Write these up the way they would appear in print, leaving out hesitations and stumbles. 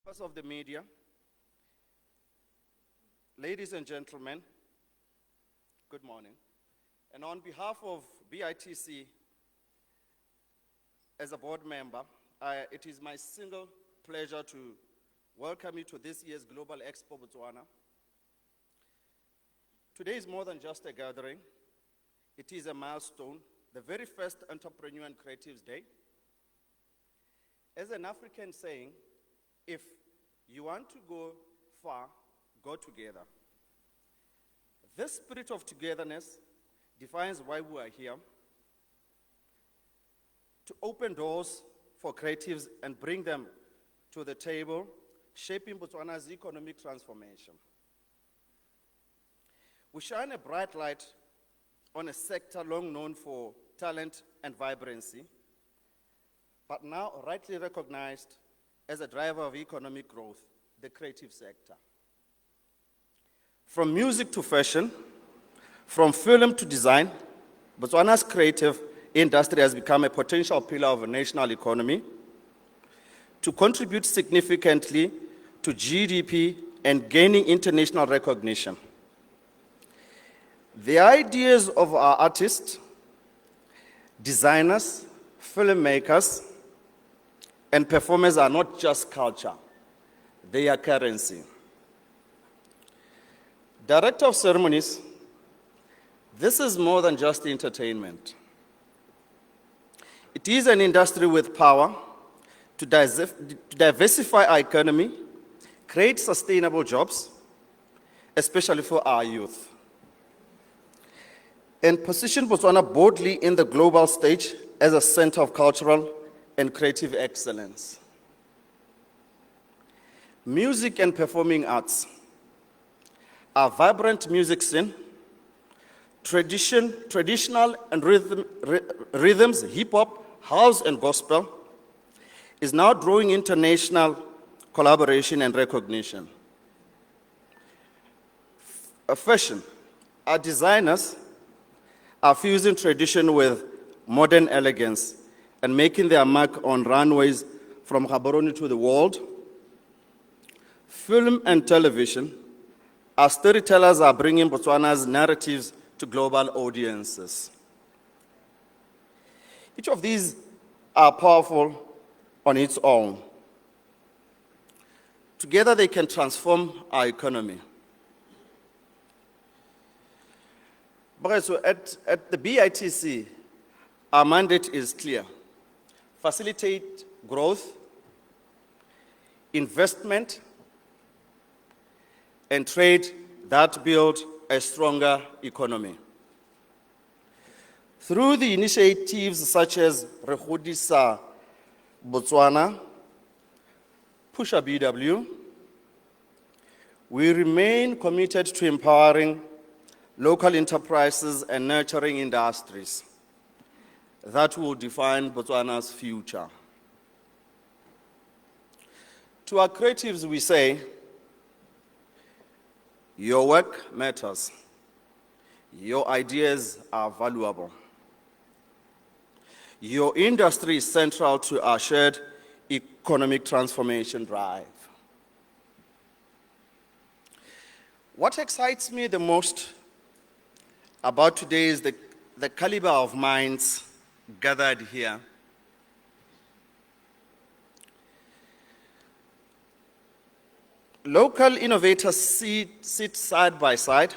Members of the media, ladies and gentlemen, good morning. And on behalf of BITC, as a board member, it is my single pleasure to welcome you to this year's Global Expo Botswana. Today is more than just a gathering. It is a milestone, the very first Entrepreneur and Creatives Day. As an African saying, if you want to go far, go together. This spirit of togetherness defines why we are here, to open doors for creatives and bring them to the table, shaping Botswana's economic transformation. We shine a bright light on a sector long known for talent and vibrancy, but now rightly recognized as a driver of economic growth, the creative sector. From music to fashion, from film to design, Botswana's creative industry has become a potential pillar of a national economy to contribute significantly to GDP and gaining international recognition. The ideas of our artists, designers, filmmakers, and performers are not just culture, they are currency. Director of ceremonies, this is more than just entertainment. It is an industry with power to diversify our economy, create sustainable jobs, especially for our youth, and position Botswana boldly in the global stage as a center of cultural and creative excellence. Music and performing arts. Our vibrant music scene, traditional and rhythms, hip-hop, house, and gospel, is now drawing international collaboration and recognition. Fashion. Our designers are fusing tradition with modern elegance and making their mark on runways from Gaborone to the world. Film and television. Our storytellers are bringing Botswana's narratives to global audiences. Each of these are powerful on its own. Together they can transform our economy. Okay, so at the BITC, our mandate is clear. Facilitate growth, investment, and trade that build a stronger economy. Through the initiatives such as Rehodisa Botswana, Pusha BW, we remain committed to empowering local enterprises and nurturing industries that will define Botswana's future. To our creatives, we say, your work matters. Your ideas are valuable. Your industry is central to our shared economic transformation drive. What excites me the most about today is the caliber of minds gathered here. Local innovators sit side by side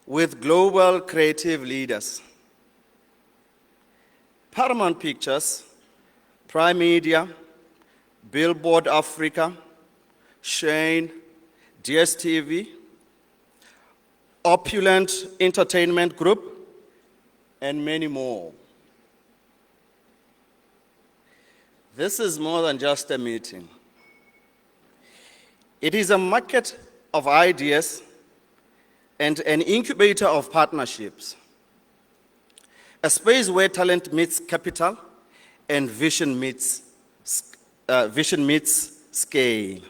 with global creative leaders. Paramount Pictures, Prime Media, Billboard Africa, Shane, DSTV, Opulent Entertainment Group, and many more. This is more than just a meeting. It is a market of ideas and an incubator of partnerships, a space where talent meets capital and vision meets scale.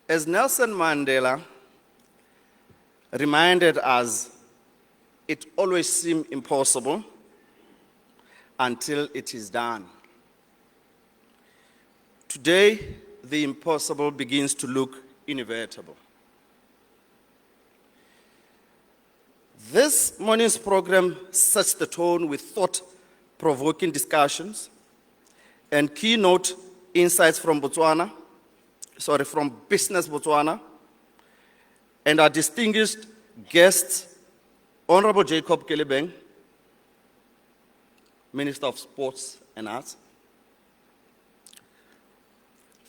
As Nelson Mandela reminded us, it always seems impossible until it is done. Today, the impossible begins to look inevitable. This morning's program sets the tone with thought-provoking discussions and keynote insights from Business Botswana, and our distinguished guests, Honorable Jacob Kelebeng, Minister of Sports and Arts.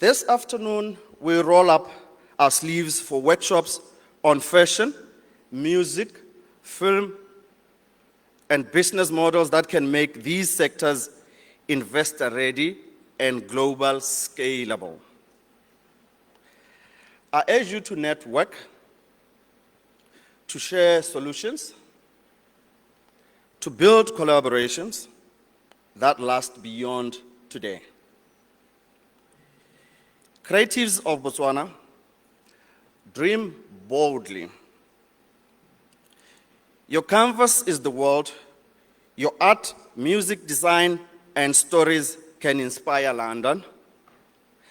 This afternoon, we roll up our sleeves for workshops on fashion, music, film, and business models that can make these sectors investor-ready and global scalable. I urge you to network, to share solutions, to build collaborations that last beyond today. Creatives of Botswana, dream boldly. Your canvas is the world. Your art, music, design, and stories can inspire London,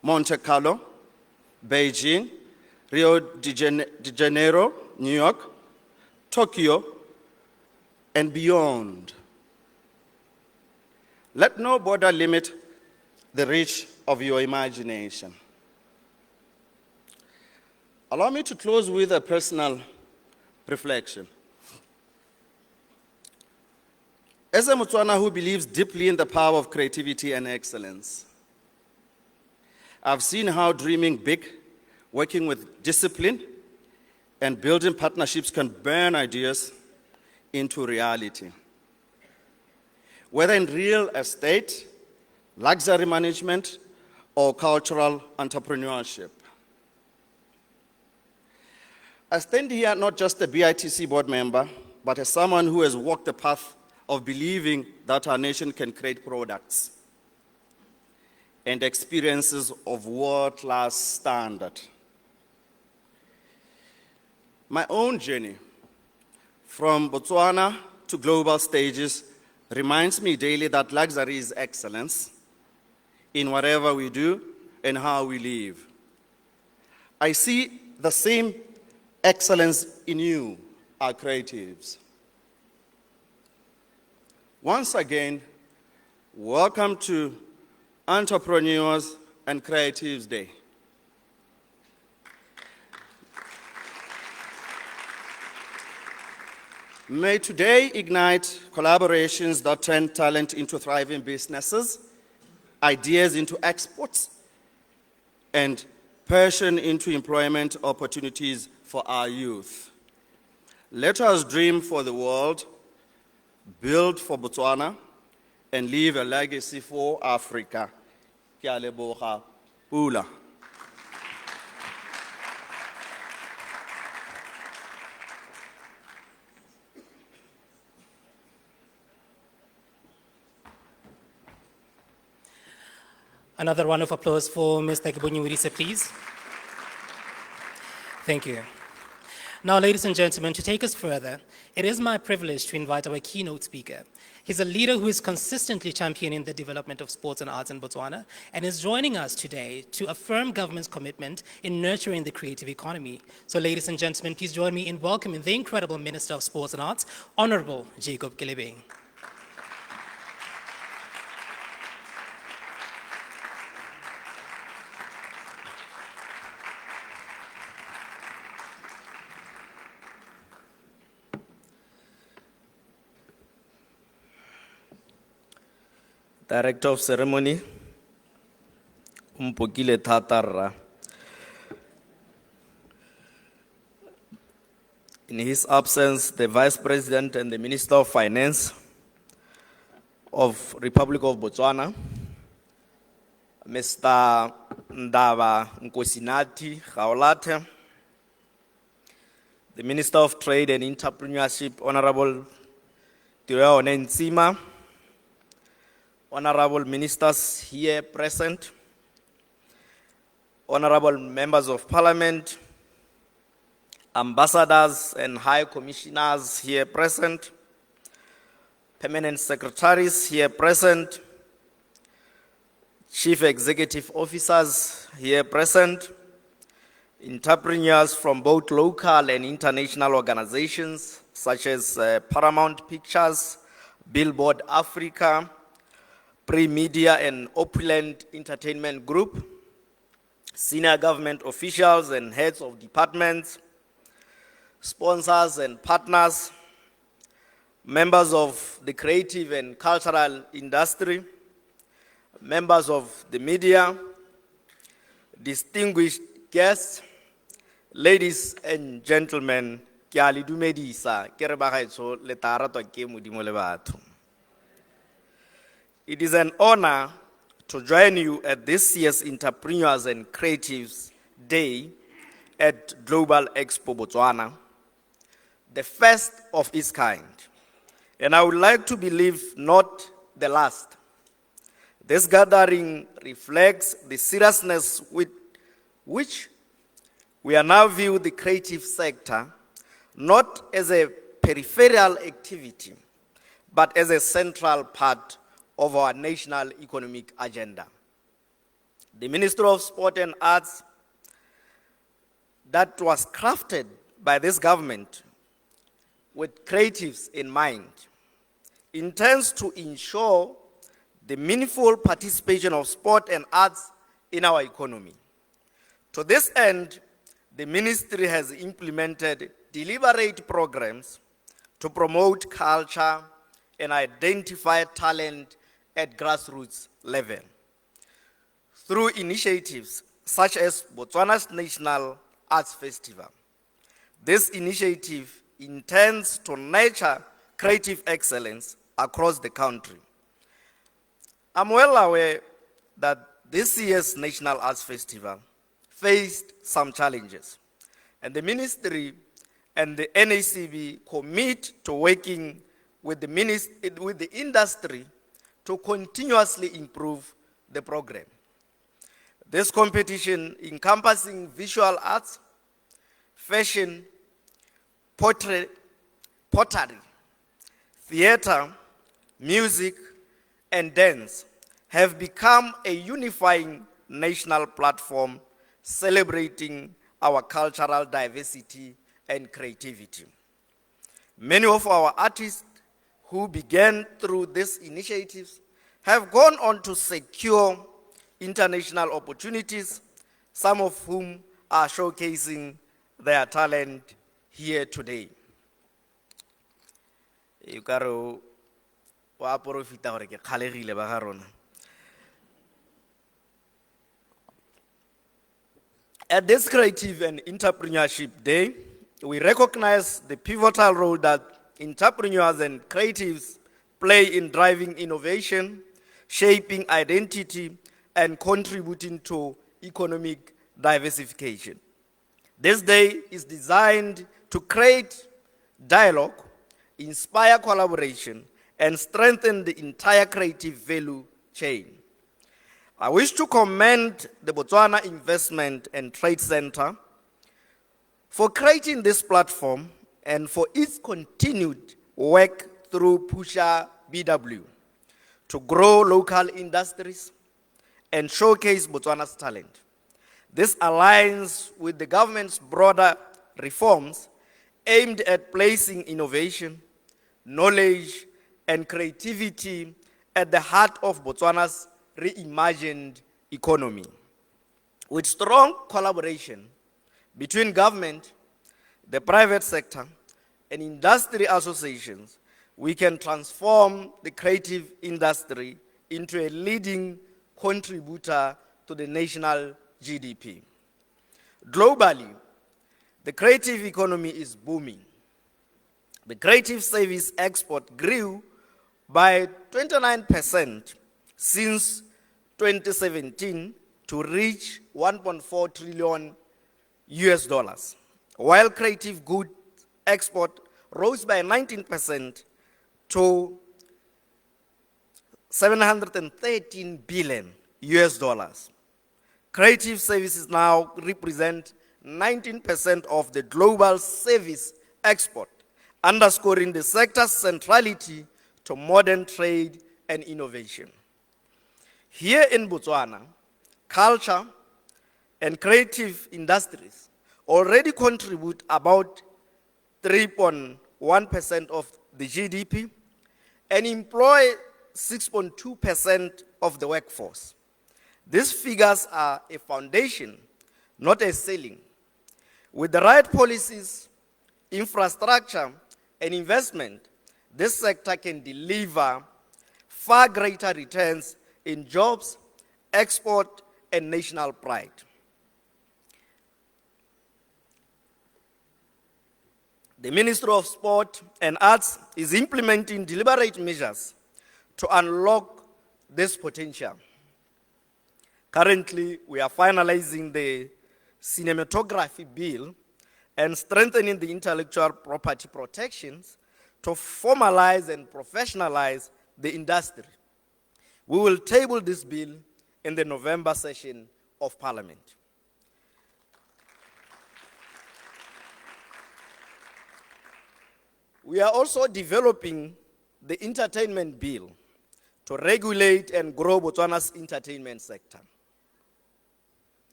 Monte Carlo, Beijing, Rio de Janeiro, New York, Tokyo, and beyond. Let no border limit the reach of your imagination. Allow me to close with a personal reflection. As a Motswana who believes deeply in the power of creativity and excellence, I've seen how dreaming big, working with discipline, and building partnerships can burn ideas into reality. Whether in real estate, luxury management, or cultural entrepreneurship. I stand here not just a BITC board member, but as someone who has walked the path of believing that our nation can create products and experiences of world-class standard. My own journey from Botswana to global stages reminds me daily that luxury is excellence in whatever we do and how we live. I see the same excellence in you, our creatives. Once again, welcome to Entrepreneurs and Creatives Day. May today ignite collaborations that turn talent into thriving businesses, ideas into exports, and passion into employment opportunities for our youth. Let us dream for the world, build for Botswana, and leave a legacy for Africa. Ke a leboga. Pula. Another round of applause for Mr. Kibonyiwirisa, please. Thank you. Now, ladies and gentlemen, to take us further, it is my privilege to invite our keynote speaker. He's a leader who is consistently championing the development of sports and arts in Botswana and is joining us today to affirm government's commitment in nurturing the creative economy. So, ladies and gentlemen, please join me in welcoming the incredible Minister of Sports and Arts, Honorable Jacob Kelebeng. Director of Ceremony, Mpokile Tsara. In his absence, the Vice President and the Minister of Finance of Republic of Botswana, Mr. Ndaba Gaolathe, the Minister of Trade and Entrepreneurship, Honorable Tonderai, Honorable Ministers here present, Honorable Members of Parliament, Ambassadors and High Commissioners here present, Permanent Secretaries here present, chief executive officers here present, entrepreneurs from both local and international organizations such as Paramount Pictures, Billboard Africa, Pre-Media and Opulent Entertainment Group, senior government officials and heads of departments, sponsors and partners, members of the creative and cultural industry, members of the media, distinguished guests, ladies and gentlemen, ke a le dumedisa, ke re bagaetsho le tla ratwa ke Modimo le batho. It is an honor to join you at this year's Entrepreneurs and Creatives Day at Global Expo Botswana, the first of its kind. And I would like to believe not the last. This gathering reflects the seriousness with which we are now view the creative sector, not as a peripheral activity, but as a central part of our national economic agenda. The Ministry of Sport and Arts that was crafted by this government with creatives in mind intends to ensure the meaningful participation of sport and arts in our economy. To this end, the ministry has implemented deliberate programs to promote culture and identify talent at grassroots level. Through initiatives such as Botswana's National Arts Festival, this initiative intends to nurture creative excellence across the country. I'm well aware that this year's National Arts Festival faced some challenges, and the ministry and the NACB commit to working with the industry to continuously improve the program. This competition, encompassing visual arts, fashion, pottery, theater, music, and dance, have become a unifying national platform celebrating our cultural diversity and creativity. Many of our artists who began through these initiatives have gone on to secure international opportunities, some of whom are showcasing their talent here today. At this Creative and Entrepreneurship Day, we recognize the pivotal role that entrepreneurs and creatives play in driving innovation, shaping identity, and contributing to economic diversification. This day is designed to create dialogue, inspire collaboration, and strengthen the entire creative value chain. I wish to commend the Botswana Investment and Trade Center for creating this platform and for its continued work through Pusha BW to grow local industries and showcase Botswana's talent. This aligns with the government's broader reforms aimed at placing innovation, knowledge, and creativity at the heart of Botswana's reimagined economy. With strong collaboration between government, the private sector, and industry associations, we can transform the creative industry into a leading contributor to the national GDP. Globally, the creative economy is booming. The creative service export grew by 29% since 2017 to reach 1.4 trillion US dollars, while creative goods export rose by 19% to 713 billion US dollars. Creative services now represent 19% of the global service export, underscoring the sector's centrality to modern trade and innovation. Here in Botswana, culture and creative industries already contribute about 3.1% of the GDP and employ 6.2% of the workforce. These figures are a foundation, not a ceiling. With the right policies, infrastructure, and investment, this sector can deliver far greater returns in jobs, export, and national pride. The Ministry of Sport and Arts is implementing deliberate measures to unlock this potential. Currently, we are finalizing the cinematography bill and strengthening the intellectual property protections to formalize and professionalize the industry. We will table this bill in the November session of Parliament. We are also developing the entertainment bill to regulate and grow Botswana's entertainment sector.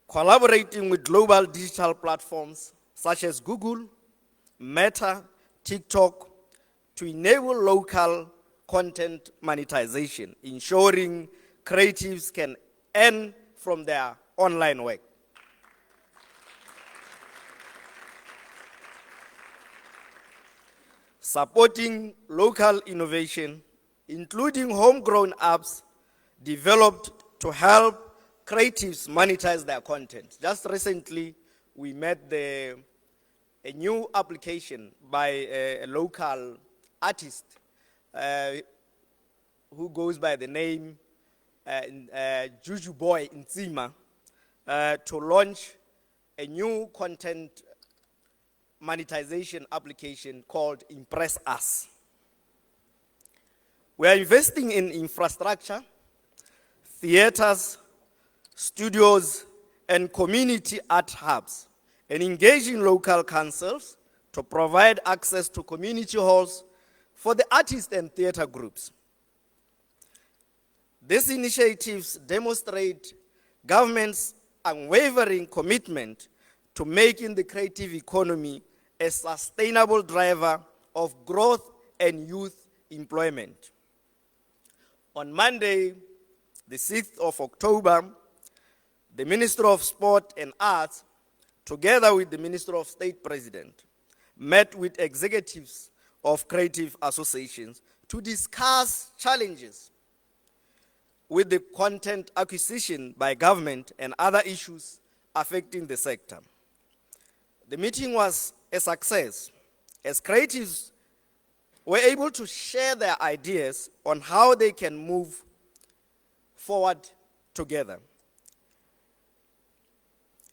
Collaborating with global digital platforms such as Google, Meta, TikTok, to enable local content monetization, ensuring creatives can earn from their online work. Supporting local innovation, including homegrown apps developed to help creatives monetize their content. Just recently, we met a new application by a local artist who goes by the name Juju Boy Nzima to launch a new content monetization application called Impress Us. We are investing in infrastructure, theaters, studios, and community art hubs, and engaging local councils to provide access to community halls for the artists and theater groups. These initiatives demonstrate government's unwavering commitment to making the creative economy a sustainable driver of growth and youth employment. On Monday, the 6th of October, the Minister of Sport and Arts, together with the Minister of State President, met with executives of creative associations to discuss challenges with the content acquisition by government and other issues affecting the sector. The meeting was a success as creatives were able to share their ideas on how they can move forward together.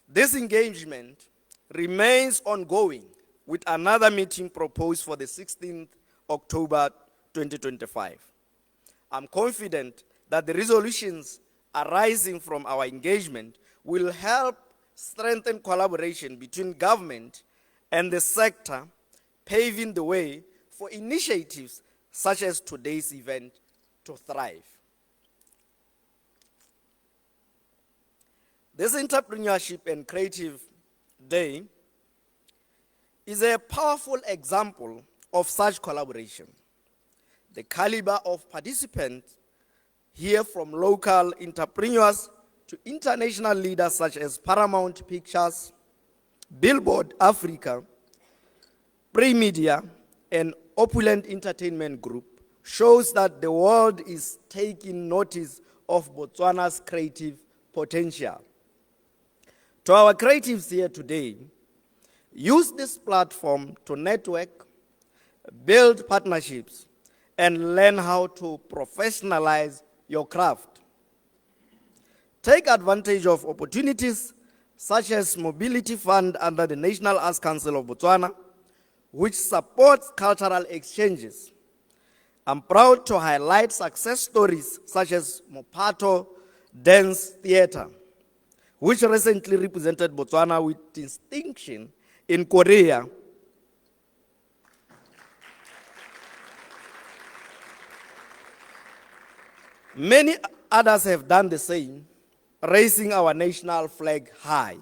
This engagement remains ongoing with another meeting proposed for the 16th October 2025. I'm confident that the resolutions arising from our engagement will help strengthen collaboration between government and the sector, paving the way for initiatives such as today's event to thrive. This Entrepreneurship and Creative Day is a powerful example of such collaboration. The caliber of participants here, from local entrepreneurs to international leaders such as Paramount Pictures, Billboard Africa, Premedia, and Opulent Entertainment Group, shows that the world is taking notice of Botswana's creative potential. To our creatives here today, use this platform to network, build partnerships, and learn how to professionalize your craft. Take advantage of opportunities such as Mobility Fund under the National Arts Council of Botswana, which supports cultural exchanges. I'm proud to highlight success stories such as Mopato Dance Theatre, which recently represented Botswana with distinction in Korea. others have done the same, raising our national flag high.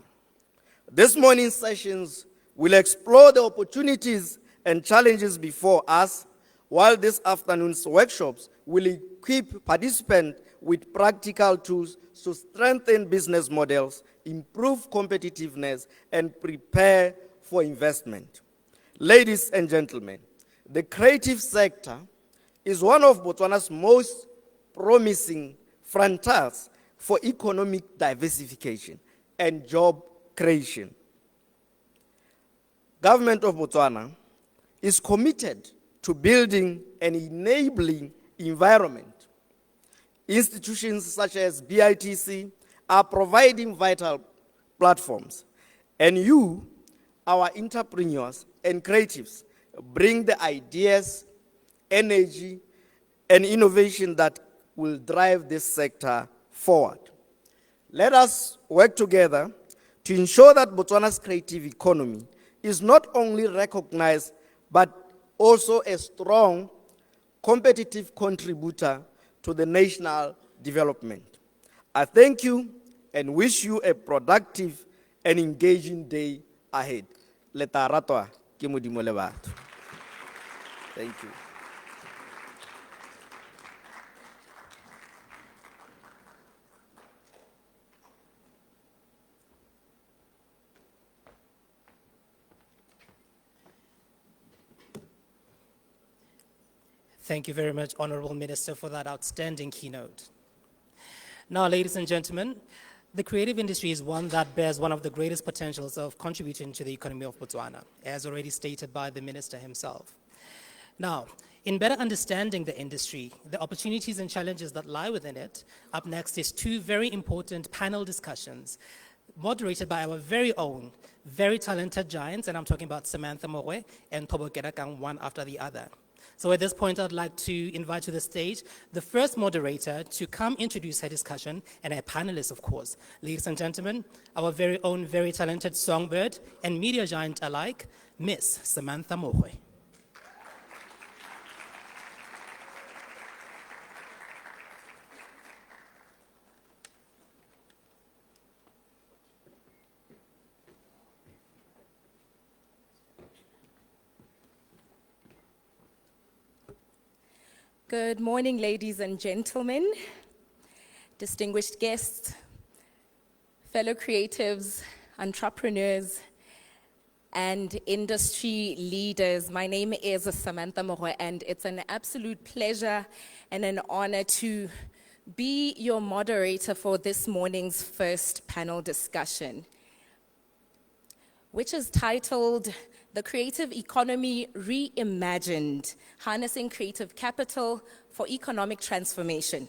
This morning's sessions will explore the opportunities and challenges before us, while this afternoon's workshops will equip participants with practical tools to strengthen business models, improve competitiveness, and prepare for investment. Ladies and gentlemen, the creative sector is one of Botswana's most promising frontiers for economic diversification and job creation. Government of Botswana is committed to building an enabling environment. Institutions such as BITC are providing vital platforms, and you, our entrepreneurs and creatives, bring the ideas, energy, and innovation that will drive this sector forward. Let us work together to ensure that Botswana's creative economy is not only recognized, but also a strong, competitive contributor to the national development. I thank you and wish you a productive and engaging day ahead. Thank you. Thank you very much, Honorable Minister, for that outstanding keynote. Now, ladies and gentlemen, the creative industry is one that bears one of the greatest potentials of contributing to the economy of Botswana, as already stated by the Minister himself. Now, in better understanding the industry, the opportunities and challenges that lie within it, up next is two very important panel discussions moderated by our very own, very talented giants, and I'm talking about Samantha Mogwe and Tebogo, one after the other. So at this point, I'd like to invite to the stage the first moderator to come introduce her discussion, and her panelists, of course. Ladies and gentlemen, our very own, very talented songbird and media giant alike, Miss Samantha Mogwe. Good morning, ladies and gentlemen, distinguished guests, fellow creatives, entrepreneurs, and industry leaders. My name is Samantha Mogwe, and it's an absolute pleasure and an honor to be your moderator for this morning's first panel discussion, which is titled The Creative Economy Reimagined, Harnessing Creative Capital for Economic Transformation.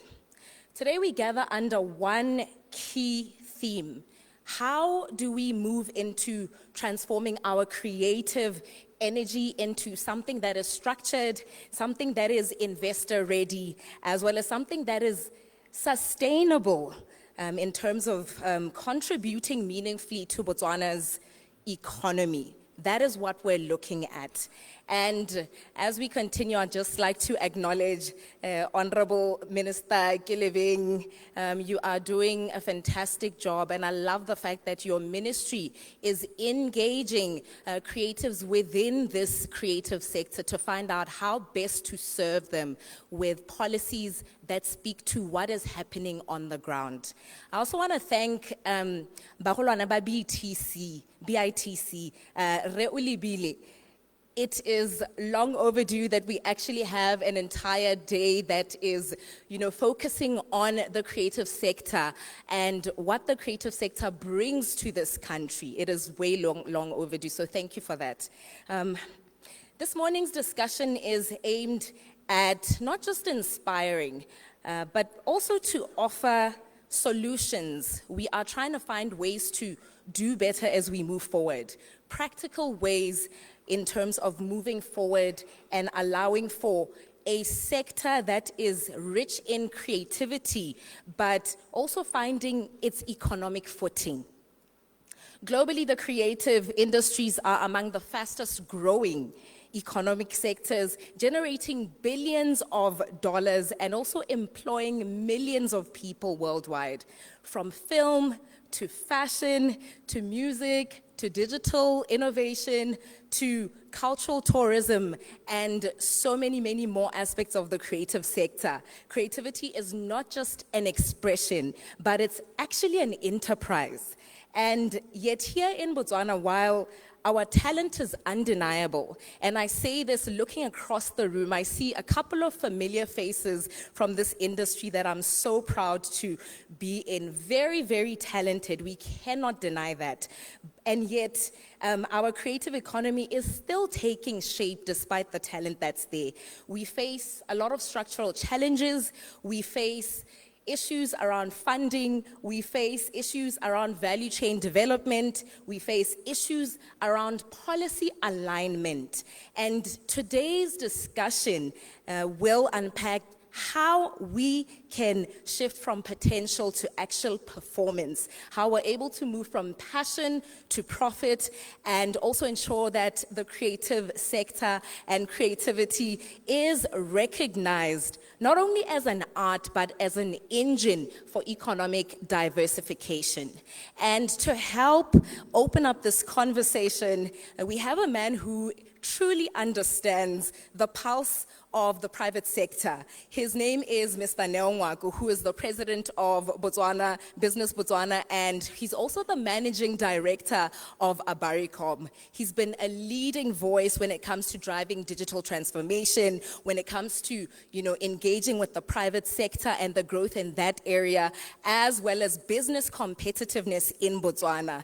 Today we gather under one key theme. How do we move into transforming our creative energy into something that is structured, something that is investor ready, as well as something that is sustainable in terms of contributing meaningfully to Botswana's economy? That is what we're looking at. And as we continue, I'd just like to acknowledge Honorable Minister Kileving. You are doing a fantastic job, and I love the fact that your ministry is engaging creatives within this creative sector to find out how best to serve them with policies that speak to what is happening on the ground. I also want to thank Bagolwana ba BITC, Re Ulibile. It is long overdue that we actually have an entire day that is, focusing on the creative sector and what the creative sector brings to this country. It is way long overdue, so thank you for that. This morning's discussion is aimed at not just inspiring, but also to offer solutions. We are trying to find ways to do better as we move forward. Practical ways in terms of moving forward and allowing for a sector that is rich in creativity, but also finding its economic footing. Globally, the creative industries are among the fastest growing economic sectors, generating billions of dollars and also employing millions of people worldwide, from film to fashion, to music, to digital innovation, to cultural tourism, and so many, many more aspects of the creative sector. Creativity is not just an expression, but it's actually an enterprise. And yet here in Botswana, while our talent is undeniable, and I say this looking across the room, I see a couple of familiar faces from this industry that I'm so proud to be in. Very, very talented, we cannot deny that. And yet, our creative economy is still taking shape despite the talent that's there. We face a lot of structural challenges, we face issues around funding, we face issues around value chain development, we face issues around policy alignment. And today's discussion will unpack how we can shift from potential to actual performance, how we're able to move from passion to profit, and also ensure that the creative sector and creativity is recognized not only as an art, but as an engine for economic diversification. And to help open up this conversation, we have a man who truly understands the pulse of the private sector. His name is Mr. Nwako, who is the president of Botswana, Business Botswana, and he's also the managing director of Abaricom. He's been a leading voice when it comes to driving digital transformation, when it comes to, engaging with the private sector and the growth in that area, as well as business competitiveness in Botswana.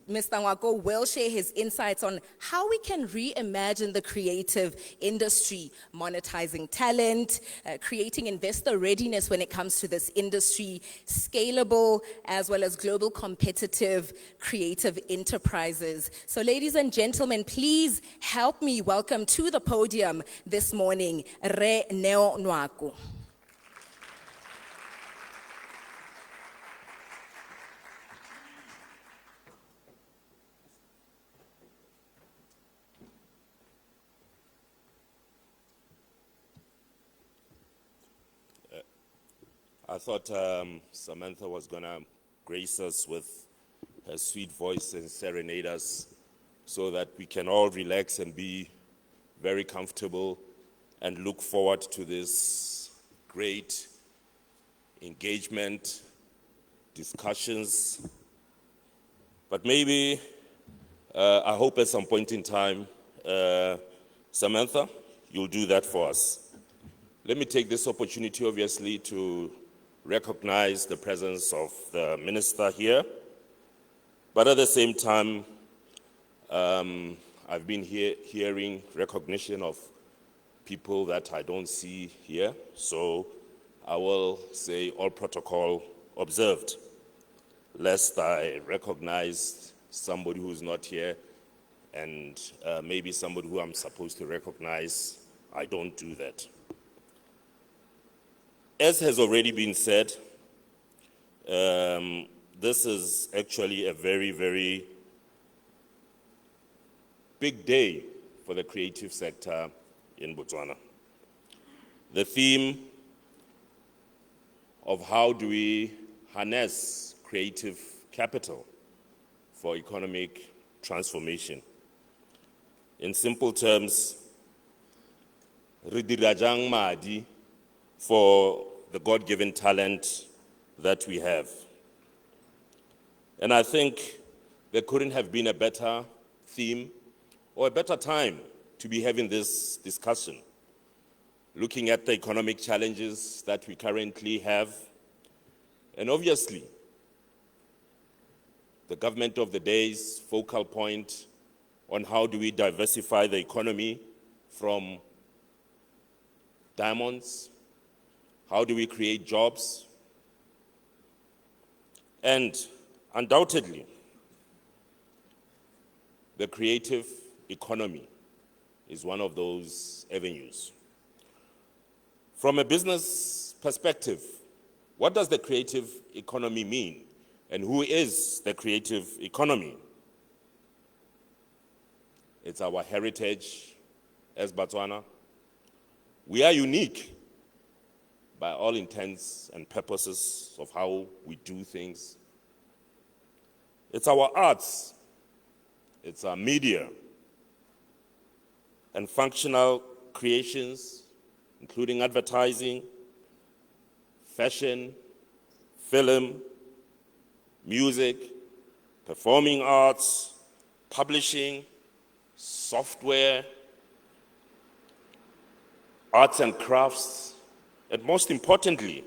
Mr. Nwako will share his insights on how we can reimagine the creative industry, monetizing talent, creating investor readiness when it comes to this industry, scalable as well as global competitive creative enterprises. So ladies and gentlemen, please help me welcome to the podium this morning, Re Neo Nwako. I thought Samantha was going to grace us with her sweet voice and serenade us so that we can all relax and be very comfortable and look forward to this great engagement, discussions. But maybe, I hope at some point in time, Samantha, you'll do that for us. Let me take this opportunity, obviously, to recognize the presence of the minister here. But at the same time, I've been hearing recognition of people that I don't see here. So I will say all protocol observed, lest I recognize somebody who's not here and maybe somebody who I'm supposed to recognize. I don't do that. As has already been said, this is actually a very, very big day for the creative sector in Botswana. The theme of how do we harness creative capital for economic transformation. In simple terms, re dira jang madi for the God-given talent that we have. And I think there couldn't have been a better theme or a better time to be having this discussion, looking at the economic challenges that we currently have. And obviously, the government of the day's focal point on how do we diversify the economy from diamonds. How do we create jobs? And undoubtedly, the creative economy is one of those avenues. From a business perspective, what does the creative economy mean? And who is the creative economy? It's our heritage, as Botswana. We are unique by all intents and purposes of how we do things. It's our arts, it's our media, and functional creations, including advertising, fashion, film, music, performing arts, publishing, software, arts and crafts, and most importantly,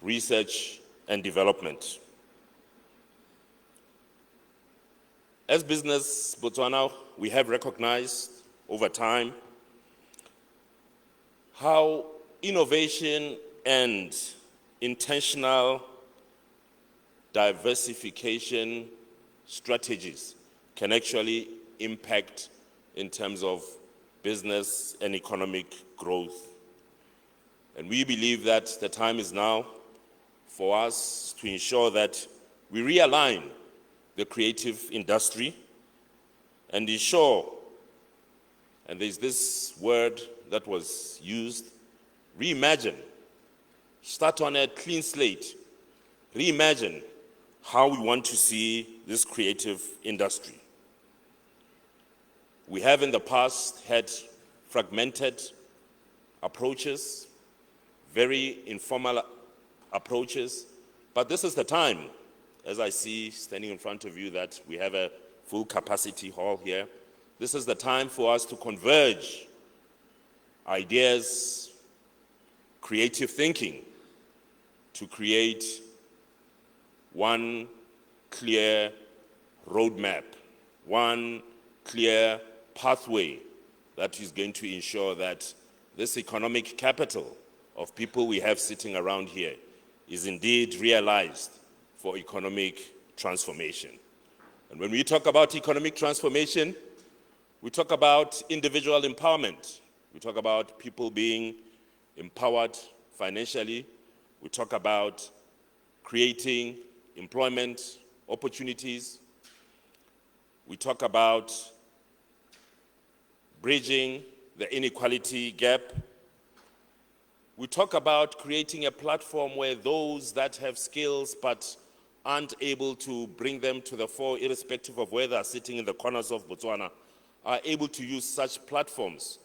research and development. As Business Botswana, we have recognized over time how innovation and intentional diversification strategies can actually impact in terms of business and economic growth. And we believe that the time is now for us to ensure that we realign the creative industry and ensure, and there's this word that was used, reimagine, start on a clean slate, reimagine how we want to see this creative industry. We have in the past had fragmented approaches, very informal approaches, but this is the time, as I see standing in front of you, that we have a full capacity hall here. This is the time for us to converge ideas, creative thinking, to create one clear roadmap, one clear pathway that is going to ensure that this economic capital of people we have sitting around here is indeed realized for economic transformation. And when we talk about economic transformation, we talk about individual empowerment. We talk about people being empowered financially. We talk about creating employment opportunities. We talk about bridging the inequality gap. We talk about creating a platform where those that have skills but aren't able to bring them to the fore, irrespective of where they are sitting in the corners of Botswana, are able to use such platforms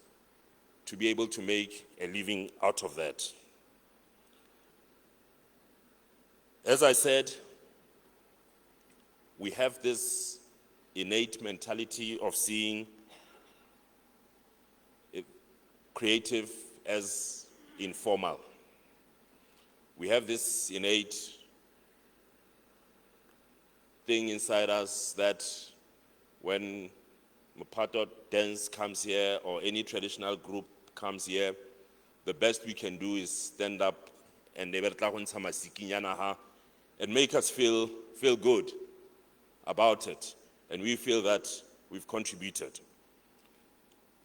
to be able to make a living out of that. As I said, we have this innate mentality of seeing creative as informal. We have this innate thing inside us that when Mapato dance comes here or any traditional group comes here, the best we can do is stand up and make us feel good about it. And we feel that we've contributed.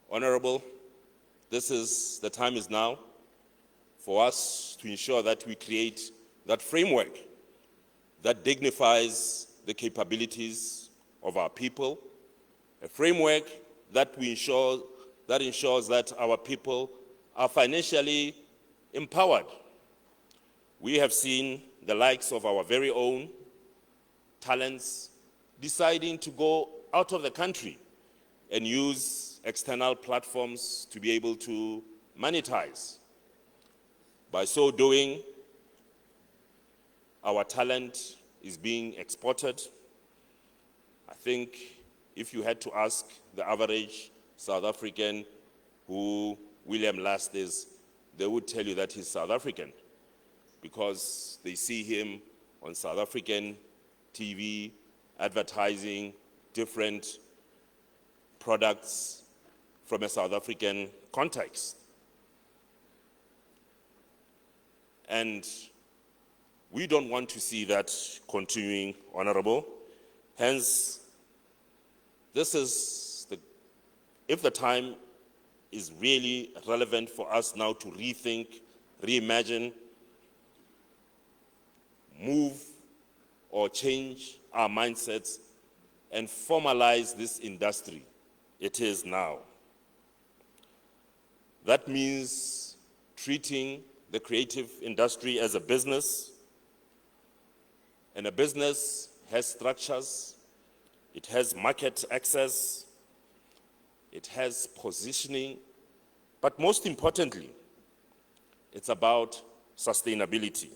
Honorable, the time is now for us to ensure that we create that framework that dignifies the capabilities of our people, a framework that ensures that our people are financially empowered. We have seen the likes of our very own talents deciding to go out of the country and use external platforms to be able to monetize. By so doing, our talent is being exported. I think if you had to ask the average South African who William Last is, they would tell you that he's South African because they see him on South African TV, advertising different products from a South African context. And we don't want to see that continuing, Honorable. Hence, if the time is really relevant for us now to rethink, reimagine, move or change our mindsets and formalize this industry, it is now. That means treating the creative industry as a business, and a business has structures, it has market access, it has positioning, but most importantly, it's about sustainability.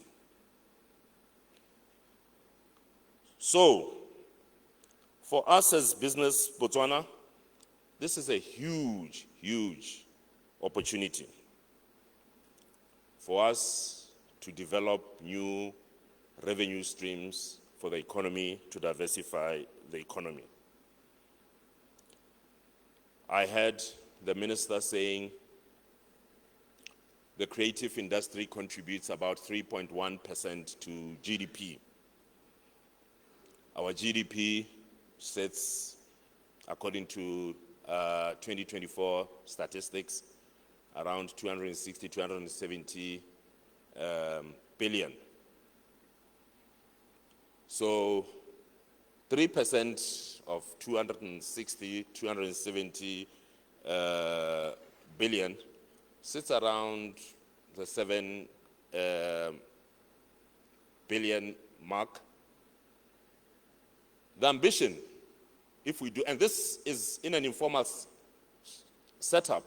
So, for us as Business Botswana, this is a huge, huge opportunity for us to develop new revenue streams for the economy, to diversify the economy. I heard the minister saying the creative industry contributes about 3.1% to GDP. Our GDP sits, according to 2024 statistics, around 260, 270 billion. So 3% of 260, 270 billion sits around the 7 billion mark. The ambition, if we do, and this is in an informal setup,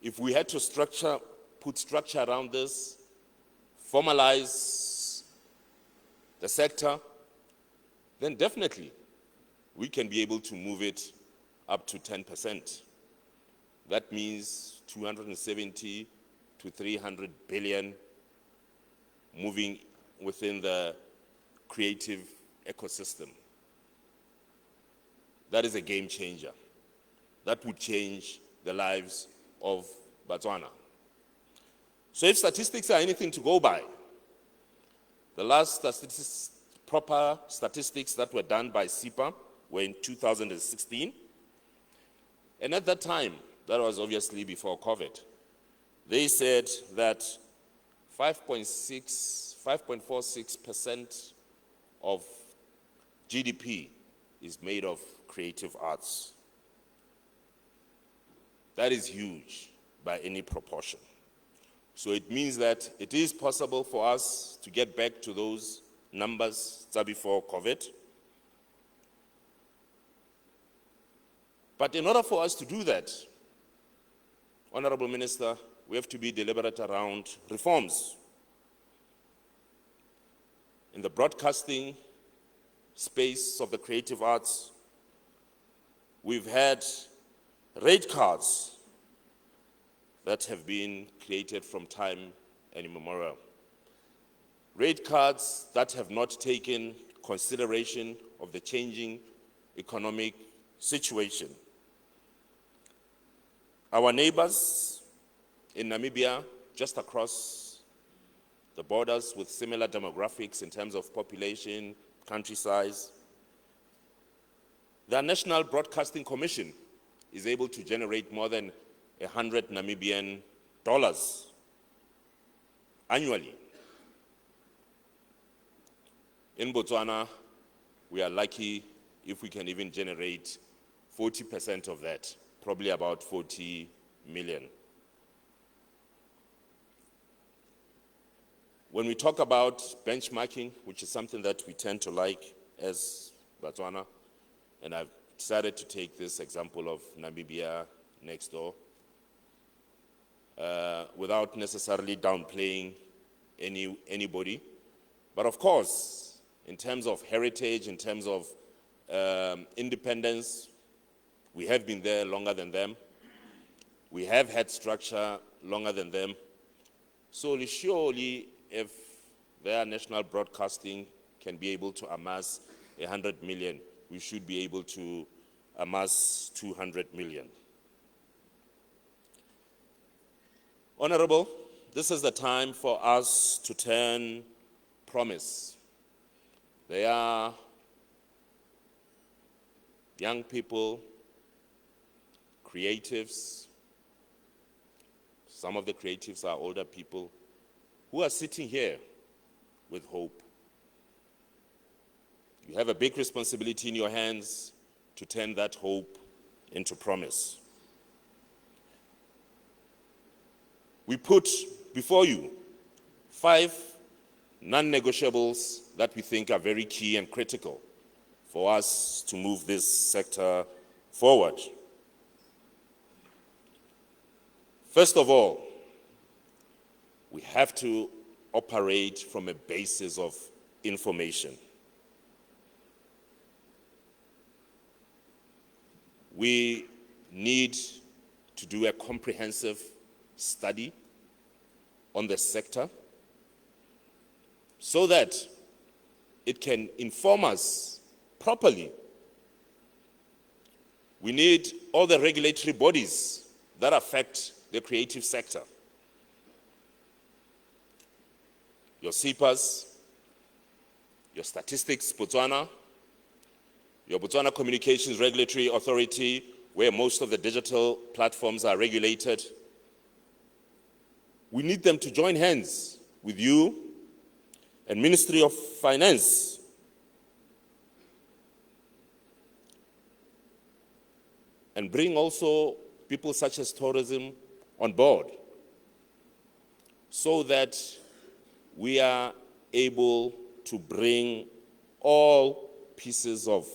if we had to put structure around this, formalize the sector, then definitely we can be able to move it up to 10%. That means 270 to 300 billion moving within the creative ecosystem. That is a game changer. That would change the lives of Botswana. So if statistics are anything to go by, the last proper statistics that were done by SIPA were in 2016. And at that time, that was obviously before COVID, they said that 5.46% of GDP is made of creative arts. That is huge by any proportion. So it means that it is possible for us to get back to those numbers before COVID. But in order for us to do that, Honorable Minister, we have to be deliberate around reforms. In the broadcasting space of the creative arts, we've had rate cards that have been created from time immemorial. Rate cards that have not taken consideration of the changing economic situation. Our neighbors in Namibia, just across the borders with similar demographics in terms of population, country size, the National Broadcasting Commission is able to generate more than 100 Namibian dollars annually. In Botswana, we are lucky if we can even generate 40% of that, probably about 40 million. When we talk about benchmarking, which is something that we tend to like as Botswana, and I've decided to take this example of Namibia next door, without necessarily downplaying anybody. But of course, in terms of heritage, in terms of independence, we have been there longer than them. We have had structure longer than them. So surely, if their national broadcasting can be able to amass 100 million, we should be able to amass 200 million. Honorable, this is the time for us to turn promise. They are young people, creatives. Some of the creatives are older people who are sitting here with hope. You have a big responsibility in your hands to turn that hope into promise. we put before you 5 non-negotiables that we think are very key and critical for us to move this sector forward. First of all, we have to operate from a basis of information. We need to do a comprehensive study on the sector so that it can inform us properly. We need all the regulatory bodies that affect the creative sector. Your CPAs, your Statistics Botswana, your Botswana Communications Regulatory Authority, where most of the digital platforms are regulated. We need them to join hands with you and Ministry of Finance and bring also people such as tourism on board so that we are able to bring all pieces of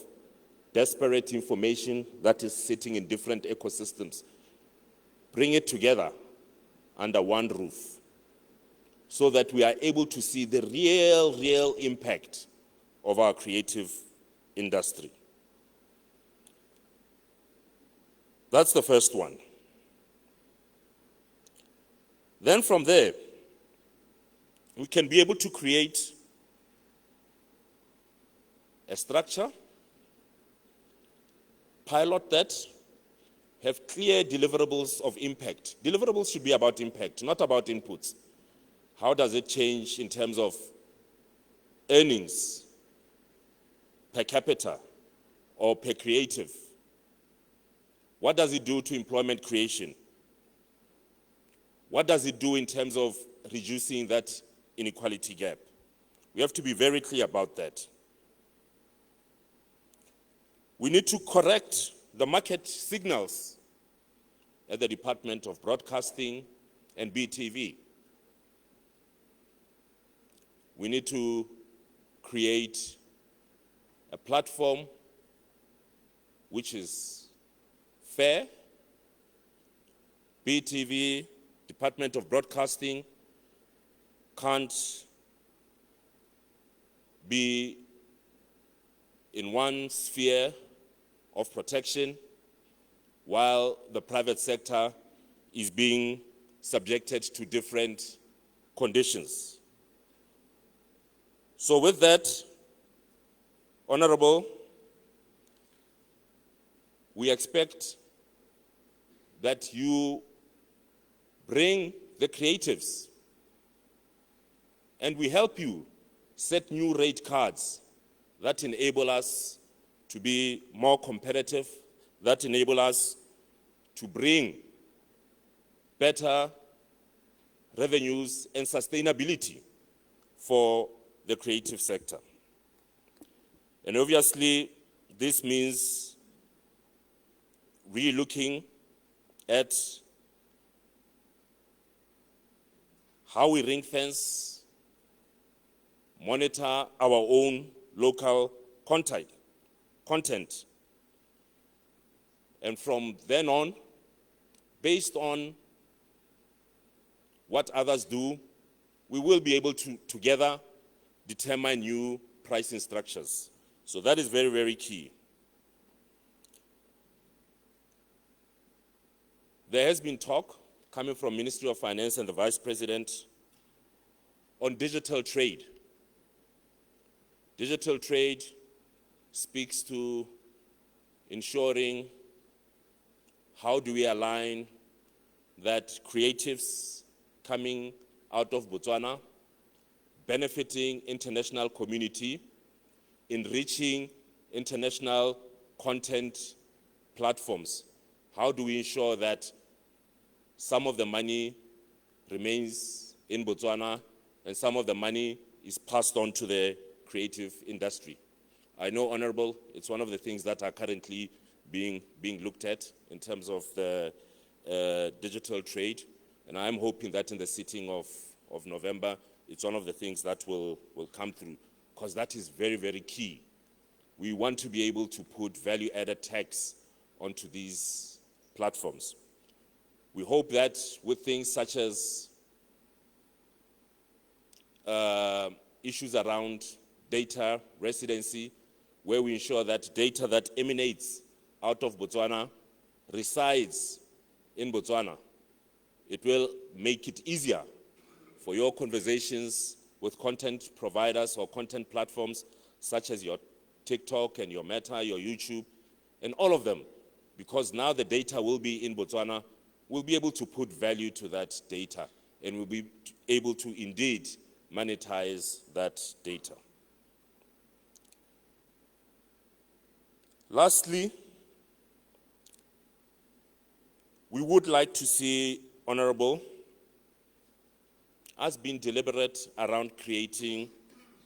disparate information that is sitting in different ecosystems, bring it together under one roof so that we are able to see the real impact of our creative industry. That's the first one. Then from there, we can be able to create a structure, pilot that, have clear deliverables of impact. Deliverables should be about impact, not about inputs. How does it change in terms of earnings per capita or per creative? What does it do to employment creation? What does it do in terms of reducing that inequality gap? We have to be very clear about that. We need to correct the market signals at the Department of Broadcasting and BTV. We need to create a platform which is fair. BTV, Department of Broadcasting, can't be in one sphere of protection while the private sector is being subjected to different conditions. So with that, Honorable, we expect that you bring the creatives and we help you set new rate cards that enable us to be more competitive, that enable us to bring better revenues and sustainability for the creative sector. And obviously, this means re-looking at how we ring-fence, monitor our own local content. And from then on, based on what others do, we will be able to together determine new pricing structures. So that is very, very key. There has been talk coming from Ministry of Finance and the Vice President on digital trade. Digital trade speaks to ensuring how do we align that creatives coming out of Botswana, benefiting international community, enriching international content platforms. How do we ensure that some of the money remains in Botswana and some of the money is passed on to the creative industry? I know, Honorable, it's one of the things that are currently being looked at in terms of the digital trade. And I'm hoping that in the sitting of November, it's one of the things that will come through, because that is very, very key. We want to be able to put value-added tax onto these platforms. We hope that with things such as issues around data residency, where we ensure that data that emanates out of Botswana resides in Botswana, it will make it easier for your conversations with content providers or content platforms such as your TikTok and your Meta, your YouTube, and all of them, because now the data will be in Botswana. We'll be able to put value to that data, and we'll be able to indeed monetize that data. Lastly, we would like to see, Honorable, us being deliberate around creating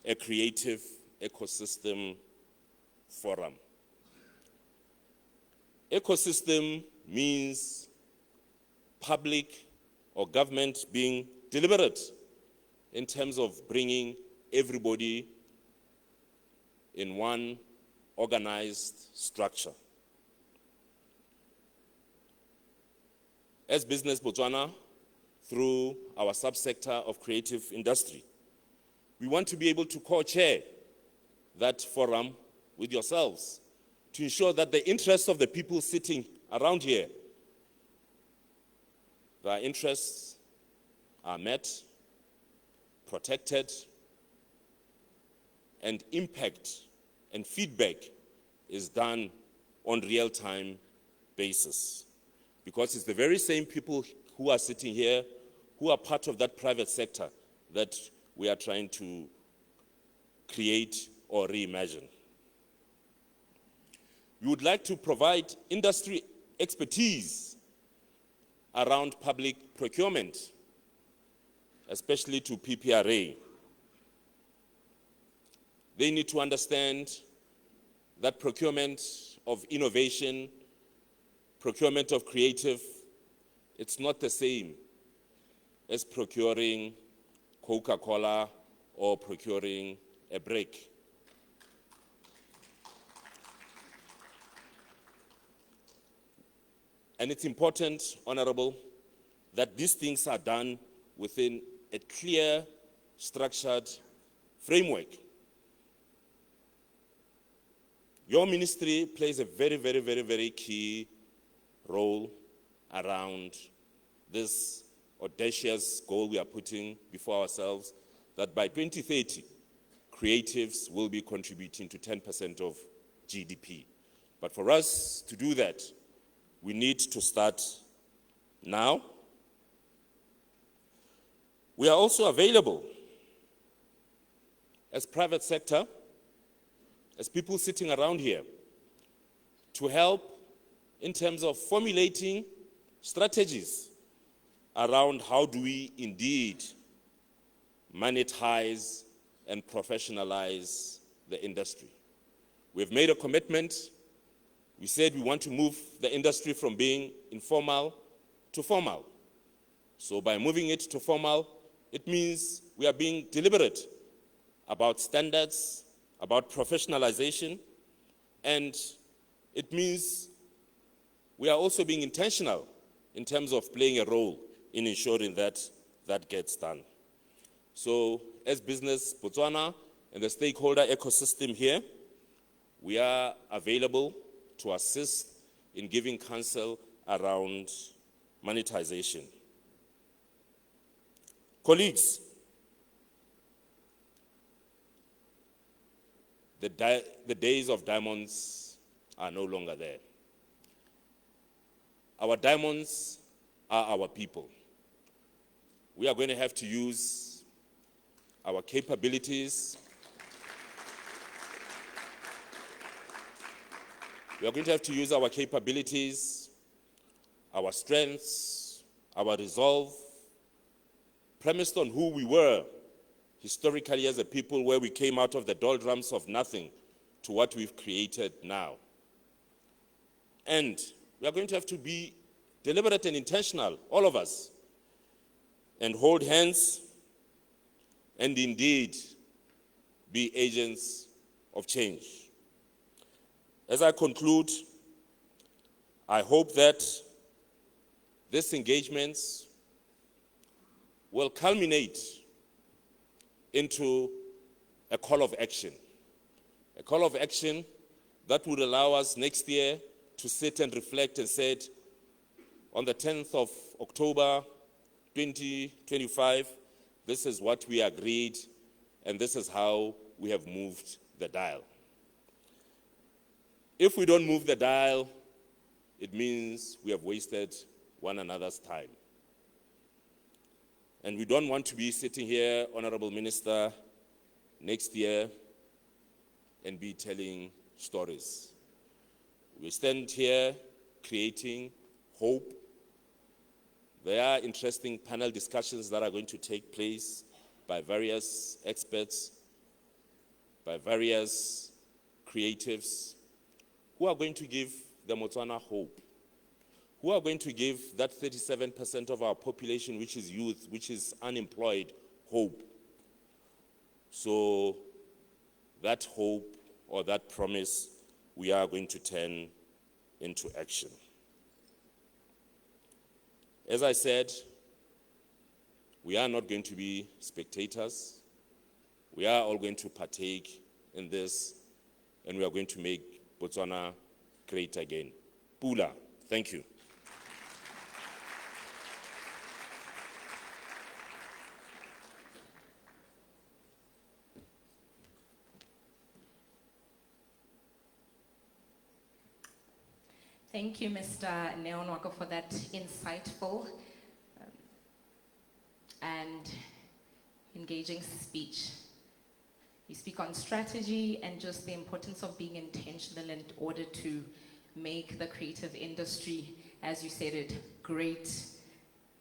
a creative ecosystem forum. Ecosystem means public or government being deliberate in terms of bringing everybody in one organized structure. As Business Botswana, through our subsector of creative industry, we want to be able to co-chair that forum with yourselves to ensure that the interests of the people sitting around here, their interests are met, protected, and impact and feedback is done on real-time basis. Because it's the very same people who are sitting here, who are part of that private sector, that we are trying to create or reimagine. We would like to provide industry expertise around public procurement, especially to PPRA. They need to understand that procurement of innovation, procurement of creative, it's not the same as procuring Coca-Cola or procuring a brick. And it's important, Honorable, that these things are done within a clear, structured framework. Your ministry plays a very, very, very, very key role around this audacious goal we are putting before ourselves, that by 2030, creatives will be contributing to 10% of GDP. But for us to do that, we need to start now. We are also available as private sector, as people sitting around here, to help in terms of formulating strategies around how do we indeed monetize and professionalize the industry. We've made a commitment. We said we want to move the industry from being informal to formal. So by moving it to formal, it means we are being deliberate about standards, about professionalization, and it means we are also being intentional in terms of playing a role in ensuring that that gets done. So as Business Botswana and the stakeholder ecosystem here, we are available to assist in giving counsel around monetization. Colleagues, the days of diamonds are no longer there. Our diamonds are our people. We are going to have to use our capabilities. We are going to have to use our capabilities, our strengths, our resolve, premised on who we were historically as a people, where we came out of the doldrums of nothing to what we've created now. And we are going to have to be deliberate and intentional, all of us, and hold hands and indeed be agents of change. As I conclude, I hope that these engagements will culminate into a call of action that would allow us next year to sit and reflect and say, on the 10th of October 2025, this is what we agreed, and this is how we have moved the dial. If we don't move the dial, it means we have wasted one another's time. And we don't want to be sitting here, Honorable Minister, next year and be telling stories. We stand here creating hope. There are interesting panel discussions that are going to take place by various experts, by various creatives, who are going to give the Botswana hope, who are going to give that 37% of our population, which is youth, which is unemployed, hope. So that hope or that promise, we are going to turn into action. As I said, we are not going to be spectators. We are all going to partake in this, and we are going to make Botswana great again. Pula, thank you. Thank you, Mr. Nwako, for that insightful and engaging speech. You speak on strategy and just the importance of being intentional in order to make the creative industry, as you said it, great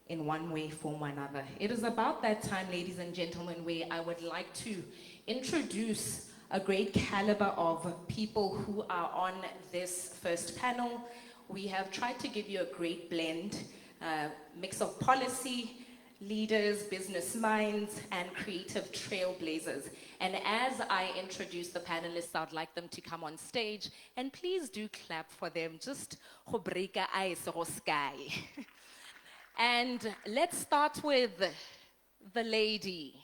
in one way, form, or another. It is about that time, ladies and gentlemen, where I would like to introduce a great caliber of people who are on this first panel. We have tried to give you a great blend, mix of policy, leaders, business minds, and creative trailblazers. And as I introduce the panelists, I'd like them to come on stage, and please do clap for them, just hobrika ice or sky. And let's start with the lady.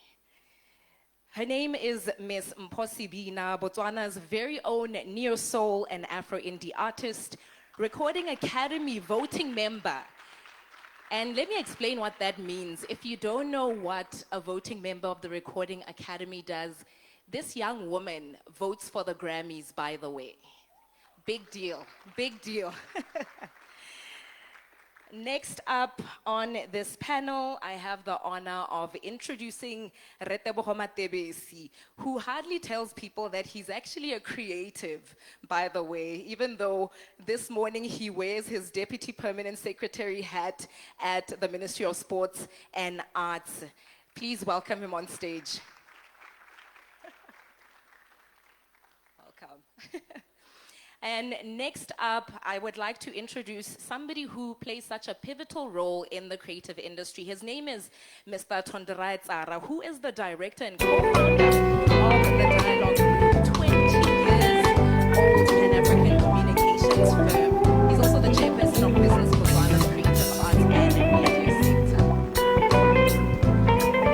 Her name is Miss Mphosi Bina, Botswana's very own neo-soul and Afro-indie artist, Recording Academy voting member. And let me explain what that means. If you don't know what a voting member of the Recording Academy does, this young woman votes for the Grammys, by the way. Big deal, big deal. Next up on this panel, I have the honor of introducing Tebogo Matebesi, who hardly tells people that he's actually a creative, by the way, even though this morning he wears his Deputy Permanent Secretary hat at the Ministry of Sports and Arts. Please welcome him on stage. Welcome. And next up, I would like to introduce somebody who plays such a pivotal role in the creative industry. His name is Mr. Tonderai Tsara, who is the director and co-founder of the Dialogue Group, 20 years old Pan-African communications firm. He's also the chairperson of Business Botswana's Creative Arts and Media Sector.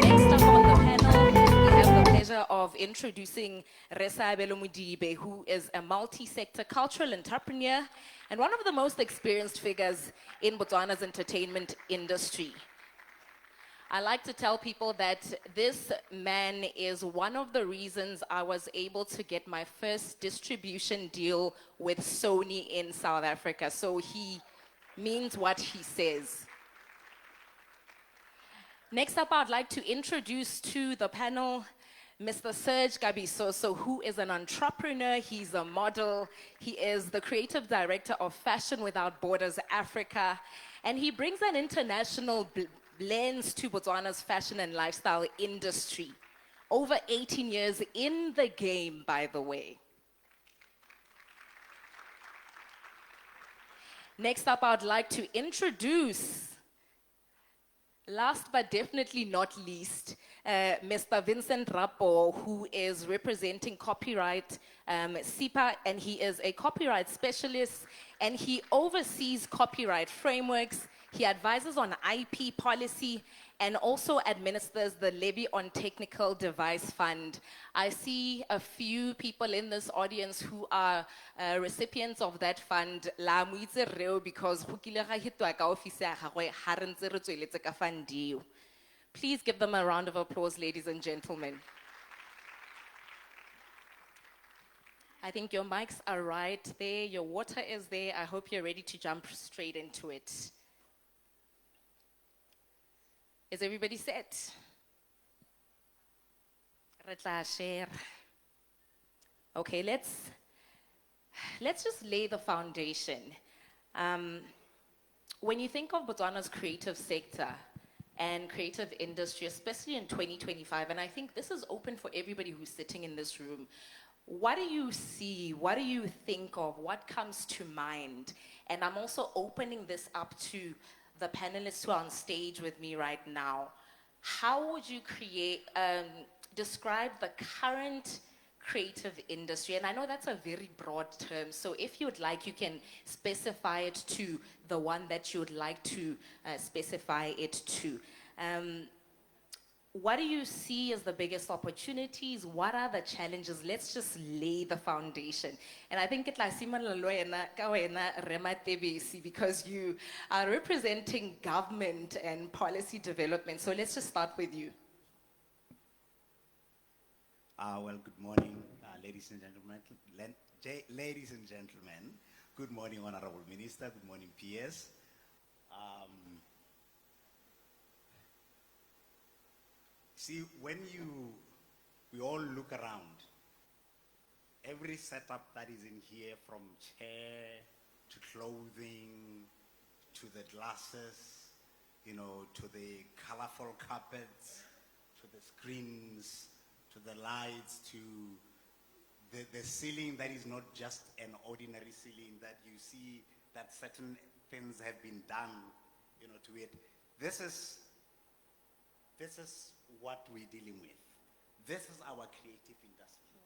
Next up on the panel, we have the pleasure of introducing Resabelo Mudibe, who is a multi-sector cultural entrepreneur and one of the most experienced figures in Botswana's entertainment industry. I like to tell people that this man is one of the reasons I was able to get my first distribution deal with Sony in South Africa. So he means what he says. Next up, I'd like to introduce to the panel Mr. Serge Gabisoso, who is an entrepreneur, he's a model, he is the creative director of Fashion Without Borders Africa, and he brings an international lens to Botswana's fashion and lifestyle industry. Over 18 years in the game, by the way. Next up, I'd like to introduce Last but definitely not least, Mr. Vincent Rapo, who is representing copyright SIPA, and he is a copyright specialist, and he oversees copyright frameworks. He advises on IP policy and also administers the Levy on Technical Device Fund. I see a few people in this audience who are recipients of that fund. La moitse reo because go kile ga hitwa ka office ya gagwe ha re ntse re tsweletse ka fund eo. Please give them a round of applause, ladies and gentlemen. I think your mics are right there, your water is there. I hope you're ready to jump straight into it. Is everybody set? Re tla share. Okay, let's just lay the foundation. When you think of Botswana's creative sector and creative industry, especially in 2025, and I think this is open for everybody who's sitting in this room, what do you see? What do you think of? What comes to mind? And I'm also opening this up to the panelists who are on stage with me right now. How would you describe the current creative industry? And I know that's a very broad term, so if you would like, you can specify it to the one that you would like to specify it to. What do you see as the biggest opportunities? What are the challenges? Let's just lay the foundation. And I think it's like Matebesi, because you are representing government and policy development. So let's just start with you. Well, good morning, ladies and gentlemen. Ladies and gentlemen, good morning, Honorable Minister. Good morning, PS. See, when we all look around, every setup that is in here, from chair to clothing, to the glasses, to the colorful carpets, to the screens, to the lights, to the ceiling that is not just an ordinary ceiling, that you see that certain things have been done, to it. This is what we're dealing with. This is our creative industry.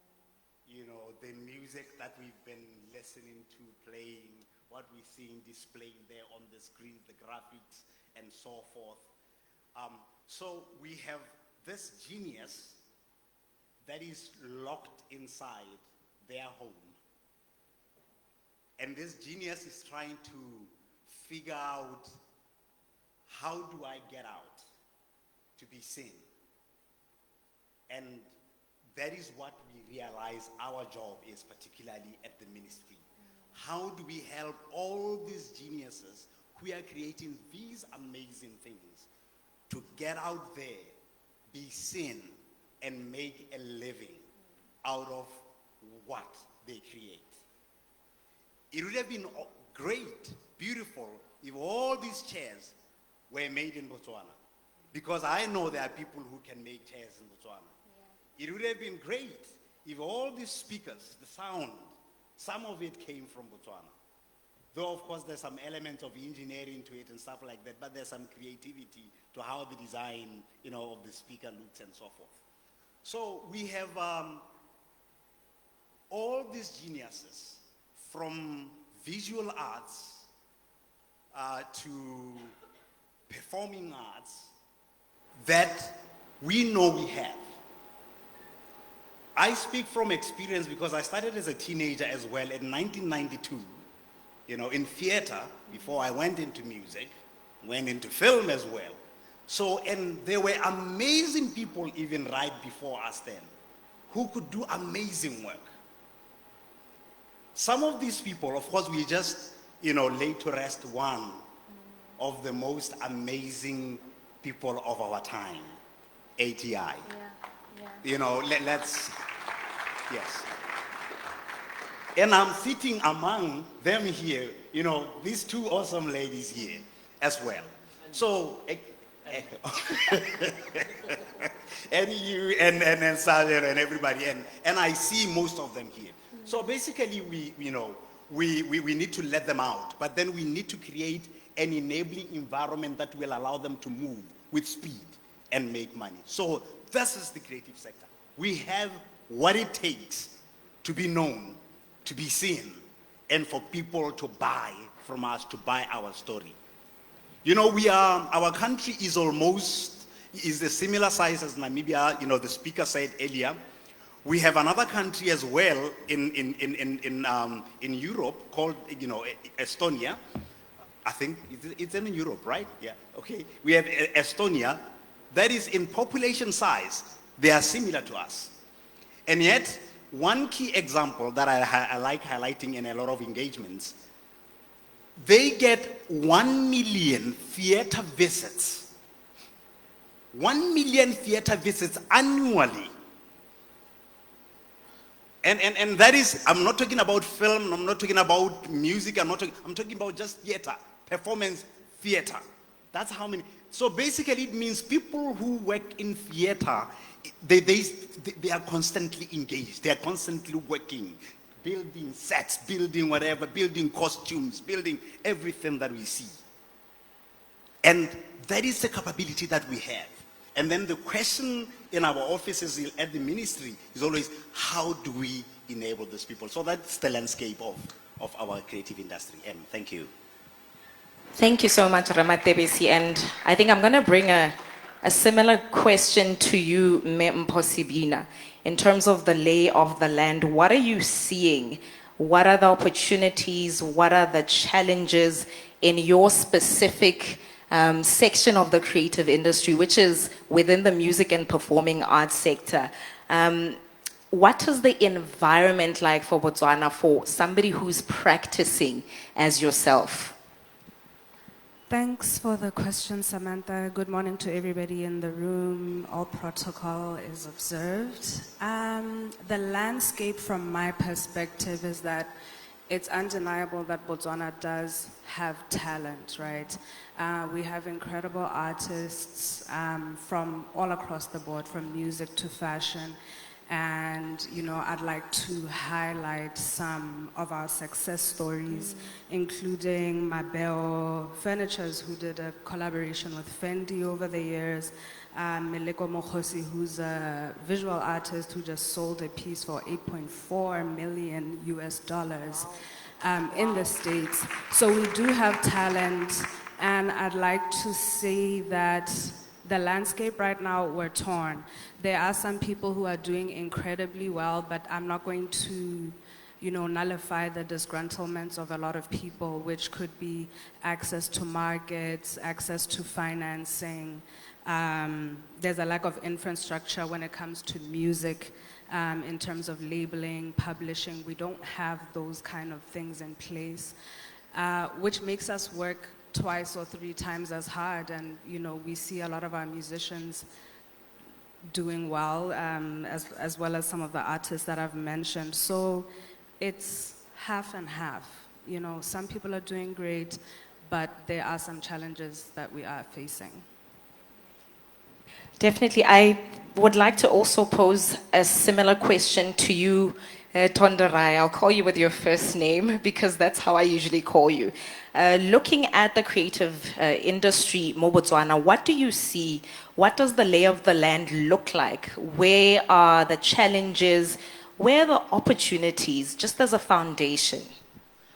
The music that we've been listening to, playing, what we're seeing displaying there on the screen, the graphics, and so forth. So we have this genius that is locked inside their home. And this genius is trying to figure out, how do I get out to be seen? And that is what we realize our job is, particularly at the ministry. How do we help all these geniuses who are creating these amazing things to get out there, be seen, and make a living out of what they create? It would have been great, beautiful, if all these chairs were made in Botswana. Because I know there are people who can make chairs in Botswana. Yeah. It would have been great if all these speakers, the sound, some of it came from Botswana. Though, of course, there's some elements of engineering to it and stuff like that, but there's some creativity to how the design, of the speaker looks and so forth. So we have all these geniuses, from visual arts to performing arts, that we know we have. I speak from experience because I started as a teenager as well in 1992, in theater, before I went into music, went into film as well. So, and there were amazing people even right before us then, who could do amazing work. Some of these people, of course, we just, lay to rest one of the most amazing people of our time, ATI. Yeah. Let's, yes. And I'm sitting among them here, these two awesome ladies here as well. So, and you, and Sarah and everybody, and I see most of them here. So basically, we need to let them out, but then we need to create an enabling environment that will allow them to move with speed and make money. So this is the creative sector. We have what it takes to be known, to be seen, and for people to buy from us, to buy our story. You know, our country is a similar size as Namibia, you know, the speaker said earlier. We have another country as well in Europe called, you know, Estonia. I think it's in Europe, right? Yeah, okay. We have Estonia. That is in population size. They are similar to us. And yet, one key example that I like highlighting in a lot of engagements, they get 1 million theater visits. 1 million theater visits annually. And that is, I'm not talking about film, I'm not talking about music, I'm talking about just theater, performance theater. That's how many. So basically it means people who work in theater, they are constantly engaged. They are constantly working, building sets, building whatever, building costumes, building everything that we see. And that is the capability that we have. And then the question in our offices at the ministry is always, how do we enable these people? So that's the landscape of our creative industry. And thank you. Thank you so much, Matebesi. And I think I'm going to bring a similar question to you, Mposibina. In terms of the lay of the land, what are you seeing? What are the opportunities? What are the challenges in your specific section of the creative industry, which is within the music and performing arts sector? What is the environment like for Botswana for somebody who's practicing as yourself? Thanks for the question, Samantha. Good morning to everybody in the room. All protocol is observed. The landscape from my perspective is that it's undeniable that Botswana does have talent, right? We have incredible artists from all across the board, from music to fashion. And, you know, I'd like to highlight some of our success stories, including Mabeo Furnitures, who did a collaboration with Fendi over the years, Meleko Mokhosi, who's a visual artist who just sold a piece for $8.4 million in the States. So we do have talent, and I'd like to say that the landscape right now, we're torn. There are some people who are doing incredibly well, but I'm not going to, you know, nullify the disgruntlements of a lot of people, which could be access to markets, access to financing. There's a lack of infrastructure when it comes to music, in terms of labeling, publishing. We don't have those kind of things in place, which makes us work twice or three times as hard. And, you know, we see a lot of our musicians doing well, as well as some of the artists that I've mentioned. So it's half and half. You know, some people are doing great, but there are some challenges that we are facing. Definitely. I would like to also pose a similar question to you, Tonderai. I'll call you with your first name because that's how I usually call you. Looking at the creative industry, Botswana, what do you see? What does the lay of the land look like? Where are the challenges? Where are the opportunities, just as a foundation?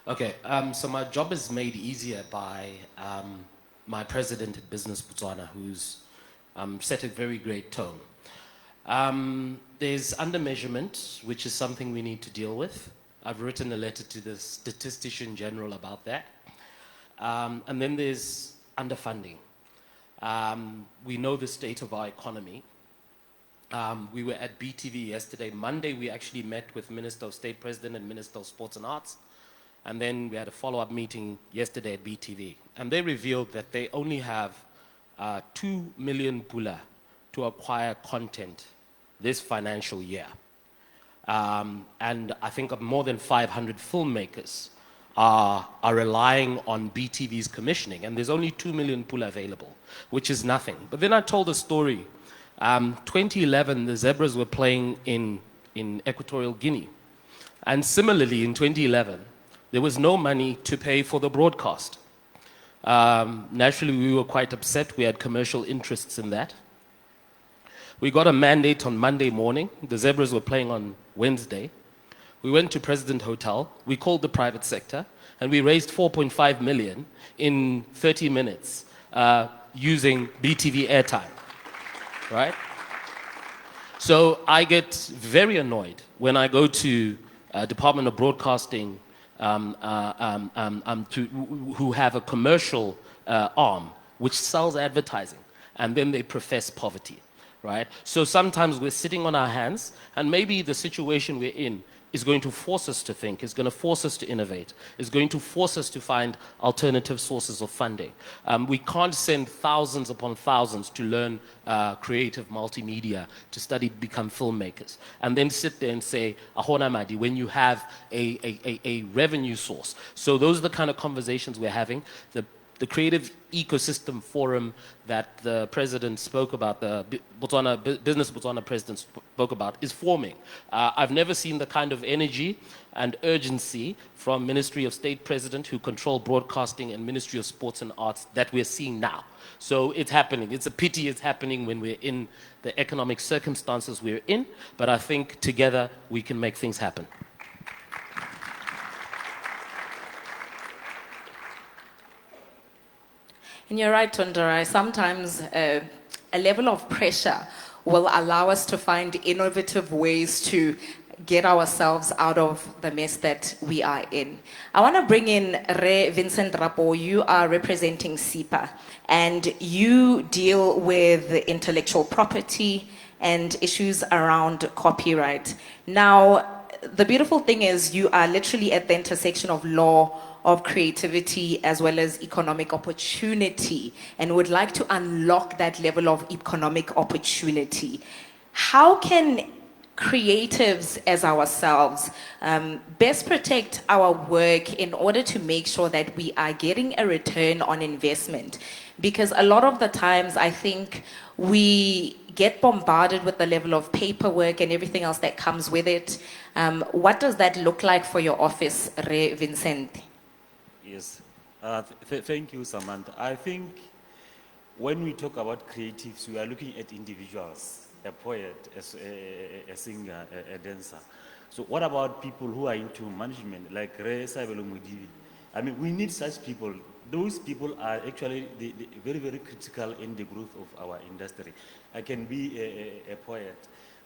Okay, so my job is made easier by my president at Business Botswana, who's set a very great tone. There's undermeasurement, which is something we need to deal with. I've written a letter to the Statistician General about that. And then there's underfunding. We know the state of our economy. We were at BTV yesterday. Monday, we actually met with Minister of State President and Minister of Sports and Arts. And then we had a follow-up meeting yesterday at BTV. And they revealed that they only have 2 million pula to acquire content this financial year. And I think more than 500 filmmakers are relying on BTV's commissioning, and there's only 2 million pula available, which is nothing. But then I told a story. 2011, the Zebras were playing in Equatorial Guinea. And similarly, in 2011, there was no money to pay for the broadcast. Naturally, we were quite upset. We had commercial interests in that. We got a mandate on Monday morning. The Zebras were playing on Wednesday. We went to President Hotel. We called the private sector, and we raised 4.5 million in 30 minutes using BTV airtime, right? So I get very annoyed when I go to Department of Broadcasting who have a commercial arm which sells advertising, and then they profess poverty, right? So sometimes we're sitting on our hands, and maybe the situation we're in is going to force us to think, is going to force us to innovate, is going to force us to find alternative sources of funding. We can't send thousands upon thousands to learn creative multimedia, to study, become filmmakers, and then sit there and say, Ahona Madi, when you have a revenue source. So those are the kind of conversations we're having. The Creative Ecosystem Forum that the president spoke about, the Business Botswana president spoke about, is forming. I've never seen the kind of energy and urgency from Ministry of State President, who control broadcasting, and Ministry of Sports and Arts that we're seeing now. So it's happening. It's a pity it's happening when we're in the economic circumstances we're in, but I think together we can make things happen. And you're right, Tonderai. Sometimes a level of pressure will allow us to find innovative ways to get ourselves out of the mess that we are in. I want to bring in Re Vincent Rapo. You are representing SIPA, and you deal with intellectual property and issues around copyright. Now, the beautiful thing is you are literally at the intersection of law, of creativity, as well as economic opportunity, and would like to unlock that level of economic opportunity. How can creatives as ourselves best protect our work in order to make sure that we are getting a return on investment? Because a lot of the times I think we get bombarded with the level of paperwork and everything else that comes with it. What does that look like for your office, Re Vincent? Yes, thank you, Samantha. I think when we talk about creatives, we are looking at individuals, a poet, a singer, a dancer. So what about people who are into management, like Re Saibelo Mudivi? I mean, we need such people. Those people are actually very, very critical in the growth of our industry. I can be a poet,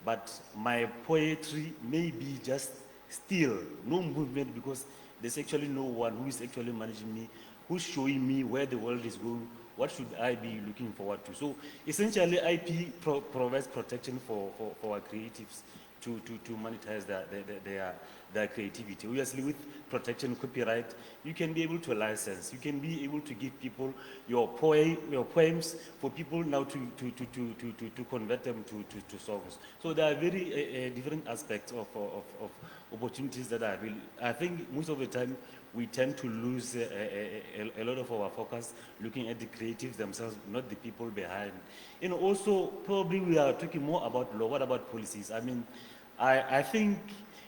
but my poetry may be just still no movement, because there's actually no one who is actually managing me, who's showing me where the world is going, what should I be looking forward to. So essentially IP provides protection for our creatives to monetize their creativity. Obviously with protection, copyright, you can be able to license, you can be able to give people your poems for people now to convert them to songs. So there are very different aspects of opportunities that are available. I think most of the time we tend to lose a lot of our focus looking at the creatives themselves, not the people behind. And also probably we are talking more about law. What about policies? I mean, I think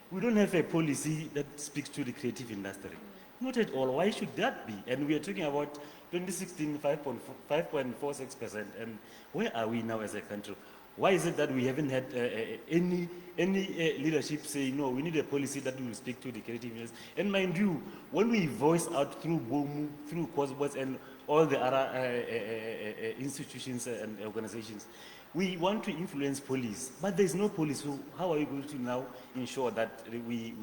we don't have a policy that speaks to the creative industry. Not at all. Why should that be? And we are talking about 2016, 5.46%. And where are we now as a country? Why is it that we haven't had any leadership saying, no, we need a policy that will speak to the creative industry? And mind you, when we voice out through BOMU, through COSBOS, and all the other institutions and organizations, we want to influence police, but there's no police. So how are you going to now ensure that we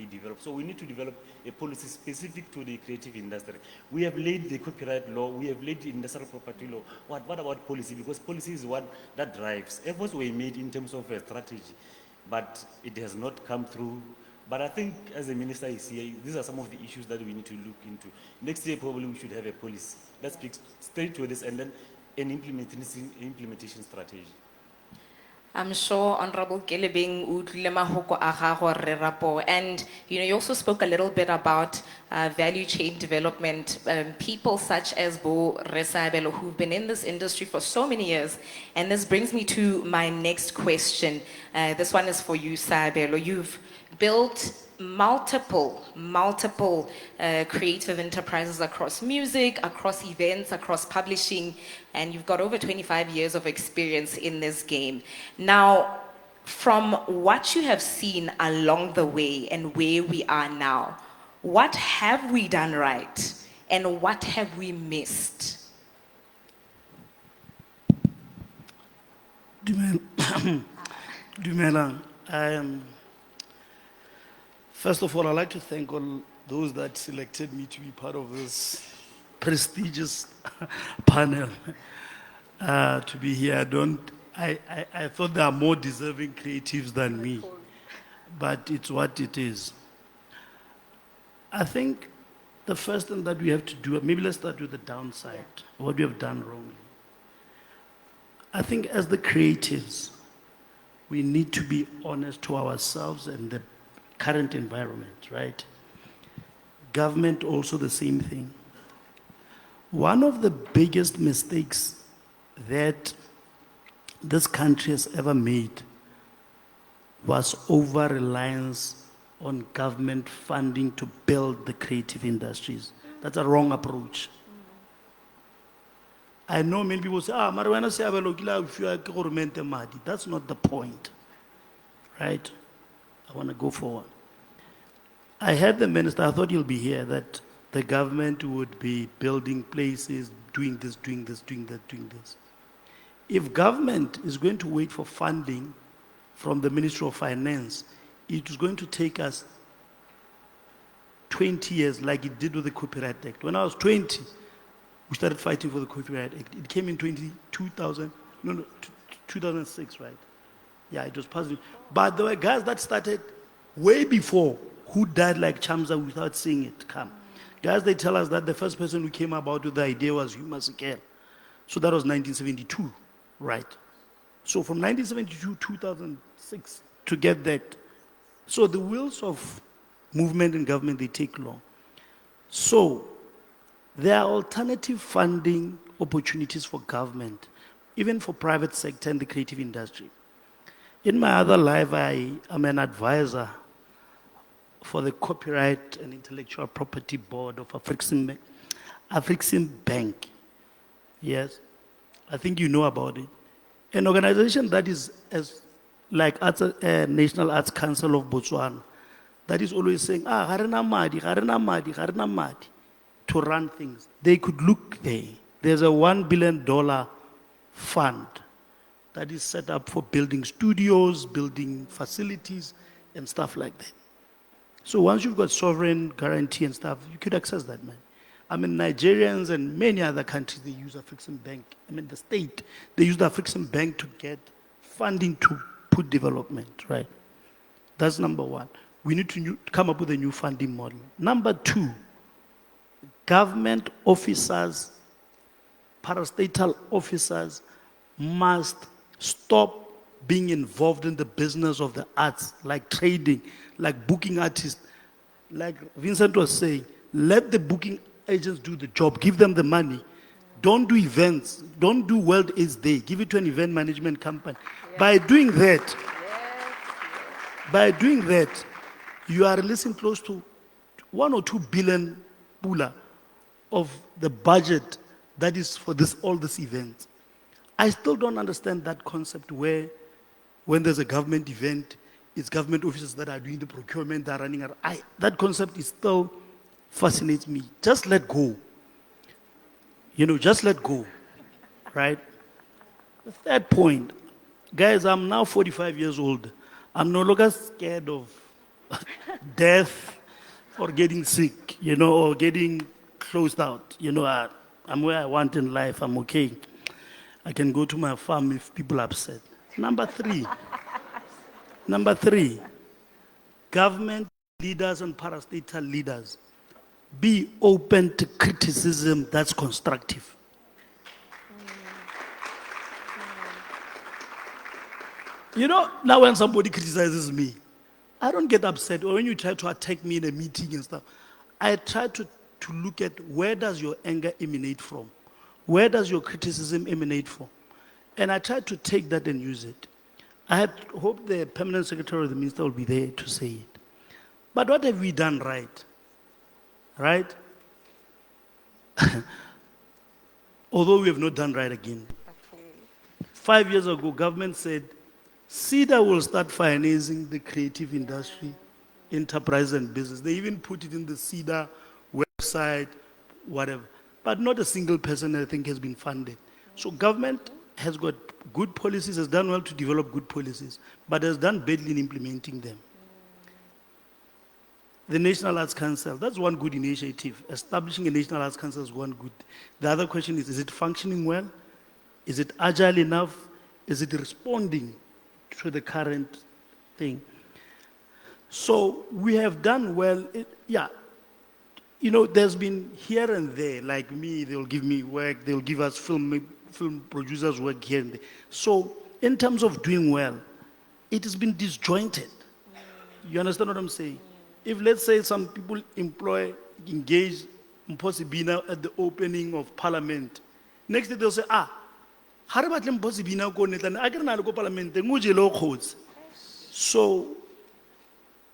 develop? So we need to develop a policy specific to the creative industry. We have laid the copyright law, we have laid the industrial property law. What about policy? Because policy is what that drives. Efforts were made in terms of a strategy, but it has not come through. But I think as the minister is here, these are some of the issues that we need to look into. Next year probably we should have a policy that speaks straight to this, and then an implementation strategy. I'm sure Honorable Kelebing utlile mahoko a gago Re Rapo. And you also spoke a little bit about value chain development. People such as Bo Re Saibelo, who've been in this industry for so many years. And this brings me to my next question. This one is for you, Saibelo. You've built multiple creative enterprises across music, across events, across publishing, and you've got over 25 years of experience in this game. Now, from what you have seen along the way and where we are now, what have we done right and what have we missed? Dumelang. First of all, I'd like to thank all those that selected me to be part of this prestigious panel. To be here, I thought there are more deserving creatives than me, but it's what it is. I think the first thing that we have to do, maybe let's start with the downside, what we have done wrongly. I think as the creatives, we need to be honest to ourselves and the current environment, right? Government also the same thing. One of the biggest mistakes that this country has ever made was over-reliance on government funding to build the creative industries. That's a wrong approach. I know many people say, marijuana se abalokila if you are government madi. That's not the point, right? I want to go forward. I heard the minister, I thought he'll be here, that the government would be building places, doing this, doing this, doing that, doing this. If government is going to wait for funding from the Ministry of Finance, it is going to take us 20 years like it did with the Copyright Act. When I was 20, we started fighting for the Copyright Act. It came in 2006, right? Yeah, it was positive. But there were guys that started way before who died like Chamza without seeing it come. Guys, they tell us that the first person who came about with the idea was Hugh Masekela. So that was 1972, right? So from 1972 to 2006 to get that. So the wheels of movement and government, they take long. So there are alternative funding opportunities for government, even for private sector and the creative industry. In my other life, I am an advisor for the Copyright and Intellectual Property Board of African Bank. Yes, I think you know about it. An organization that is as like National Arts Council of Botswana, that is always saying, harina madi, to run things. They could look there. There's a $1 billion fund that is set up for building studios, building facilities, and stuff like that. So once you've got sovereign guarantee and stuff, you could access that money. I mean, Nigerians and many other countries, they use African Bank. I mean, the state, they use the African Bank to get funding to put development, right? That's number one. We need to come up with a new funding model. Number two, government officers, parastatal officers must stop being involved in the business of the arts, like trading, like booking artists. Like Vincent was saying, let the booking agents do the job, give them the money. Don't do events, don't do World AIDS Day, give it to an event management company. Yes. By doing that, you are releasing close to 1 or 2 billion pula of the budget that is for all these events. I still don't understand that concept where when there's a government event, it's government officers that are doing the procurement, that are running around. That concept is still fascinates me. Just let go. Just let go, right? The third point, guys, I'm now 45 years old. I'm no longer scared of death or getting sick, or getting closed out. I'm where I want in life. I'm okay. I can go to my farm if people are upset. Number three, government leaders and parastatal leaders, be open to criticism that's constructive. Now when somebody criticizes me, I don't get upset. Or when you try to attack me in a meeting and stuff, I try to look at where does your anger emanate from? Where does your criticism emanate from? And I try to take that and use it. I hope the permanent secretary of the minister will be there to say it. But what have we done right? Right? Although we have not done right again. 5 years ago, government said, SEDA will start financing the creative industry, enterprise and business. They even put it in the SEDA website, whatever. But not a single person, I think, has been funded. So government has got good policies, has done well to develop good policies, but has done badly in implementing them. The National Arts Council, that's one good initiative. Establishing a National Arts Council is one good. The other question is it functioning well? Is it agile enough? Is it responding to the current thing? So we have done well. You know, there's been here and there, like me, they'll give me work, they'll give us film producers work here and there. So in terms of doing well, it has been disjointed. You understand what I'm saying? If, let's say, some people engage Mposibina at the opening of Parliament, next day they'll say, Harabatle Mposibina go netan, I can go Parliament, nguje lo codes. So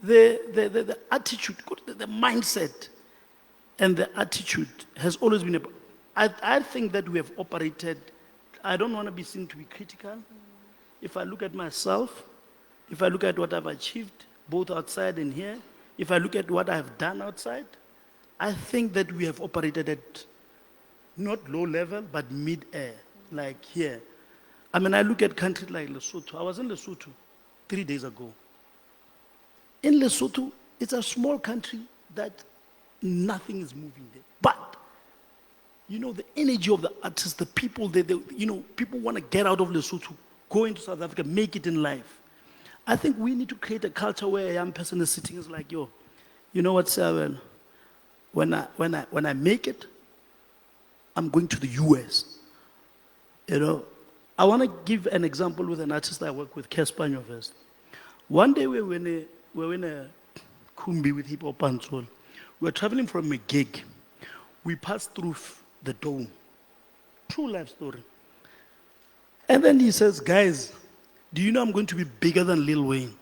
the attitude, the mindset, and the attitude has always been. I think that we have operated. I don't want to be seen to be critical. If I look at myself, if I look at what I've achieved, both outside and here, if I look at what I have done outside, I think that we have operated at not low level, but mid-air, like here. I mean, I look at countries like Lesotho. I was in Lesotho 3 days ago. In Lesotho, it's a small country that nothing is moving there. But, you know, the energy of the artists, the people, people want to get out of Lesotho, go into South Africa, make it in life. I think we need to create a culture where a young person is sitting, is like, yo, you know what, Sarah? When I make it, I'm going to the US. You know, I want to give an example with an artist I work with, Kespanyo first. One day we were in a Kumbi with Hip Hop and Soul. We were traveling from a gig. We passed through the dome. True life story. And then he says, guys, do you know I'm going to be bigger than Lil Wayne?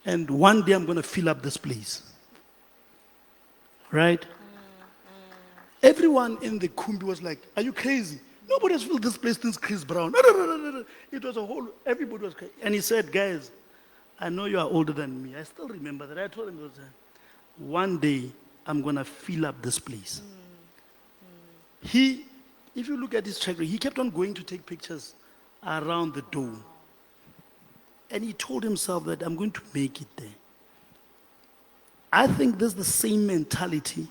And one day I'm going to fill up this place. Right? Everyone in the Kumbi was like, are you crazy? Nobody has filled this place since Chris Brown. It was everybody was crazy. And he said, guys, I know you are older than me. I still remember that. I told him, one day I'm going to fill up this place. If you look at his track record, he kept on going to take pictures around the dome. And he told himself that I'm going to make it there. I think there's the same mentality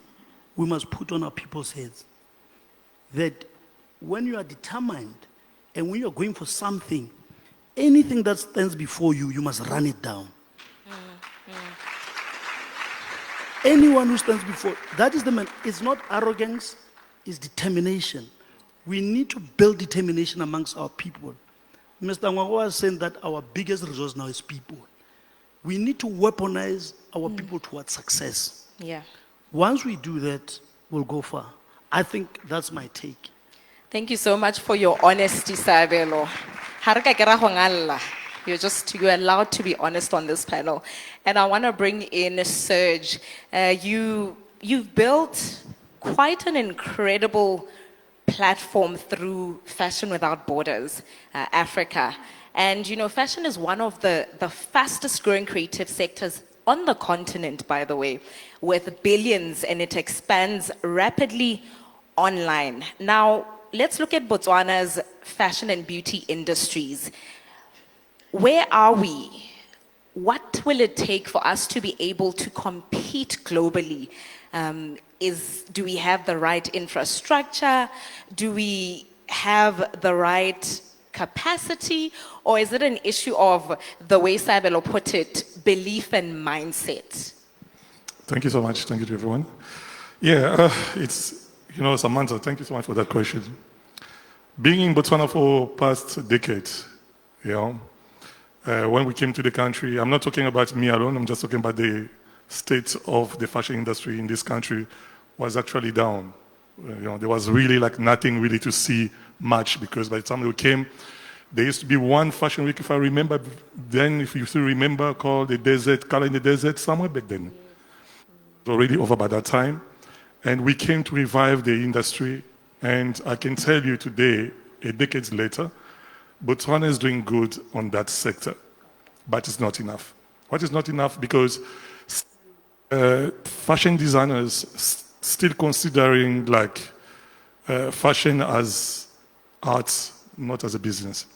we must put on our people's heads. That when you are determined and when you're going for something, anything that stands before you, you must run it down. Anyone who stands before, that is the man. It's not arrogance, it's determination. We need to build determination amongst our people. Mr. Nwako was saying that our biggest resource now is people. We need to weaponize our people towards success. Yeah. Once we do that, we'll go far. I think that's my take. Thank you so much for your honesty, Sabelo. You're allowed to be honest on this panel. And I want to bring in Serge. You've built quite an incredible platform through Fashion Without Borders, Africa. And you know, fashion is one of the fastest growing creative sectors on the continent, by the way, with billions, and it expands rapidly online. Now, let's look at Botswana's fashion and beauty industries. Where are we? What will it take for us to be able to compete globally? Do we have the right infrastructure? Do we have the right capacity? Or is it an issue of, the way Sabelo put it, belief and mindset? Thank you so much. Thank you to everyone. Yeah, Samantha, thank you so much for that question. Being in Botswana for past decades, when we came to the country, I'm not talking about me alone, I'm just talking about the state of the fashion industry in this country was actually down. There was really like nothing really to see much, because by the time we came, there used to be one fashion week, if I remember, then if you still remember, called the Desert, Color in the Desert, somewhere back then. already over by that time. And we came to revive the industry. And I can tell you today, a decade later, Botswana is doing good on that sector. But it's not enough. What is not enough? Because fashion designers still considering like fashion as art, not as a business.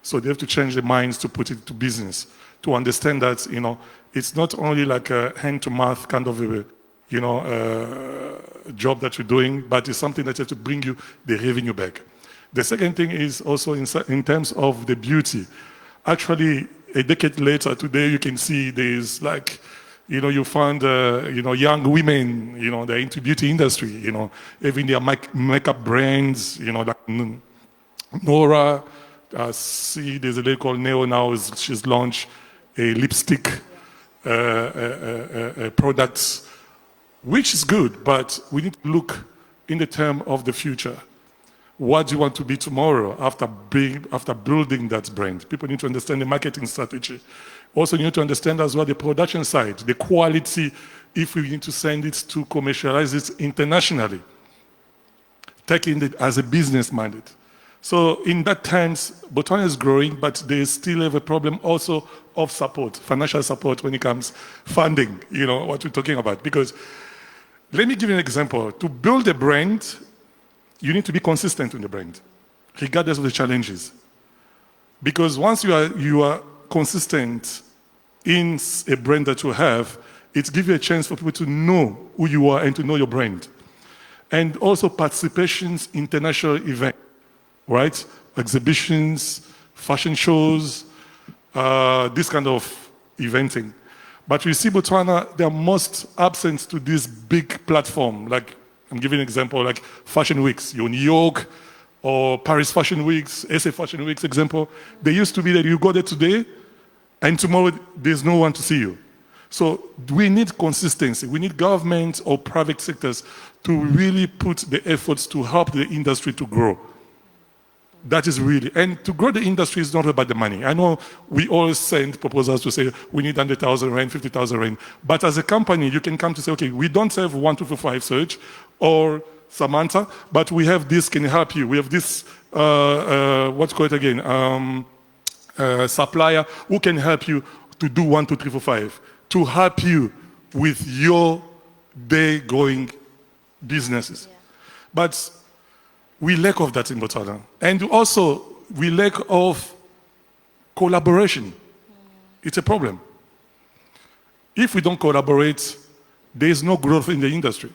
So they have to change their minds to put it to business, to understand that, you know, it's not only like a hand-to-mouth kind of a, you know, job that you're doing, but it's something that has to bring you the revenue back. The second thing is also in terms of the beauty. Actually, a decade later, today you can see there's like, you know, you find, you know, young women, you know, they're into beauty industry, you know, even their makeup brands, you know, like Nora, see, there's a lady called Neo now, she's launched a lipstick product, which is good, but we need to look in the term of the future. What do you want to be tomorrow after building that brand? People need to understand the marketing strategy. Also, you need to understand as well the production side, the quality, if we need to send it to commercialize it internationally, taking it as a business mandate. So in that terms, Botswana is growing, but they still have a problem also of support, financial support when it comes funding, you know, what we're talking about. Because let me give you an example. To build a brand, you need to be consistent in the brand, regardless of the challenges. Because once you are consistent in a brand that you have, it gives you a chance for people to know who you are and to know your brand. And also participations, international events, right? Exhibitions, fashion shows, this kind of eventing. But you see Botswana, they are most absent to this big platform. Like, I'm giving an example, like Fashion Weeks. You're in New York, or Paris Fashion Weeks, SA Fashion Weeks example. They used to be that you go there today, and tomorrow there's no one to see you. So we need consistency. We need government or private sectors to really put the efforts to help the industry to grow. That is really, and to grow the industry is not about the money. I know we always send proposals to say we need 100,000 rand, 50,000 rand. But as a company, you can come to say, okay, we don't have 1245 search or Samantha, but we have this, can help you. We have this, what's called again, supplier who can help you to do 1, 2, 3, 4, 5, to help you with your day-going businesses. Yeah. But we lack of that in Botswana. And also, we lack of collaboration. It's a problem. If we don't collaborate, there is no growth in the industry.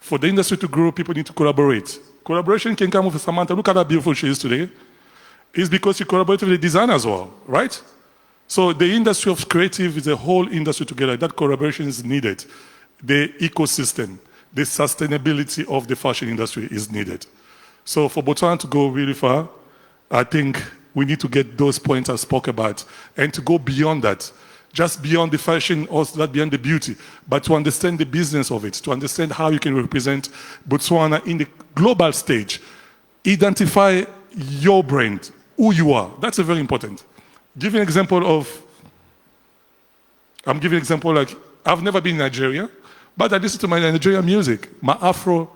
For the industry to grow, people need to collaborate. Collaboration can come with Samantha. Look at how beautiful she is today. It's because she collaborated with the designer as well, right? So the industry of creative is a whole industry together. That collaboration is needed. The ecosystem, the sustainability of the fashion industry is needed. So for Botswana to go really far, I think we need to get those points I spoke about and to go beyond that, just beyond the fashion, also not beyond the beauty, but to understand the business of it, to understand how you can represent Botswana in the global stage. Identify your brand, who you are. That's very important. I'm giving an example like, I've never been in Nigeria, but I listen to my Nigerian music, my Afro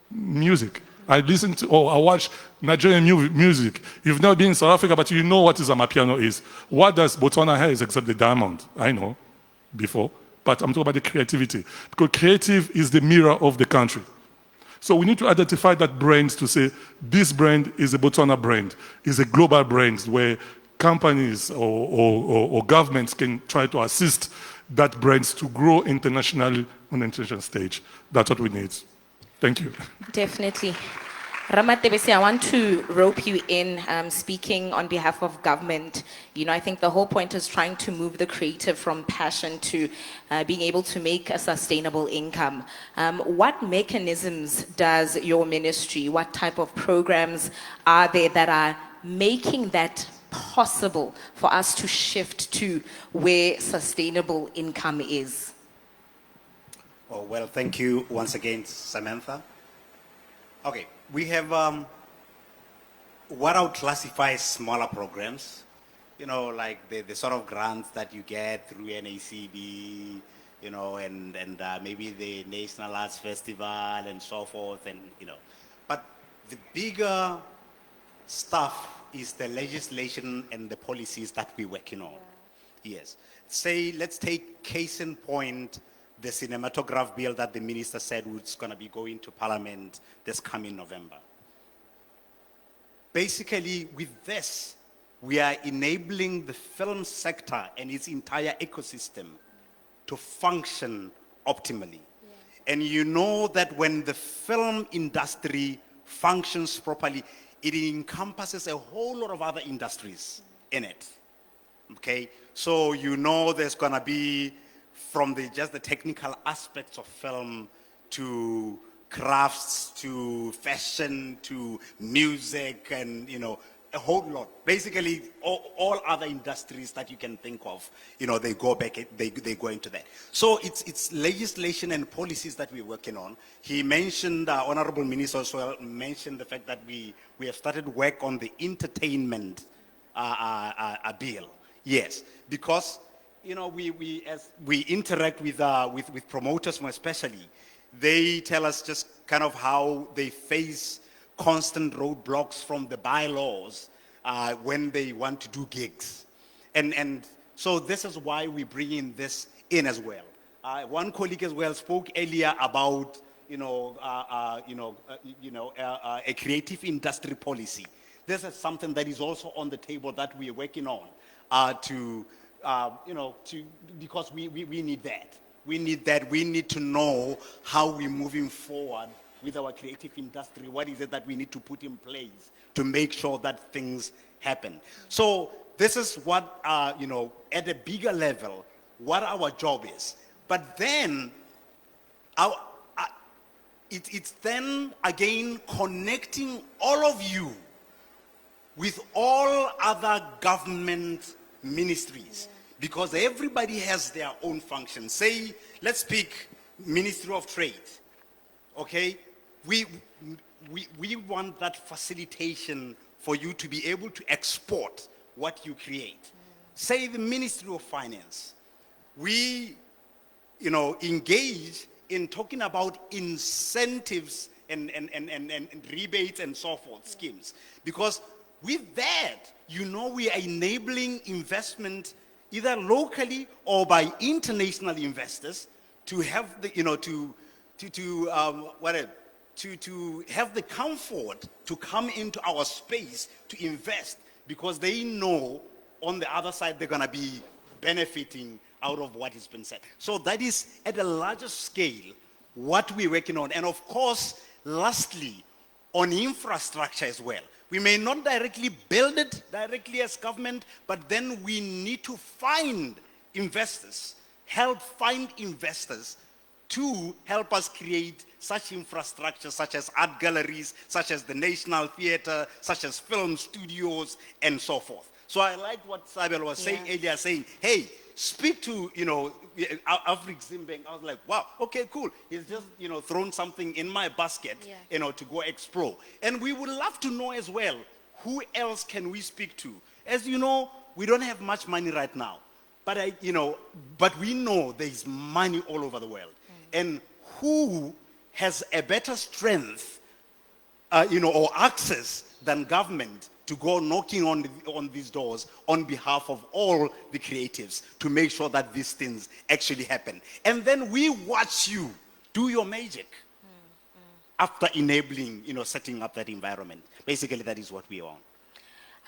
music. I listen to, or I watch Nigerian music. You've never been in South Africa, but you know what Amapiano is. What does Botswana have except the diamond? I know, before. But I'm talking about the creativity. Because creative is the mirror of the country. So we need to identify that brand to say, this brand is a Botswana brand, is a global brand where companies or governments can try to assist that brand to grow internationally on the international stage. That's what we need. Thank you. Definitely. Matebesi, I want to rope you in, speaking on behalf of government. You know, I think the whole point is trying to move the creative from passion to being able to make a sustainable income. What mechanisms does your ministry, what type of programs are there that are making that possible for us to shift to where sustainable income is? Oh, well, thank you once again, Samantha. Okay, we have what I would classify as smaller programs, you know, like the sort of grants that you get through NACB, you know, and maybe the National Arts Festival and so forth, and, you know. But the bigger stuff is the legislation and the policies that we're working on. Yes. Say, let's take case in point, the cinematograph bill that the minister said was going to be going to Parliament this coming November. Basically, with this, we are enabling the film sector and its entire ecosystem to function optimally. And you know that when the film industry functions properly, it encompasses a whole lot of other industries in it. Okay? So you know there's going to be, from just the technical aspects of film to crafts to fashion to music, and, you know, a whole lot. Basically, all other industries that you can think of, you know, they go back, they go into that. So it's legislation and policies that we're working on. He mentioned, Honorable Minister as well, mentioned the fact that we have started work on the entertainment bill. Yes, because, you know, as we interact with promoters more especially, they tell us just kind of how they face constant roadblocks from the bylaws when they want to do gigs. And so this is why we bring in this in as well. One colleague as well spoke earlier about, a creative industry policy. This is something that is also on the table that we are working on because we need that. We need that. We need to know how we're moving forward with our creative industry. What is it that we need to put in place to make sure that things happen? So this is what, at a bigger level, what our job is. But then, it's then again connecting all of you with all other government ministries. Because everybody has their own function. Say, let's pick Ministry of Trade, okay? We want that facilitation for you to be able to export what you create. Say the Ministry of Finance. We, engage in talking about incentives and rebates and so forth, schemes. Because with that, we are enabling investment either locally or by international investors to have the, to have the comfort to come into our space to invest, because they know on the other side they're going to be benefiting out of what has been said. So that is at a larger scale what we're working on. And of course, lastly, on infrastructure as well. We may not directly build it directly as government, but then we need to find investors, help find investors to help us create such infrastructure, such as art galleries, such as the National Theatre, such as film studios, and so forth. So I like what Sabelo was saying earlier, saying, hey, speak to, Afric Zimbang. I was like, wow, okay, cool. He's just, thrown something in my basket, to go explore. And we would love to know as well, who else can we speak to? As you know, we don't have much money right now. But but we know there's money all over the world. And who has a better strength, or access than government to go knocking on these doors on behalf of all the creatives to make sure that these things actually happen. And then we watch you do your magic after enabling, setting up that environment. Basically, that is what we want.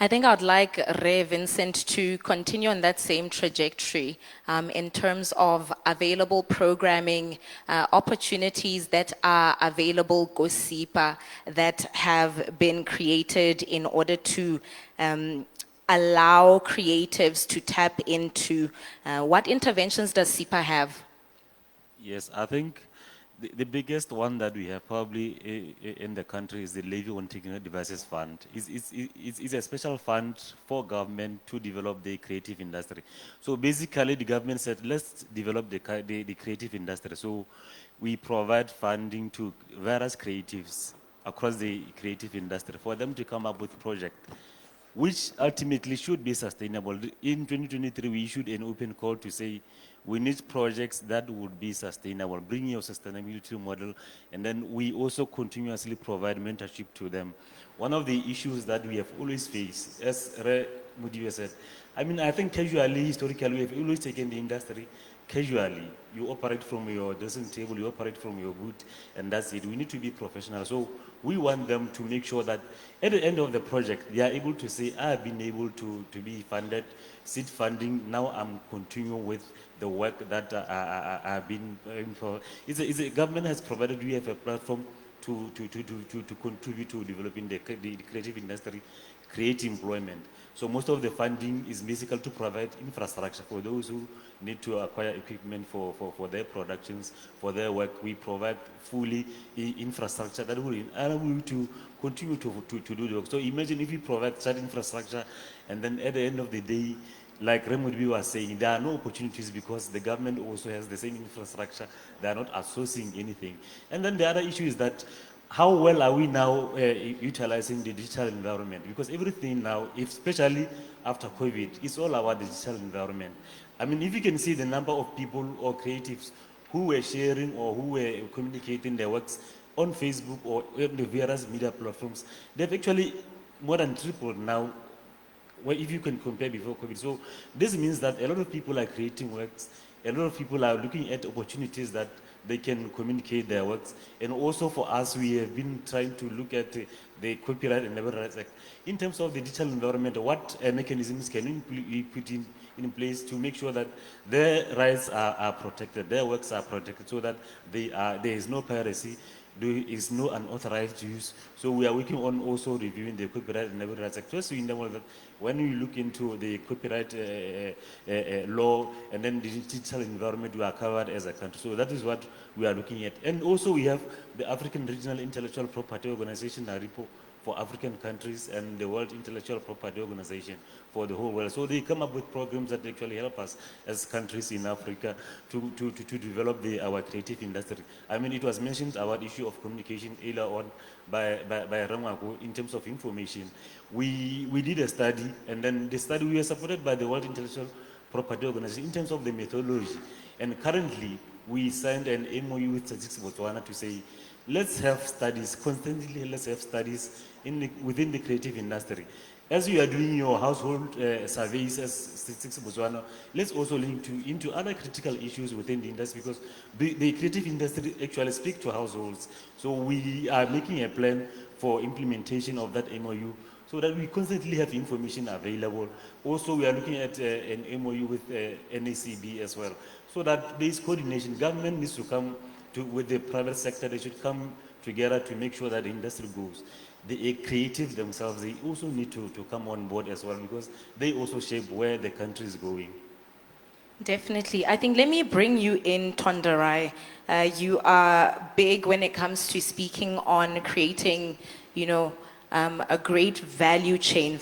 I think I'd like Ray Vincent to continue on that same trajectory in terms of available programming, opportunities that are available, GoSipa, that have been created in order to allow creatives to tap into. What interventions does SIPA have? Yes, I think the biggest one that we have probably in the country is the Levy on Technical Devices Fund. It's a special fund for government to develop the creative industry. So basically the government said, let's develop the creative industry. So we provide funding to various creatives across the creative industry for them to come up with projects. which ultimately should be sustainable. In 2023, we issued an open call to say we need projects that would be sustainable, bring your sustainability model, and then we also continuously provide mentorship to them. One of the issues that we have always faced, as Mogwe said, I mean, I think casually, historically, we have always taken the industry casually. You operate from your dressing table, you operate from your booth, and that's it. We need to be professional. So we want them to make sure that at the end of the project, they are able to say, I've been able to be funded, seed funding, now I'm continuing with the work that I've been for. The government has provided you have a platform to contribute to developing the creative industry, create employment. So most of the funding is basically to provide infrastructure for those who need to acquire equipment for their productions, for their work. We provide fully infrastructure that will enable you to continue to do the work. So imagine if you provide such infrastructure and then at the end of the day, like Remudbi was saying, there are no opportunities because the government also has the same infrastructure. They are not outsourcing anything. And then the other issue is that how well are we now utilizing the digital environment? Because everything now, especially after COVID, it's all about the digital environment. I mean, if you can see the number of people or creatives who were sharing or who were communicating their works on Facebook or on the various media platforms, they've actually more than tripled now, well, if you can compare before COVID. So this means that a lot of people are creating works, a lot of people are looking at opportunities that they can communicate their works. And also for us, we have been trying to look at the Copyright and Labor Rights Act. In terms of the digital environment, what mechanisms can we put in place to make sure that their rights are protected, their works are protected, so that there is no piracy, there is no unauthorized use. So we are working on also reviewing the Copyright and Labor Rights Act. Just so you know that when we look into the copyright law and then the digital environment, we are covered as a country. So that is what we are looking at. And also we have the African Regional Intellectual Property Organization, ARIPO, for African countries, and the World Intellectual Property Organization for the whole world. So they come up with programs that actually help us as countries in Africa to develop our creative industry. I mean, it was mentioned our issue of communication earlier on by Nwako in terms of information. We did a study, and then the study we were supported by the World Intellectual Property Organization in terms of the methodology. And currently, we signed an MOU with Statistics Botswana to say, let's have studies, constantly let's have studies within the creative industry. As you are doing your household surveys as Statistics Botswana, let's also link into other critical issues within the industry, because the creative industry actually speaks to households. So we are making a plan for implementation of that MOU so that we constantly have information available. Also, we are looking at an MOU with NACB as well, so that there is coordination. Government needs to come with the private sector. They should come together to make sure that the industry goes. The creative themselves, they also need to come on board as well, because they also shape where the country is going. Definitely. I think let me bring you in, Tonderai. You are big when it comes to speaking on creating, a great value chain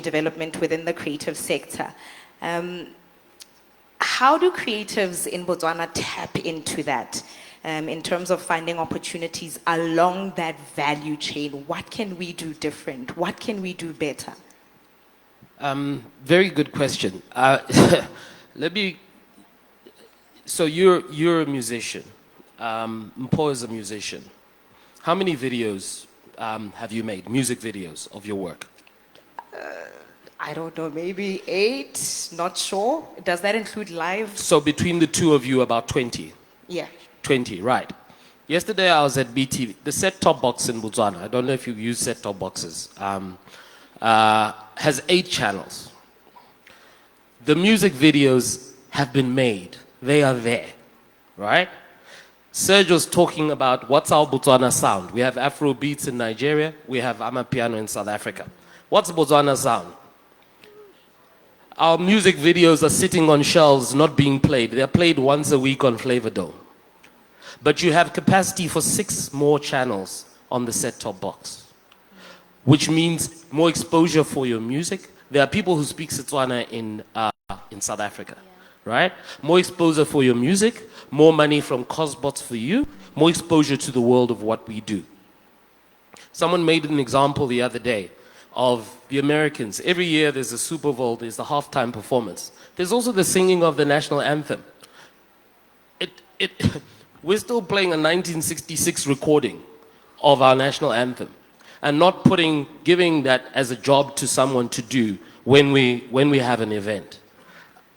development within the creative sector. How do creatives in Botswana tap into that? In terms of finding opportunities along that value chain? What can we do different? What can we do better? Very good question. So you're a musician. Mpo is a musician. How many videos have you made, music videos of your work? I don't know, maybe 8, not sure. Does that include live? So between the two of you, about 20? Yeah. 20, right. Yesterday I was at BTV. The set-top box in Botswana, I don't know if you use set-top boxes, has 8 channels. The music videos have been made. They are there, right? Serge was talking about what's our Botswana sound. We have Afro beats in Nigeria. We have Amapiano in South Africa. What's Botswana sound? Our music videos are sitting on shelves, not being played. They're played once a week on Flavor Dome. But you have capacity for 6 more channels on the set-top box, which means more exposure for your music. There are people who speak Setswana in South Africa, right? More exposure for your music, more money from Cosbots for you, more exposure to the world of what we do. Someone made an example the other day. of the Americans. Every year there's a Super Bowl, there's the halftime performance. There's also the singing of the national anthem. We're still playing a 1966 recording of our national anthem and not giving that as a job to someone to do when we have an event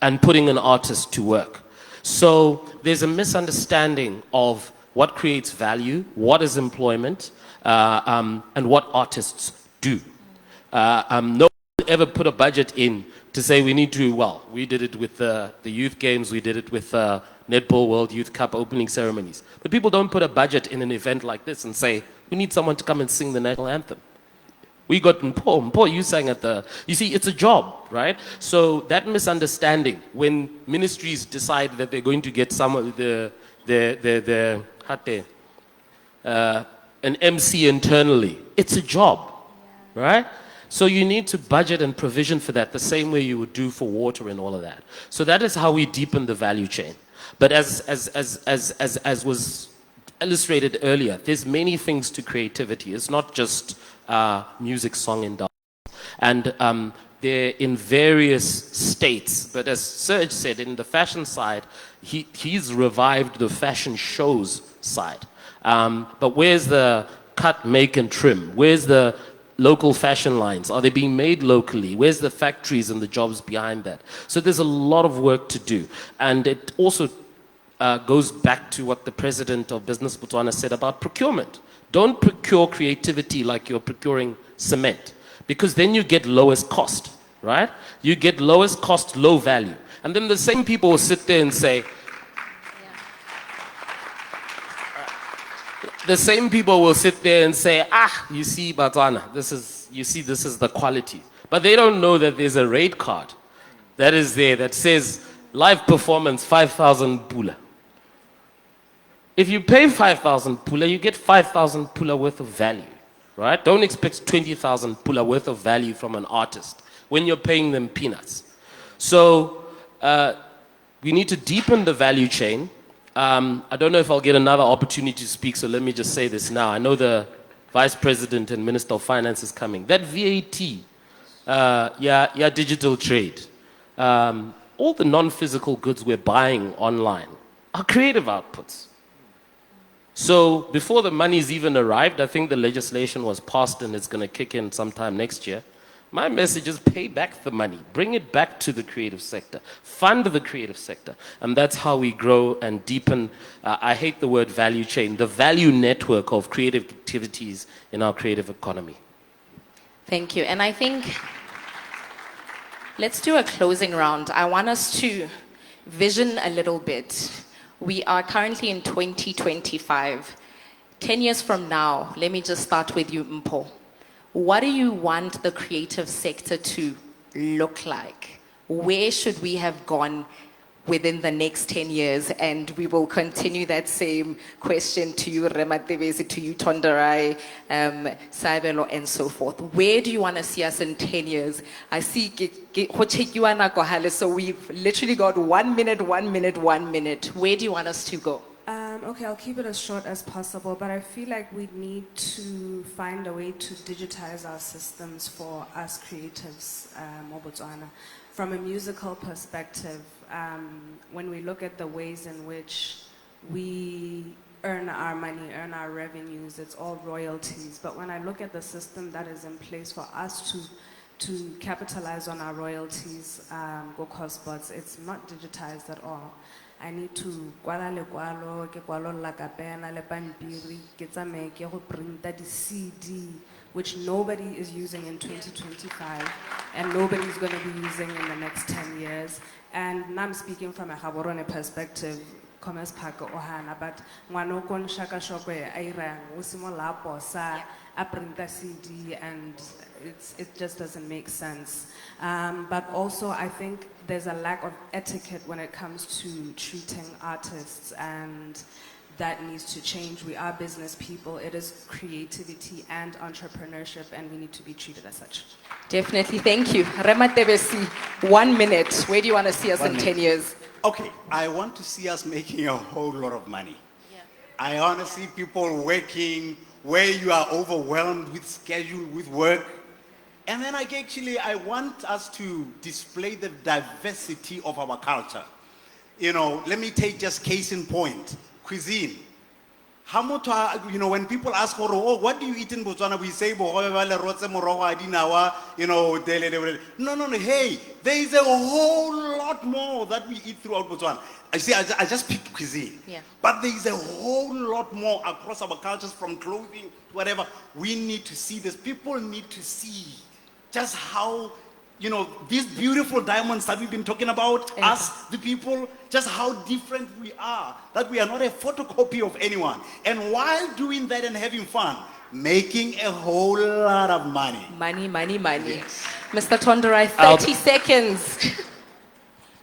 and putting an artist to work. So there's a misunderstanding of what creates value, what is employment, and what artists do. No one ever put a budget in to say we need to, well, we did it with the youth games, we did it with Netball World Youth Cup opening ceremonies. But people don't put a budget in an event like this and say, we need someone to come and sing the national anthem. We got Mpo, you sang at you see, it's a job, right? So that misunderstanding, when ministries decide that they're going to get some of an MC internally, it's a job, right? So you need to budget and provision for that the same way you would do for water and all of that. So that is how we deepen the value chain. But as was illustrated earlier, there's many things to creativity. It's not just music, song, and dance. And they're in various states. But as Serge said, in the fashion side, he's revived the fashion shows side. But where's the cut, make, and trim? Where's the local fashion lines? Are they being made locally? Where's the factories and the jobs behind that? So there's a lot of work to do. And it also goes back to what the president of Business Botswana said about procurement. Don't procure creativity like you're procuring cement, because then you get lowest cost, right? You get lowest cost, low value. And then the same people will sit there and say, the same people will sit there and say, you see, Botswana, this is the quality. But they don't know that there's a rate card that is there that says live performance 5,000 pula. If you pay 5,000 pula, you get 5,000 pula worth of value, right? Don't expect 20,000 pula worth of value from an artist when you're paying them peanuts. So we need to deepen the value chain. I don't know if I'll get another opportunity to speak, so let me just say this now. I know the Vice President and Minister of Finance is coming. That VAT, digital trade, all the non-physical goods we're buying online are creative outputs. So before the money's even arrived, I think the legislation was passed and it's going to kick in sometime next year. My message is pay back the money, bring it back to the creative sector, fund the creative sector, and that's how we grow and deepen, I hate the word value chain, the value network of creative activities in our creative economy. Thank you. And I think let's do a closing round. I want us to vision a little bit. We are currently in 2025. 10 years from now, let me just start with you, Mpo. What do you want the creative sector to look like? Where should we have gone within the next 10 years? And we will continue that same question to you, Matebesi, to you, Tonderai, Saibelo, and so forth. Where do you want to see us in 10 years? I see, so we've literally got 1 minute, 1 minute, 1 minute. Where do you want us to go? Okay, I'll keep it as short as possible, but I feel like we need to find a way to digitize our systems for us creatives, Botswana. From a musical perspective, when we look at the ways in which we earn our money, earn our revenues, it's all royalties. But when I look at the system that is in place for us to capitalize on our royalties, go cost bots, it's not digitized at all. I need to print the CD, which nobody is using in 2025, and nobody's going to be using in the next 10 years. And now I'm speaking from a Gaborone perspective, Commerce Park Ohana, but Nwanoko Shaka Shokwe, Aira, Usimola Bosa, I print the CD, and it just doesn't make sense. But also, I think there's a lack of etiquette when it comes to treating artists, and that needs to change. We are business people. It is creativity and entrepreneurship, and we need to be treated as such. Definitely. Thank you. Matebesi, 1 minute. Where do you want to see us in 10 years? Okay, I want to see us making a whole lot of money. Yeah. I want to see people working where you are overwhelmed with schedule, with work. then I want us to display the diversity of our culture. Let me take just case in point, cuisine. When people ask, oh, what do you eat in Botswana? We say, no, hey, there is a whole lot more that we eat throughout Botswana. I just picked cuisine. Yeah. But there is a whole lot more across our cultures, from clothing to whatever. We need to see this. People need to see just how, these beautiful diamonds that we've been talking about, us, the people, just how different we are, that we are not a photocopy of anyone. And while doing that and having fun, making a whole lot of money. Money. Yes. Mr. Tonderai, 30 seconds.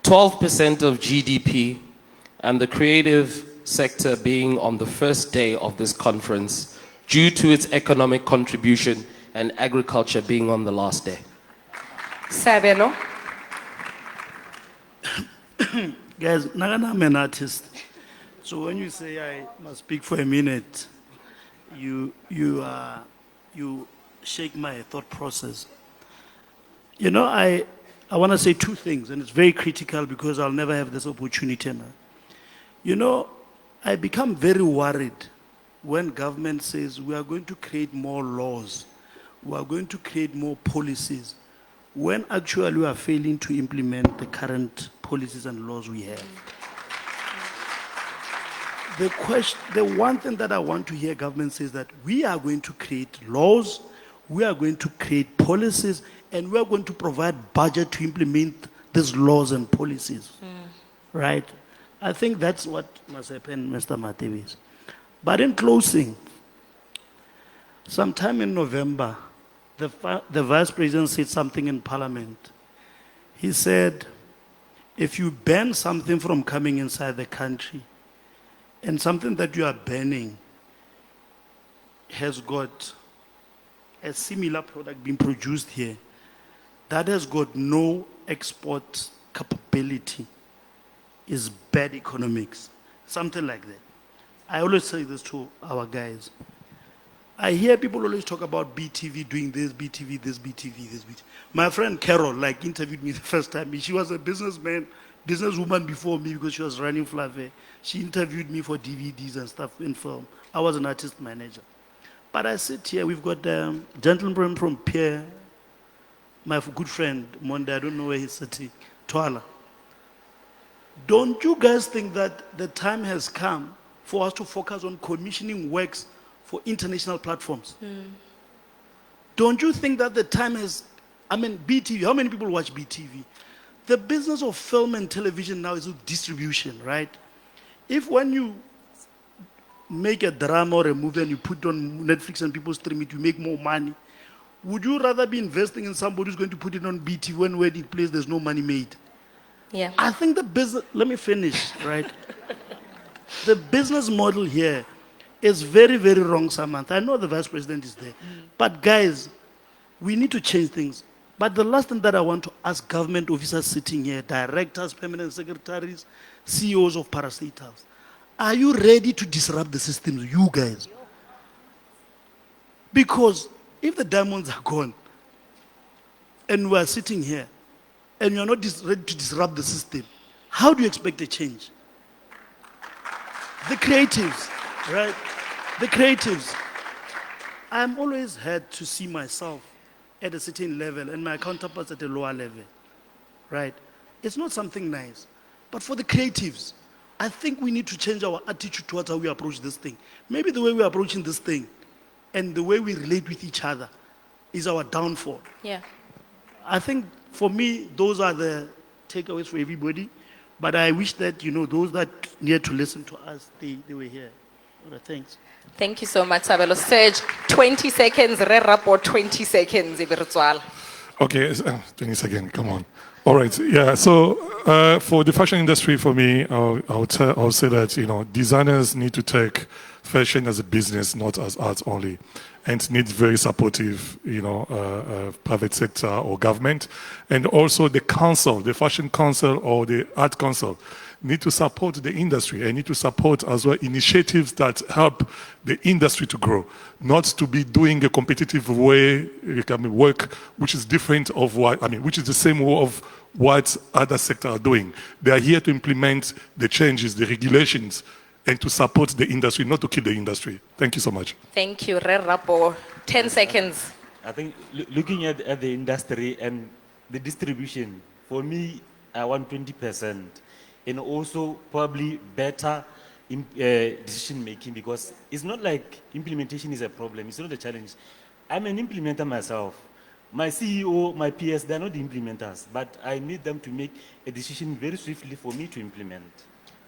12% of GDP, and the creative sector being on the first day of this conference due to its economic contribution, and agriculture being on the last day. Sabelo. Guys, I'm an artist. So when you say I must speak for a minute, you shake my thought process. I want to say two things, and it's very critical because I'll never have this opportunity now. I become very worried when government says we are going to create more laws, we are going to create more policies, when actually we are failing to implement the current policies and laws we have. The one thing that I want to hear government say is that we are going to create laws, we are going to create policies, and we are going to provide budget to implement these laws and policies. Right? I think that's what must happen, Mr. Matebesi. But in closing, sometime in November, the Vice President said something in Parliament. He said, if you ban something from coming inside the country, and something that you are banning has got a similar product being produced here, that has got no export capability, is bad economics. Something like that. I always say this to our guys. I hear people always talk about BTV doing this, BTV, this, BTV, this, BTV. My friend Carol, interviewed me the first time. She was a businesswoman before me because she was running Flave. She interviewed me for DVDs and stuff in film. I was an artist manager. But I sit here, we've got a gentleman from Pierre, my good friend, Monde, I don't know where he's sitting, Twala. Don't you guys think that the time has come for us to focus on commissioning works for international platforms? Don't you think that the time has, BTV, how many people watch BTV? The business of film and television now is distribution, right? If when you make a drama or a movie and you put it on Netflix and people stream it, you make more money, would you rather be investing in somebody who's going to put it on BTV when where it plays there's no money made? Yeah. I think the business, let me finish, right? The business model here is very, very wrong, Samantha. I know the Vice President is there. But guys, we need to change things. But the last thing that I want to ask government officers sitting here, directors, permanent secretaries, CEOs of parastatals, are you ready to disrupt the systems, you guys? Because if the diamonds are gone, and we are sitting here, and you're not ready to disrupt the system, how do you expect a change? The creatives, right? The creatives. I'm always had to see myself at a certain level and my counterparts at a lower level, right? It's not something nice. But for the creatives, I think we need to change our attitude towards how we approach this thing. Maybe the way we're approaching this thing and the way we relate with each other is our downfall. Yeah. I think for me, those are the takeaways for everybody. But I wish that, those that need to listen to us, they were here. All right, thanks. Thank you so much, Sabelo. Serge, 20 seconds, report 20 seconds. Okay, 20 seconds, come on. All right, yeah, so for the fashion industry, for me, I'll say that, designers need to take fashion as a business, not as art only, and need very supportive, private sector or government, and also the council, the fashion council or the art council need to support the industry and need to support as well initiatives that help the industry to grow, not to be doing a competitive way, work which is different of what, which is the same way of what other sectors are doing. They are here to implement the changes, the regulations, and to support the industry, not to kill the industry. Thank you so much. Thank you, Re Rapo. 10 seconds. I think looking at the industry and the distribution, for me, I want 20%. And also probably better decision making, because it's not like implementation is a problem, it's not a challenge. I'm an implementer myself. My CEO, my PS, they're not the implementers, but I need them to make a decision very swiftly for me to implement.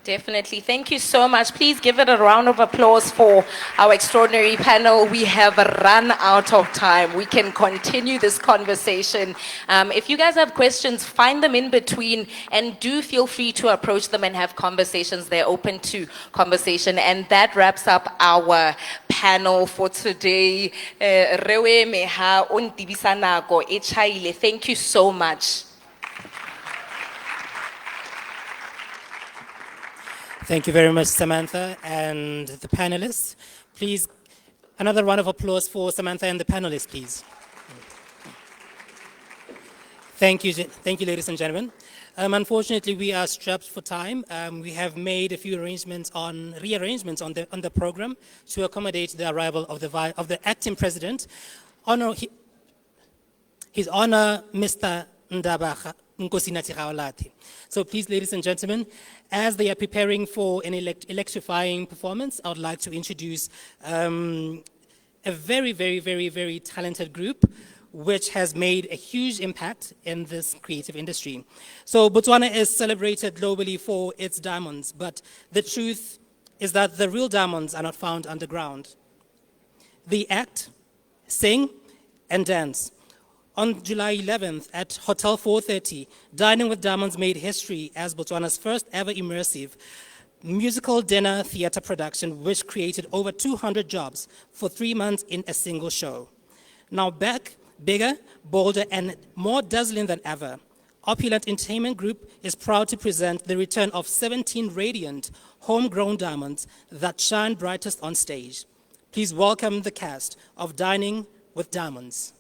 Definitely. Thank you so much. Please give it a round of applause for our extraordinary panel. We have run out of time. We can continue this conversation. If you guys have questions, find them in between and do feel free to approach them and have conversations. They're open to conversation. And that wraps up our panel for today. Rewe meha ontibisanako echaile. Thank you so much. Thank you very much, Samantha and the panelists. Please, another round of applause for Samantha and the panelists, please. Thank you, ladies and gentlemen. Unfortunately, we are strapped for time. We have made a few rearrangements on the program to accommodate the arrival of the acting president. His Honor, Mr. Ndaba. So please, ladies and gentlemen, as they are preparing for an electrifying performance, I would like to introduce a very, very, very, very talented group which has made a huge impact in this creative industry. So Botswana is celebrated globally for its diamonds, but the truth is that the real diamonds are not found underground. They act, sing, and dance. On July 11th at Hotel 430, Dining with Diamonds made history as Botswana's first ever immersive musical dinner theater production, which created over 200 jobs for 3 months in a single show. Now back, bigger, bolder, and more dazzling than ever, Opulent Entertainment Group is proud to present the return of 17 radiant, homegrown diamonds that shine brightest on stage. Please welcome the cast of Dining with Diamonds.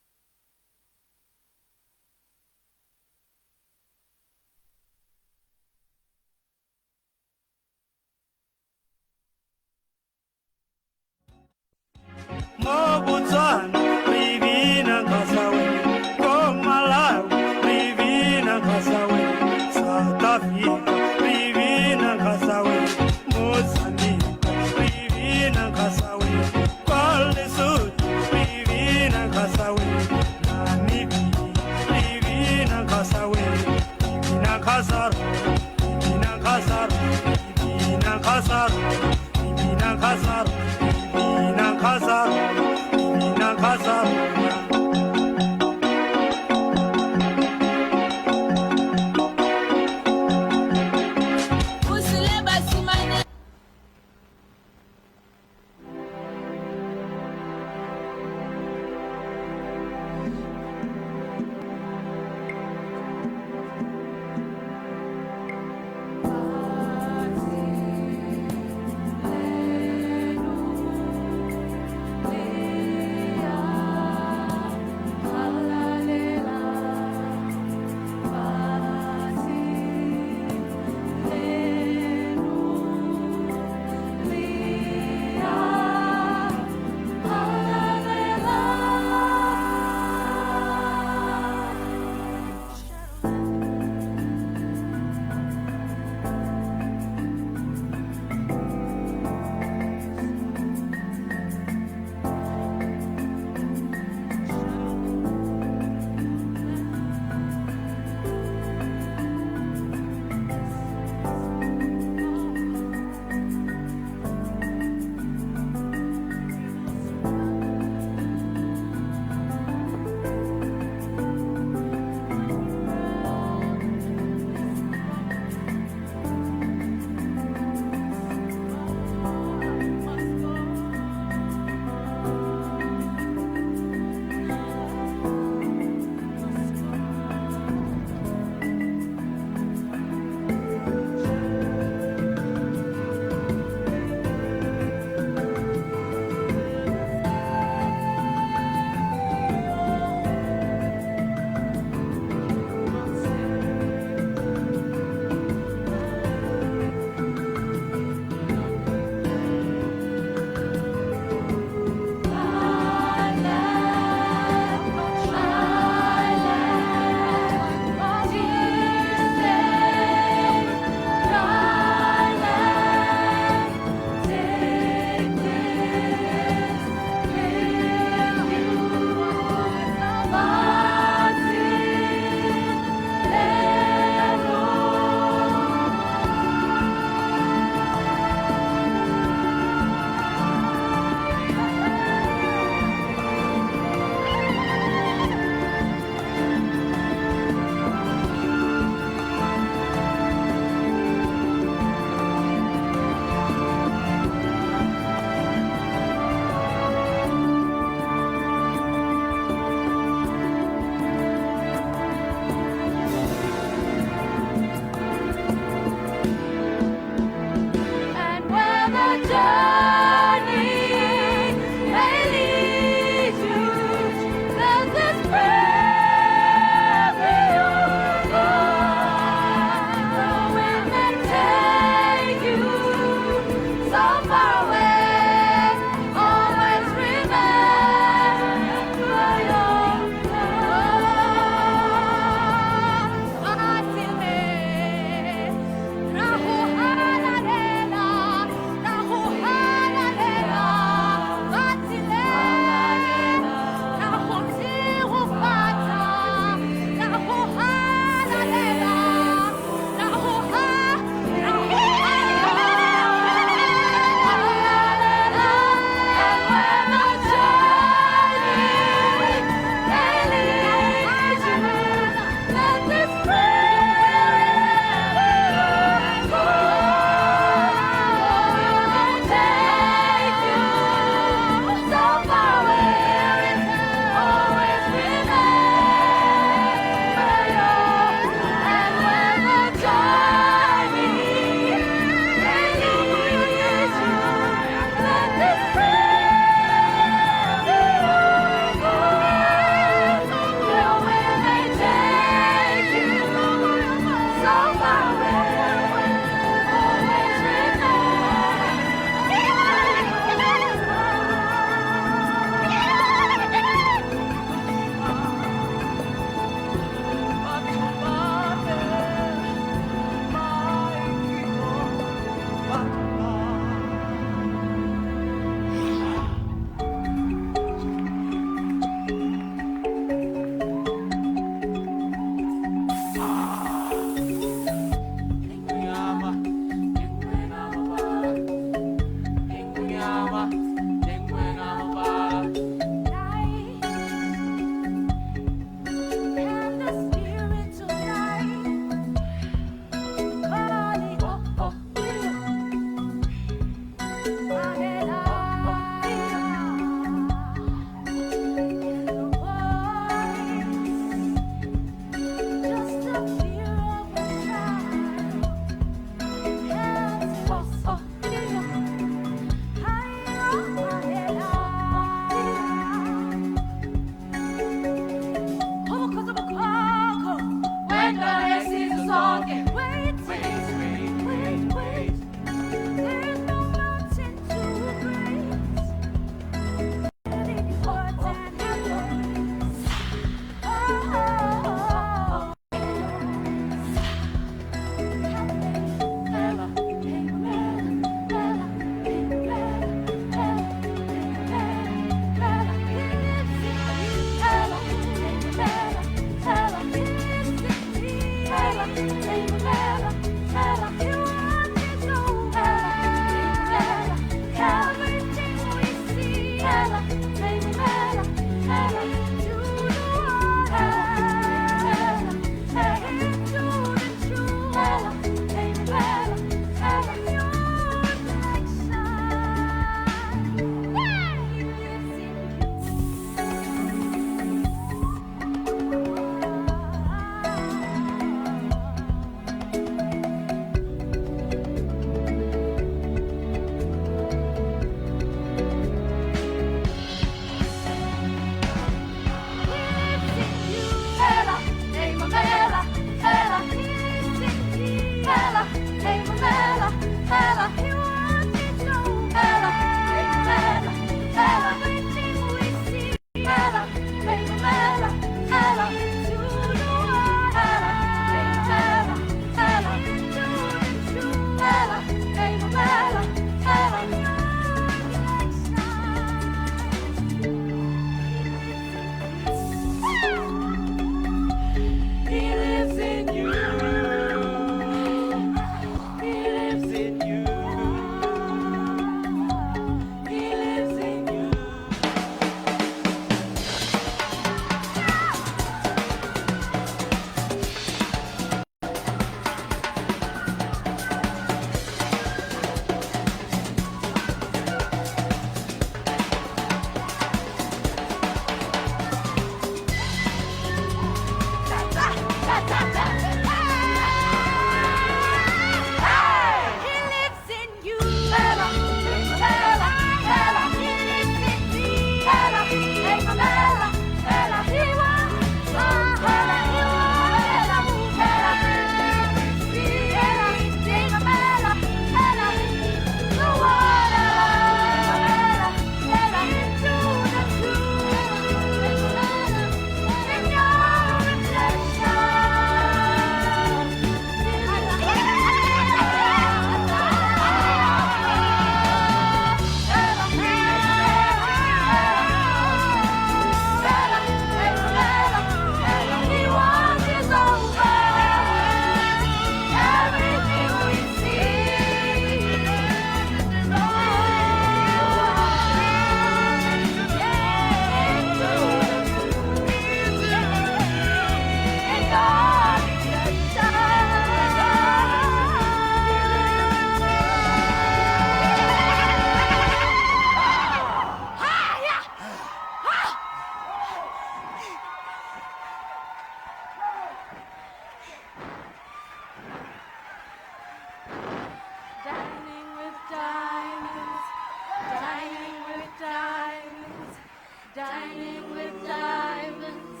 Dining with diamonds,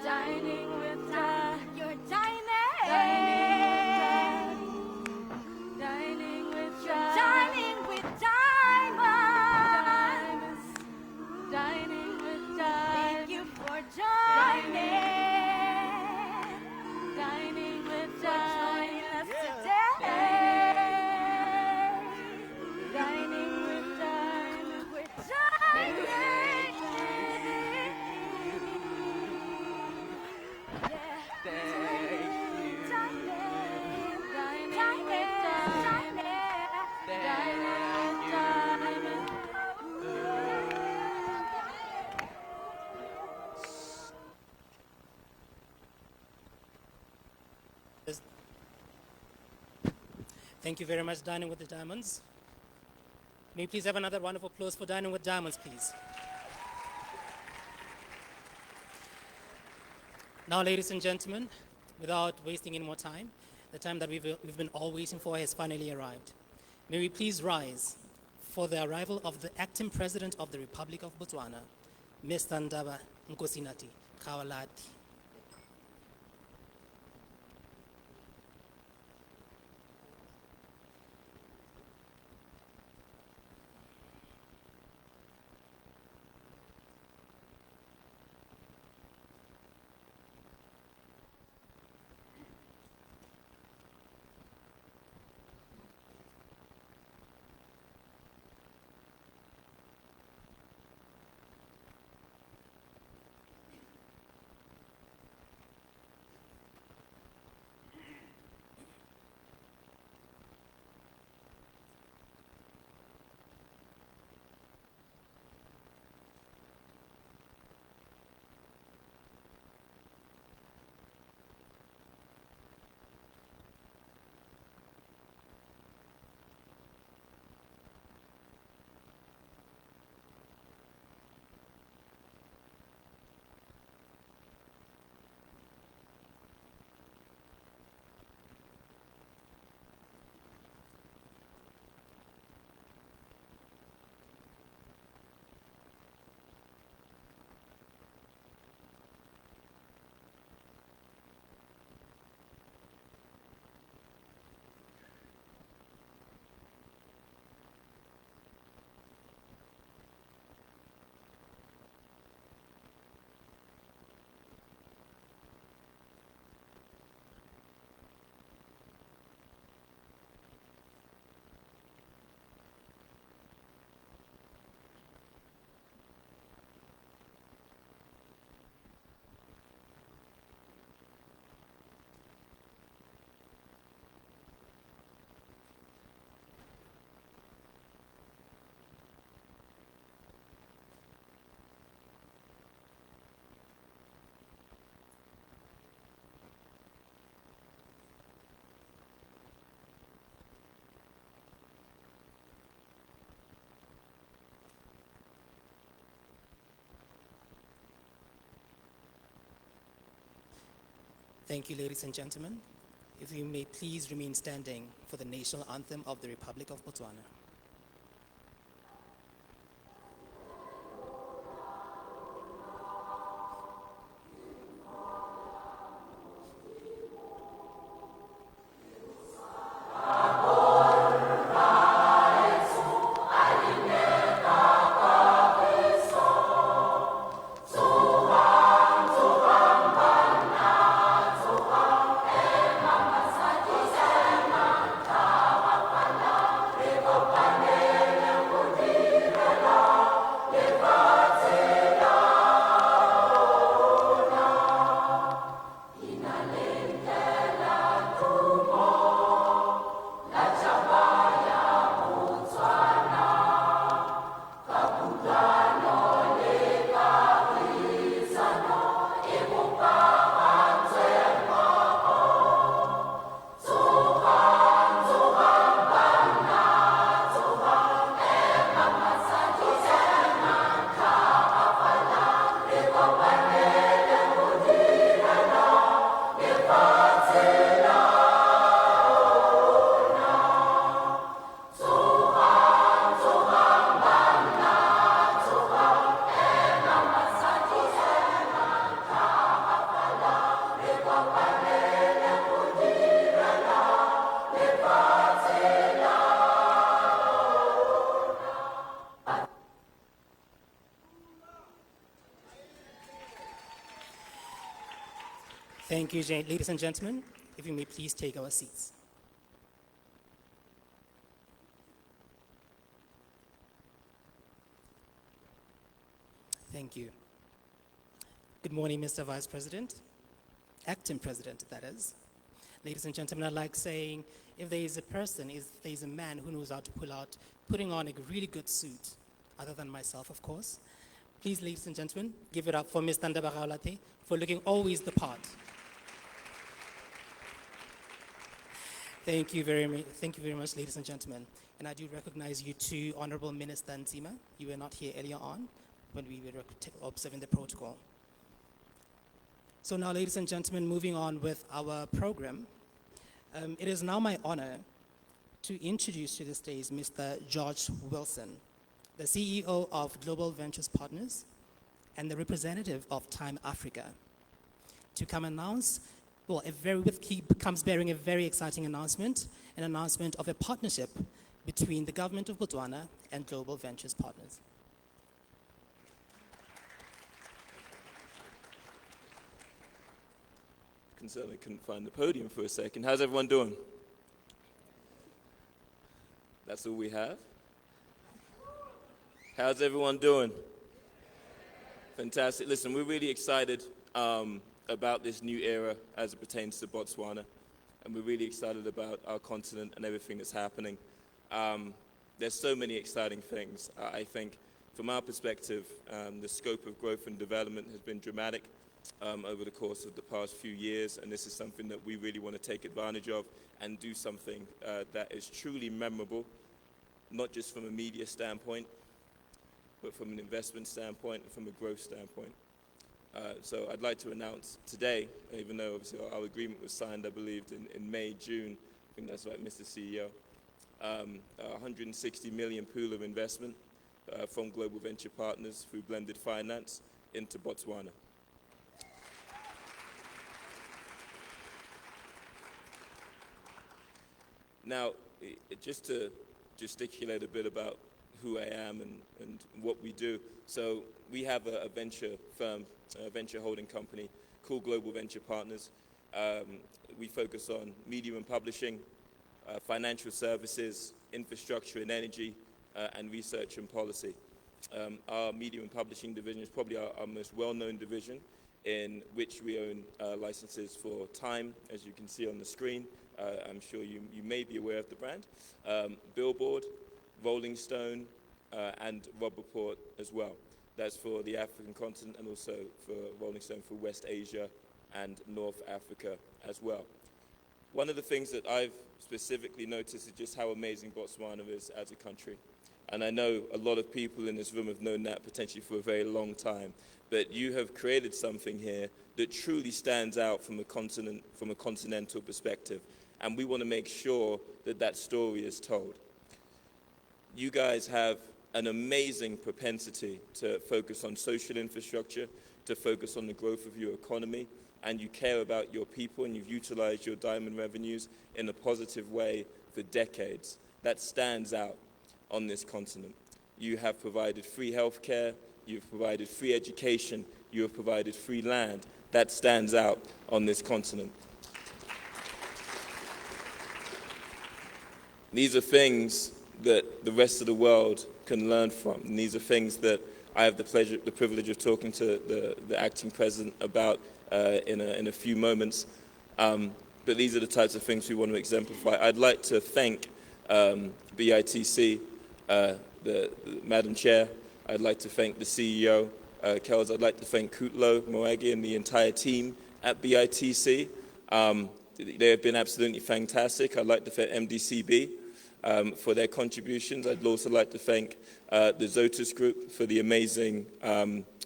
dining with diamonds. You're dining. Dining with diamonds. Dining with diamonds. Dining with diamonds. Thank you for dining. Dining with diamonds today. Dining with diamonds. We're dining. Thank you very much, Dining with the Diamonds. May we please have another round of applause for Dining with Diamonds, please. Now, ladies and gentlemen, without wasting any more time, the time that we've been all waiting for has finally arrived. May we please rise for the arrival of the Acting President of the Republic of Botswana, Mr. Ndaba Gaolathe. Thank you, ladies and gentlemen. If you may please remain standing for the national anthem of the Republic of Botswana. Go Thank you, Jane. Ladies and gentlemen, if you may please take our seats. Thank you. Good morning, Mr. Vice President, Acting President, that is. Ladies and gentlemen, I'd like saying, if there is a person, if there is a man who knows how to putting on a really good suit, other than myself, of course, please, ladies and gentlemen, give it up for Mr. Ndaba Gaolathe for looking always the part. Thank you very much, ladies and gentlemen. And I do recognize you too, Honorable Minister Nzima. You were not here earlier on when we were observing the protocol. So now, ladies and gentlemen, moving on with our program, it is now my honor to introduce to the stage Mr. George Wilson, the CEO of Global Ventures Partners and the representative of Time Africa, to come announce, well, he comes bearing a very exciting announcement, an announcement of a partnership between the government of Botswana and Global Ventures Partners. Certainly couldn't find the podium for a second. How's everyone doing? That's all we have. How's everyone doing? Fantastic. Listen, we're really excited about this new era as it pertains to Botswana, and we're really excited about our continent and everything that's happening. There's so many exciting things. I think from our perspective, the scope of growth and development has been dramatic over the course of the past few years, and this is something that we really want to take advantage of and do something that is truly memorable, not just from a media standpoint, but from an investment standpoint and from a growth standpoint. So I'd like to announce today, even though obviously our agreement was signed, I believe, in May, June, I think that's right, Mr. CEO, a 160 million pool of investment from Global Venture Partners through blended finance into Botswana. Now, just to gesticulate a bit about who I am and what we do. So we have a venture firm, a venture holding company called Global Venture Partners. We focus on media and publishing, financial services, infrastructure and energy, and research and policy. Our media and publishing division is probably our most well-known division, in which we own licenses for Time, as you can see on the screen. I'm sure you may be aware of the brand. Billboard, Rolling Stone, and Rob Report as well. That's for the African continent and also for Rolling Stone for West Asia and North Africa as well. One of the things that I've specifically noticed is just how amazing Botswana is as a country. And I know a lot of people in this room have known that potentially for a very long time. But you have created something here that truly stands out from a continental perspective. And we want to make sure that that story is told. You guys have an amazing propensity to focus on social infrastructure, to focus on the growth of your economy, and you care about your people, and you've utilized your diamond revenues in a positive way for decades. That stands out on this continent. You have provided free healthcare, you've provided free education, you have provided free land. That stands out on this continent. These are things that the rest of the world can learn from. And these are things that I have the privilege of talking to the acting president about in a few moments. But these are the types of things we want to exemplify. I'd like to thank BITC, the Madam Chair. I'd like to thank the CEO, Kels. I'd like to thank Kutlo, Moagi, and the entire team at BITC. They have been absolutely fantastic. I'd like to thank MDCB for their contributions. I'd also like to thank the Zotis Group for the amazing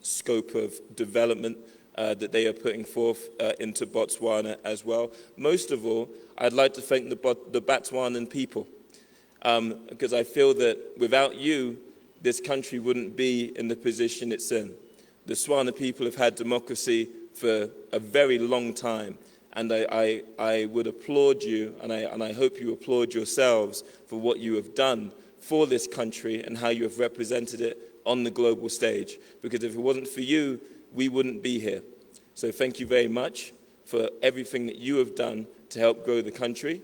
scope of development that they are putting forth into Botswana as well. Most of all, I'd like to thank the Botswanan people, because I feel that without you, this country wouldn't be in the position it's in. The Swana people have had democracy for a very long time. And I would applaud you, and I hope you applaud yourselves for what you have done for this country and how you have represented it on the global stage. Because if it wasn't for you, we wouldn't be here. So thank you very much. for everything that you have done to help grow the country.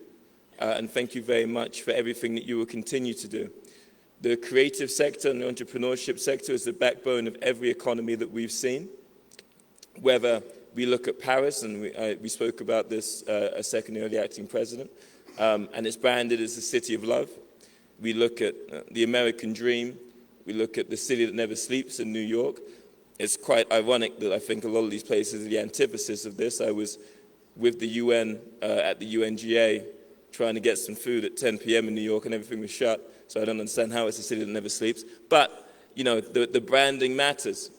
And thank you very much for everything that you will continue to do. The creative sector and the entrepreneurship sector is the backbone of every economy that we've seen. Whether we look at Paris, and we spoke about this a second ago, the acting president, and it's branded as the city of love. We look at the American dream. We look at the city that never sleeps in New York. It's quite ironic that I think a lot of these places are the antithesis of this. I was with the UN at the UNGA trying to get some food at 10 p.m. in New York, and everything was shut. So I don't understand how it's a city that never sleeps. But, you know, the branding matters,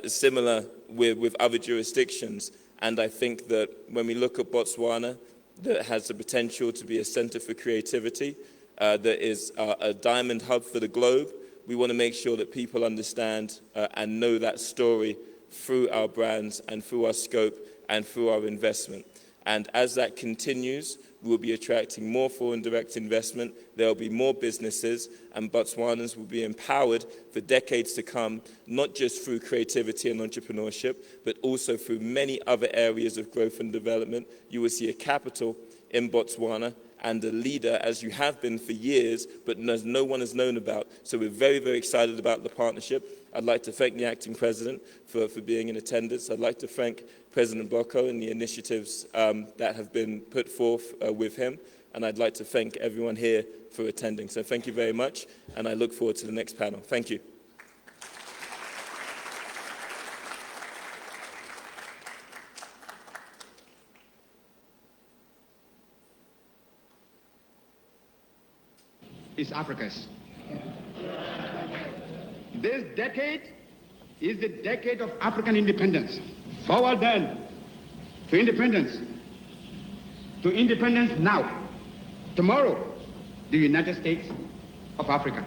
similar with other jurisdictions. And I think that when we look at Botswana, that has the potential to be a center for creativity, that is a diamond hub for the globe, we want to make sure that people understand and know that story through our brands and through our scope and through our investment. And as that continues, we'll be attracting more foreign direct investment, there will be more businesses, and Botswanans will be empowered for decades to come, not just through creativity and entrepreneurship, but also through many other areas of growth and development. You will see a capital in Botswana and a leader, as you have been for years, but as no one has known about. So we're very, very excited about the partnership. I'd like to thank the acting president for being in attendance. I'd like to thank President Boko and the initiatives that have been put forth with him. And I'd like to thank everyone here for attending. So thank you very much, and I look forward to the next panel. Thank you. Is Africa's. This decade is the decade of African independence. Forward then to independence. To independence now. Tomorrow, the United States of Africa.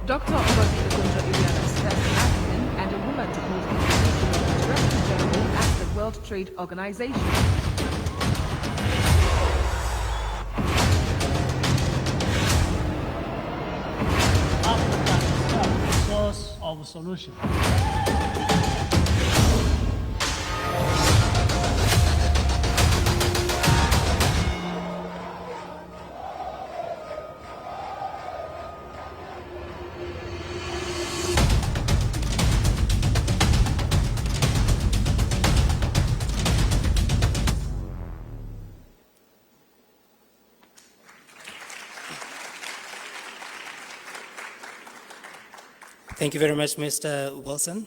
Dr. Ngozi Okonjo-Iweala is first African and a woman to hold the position of Director General at the World Trade Organization. Africa is the source of solution. Thank you very much, Mr. Wilson.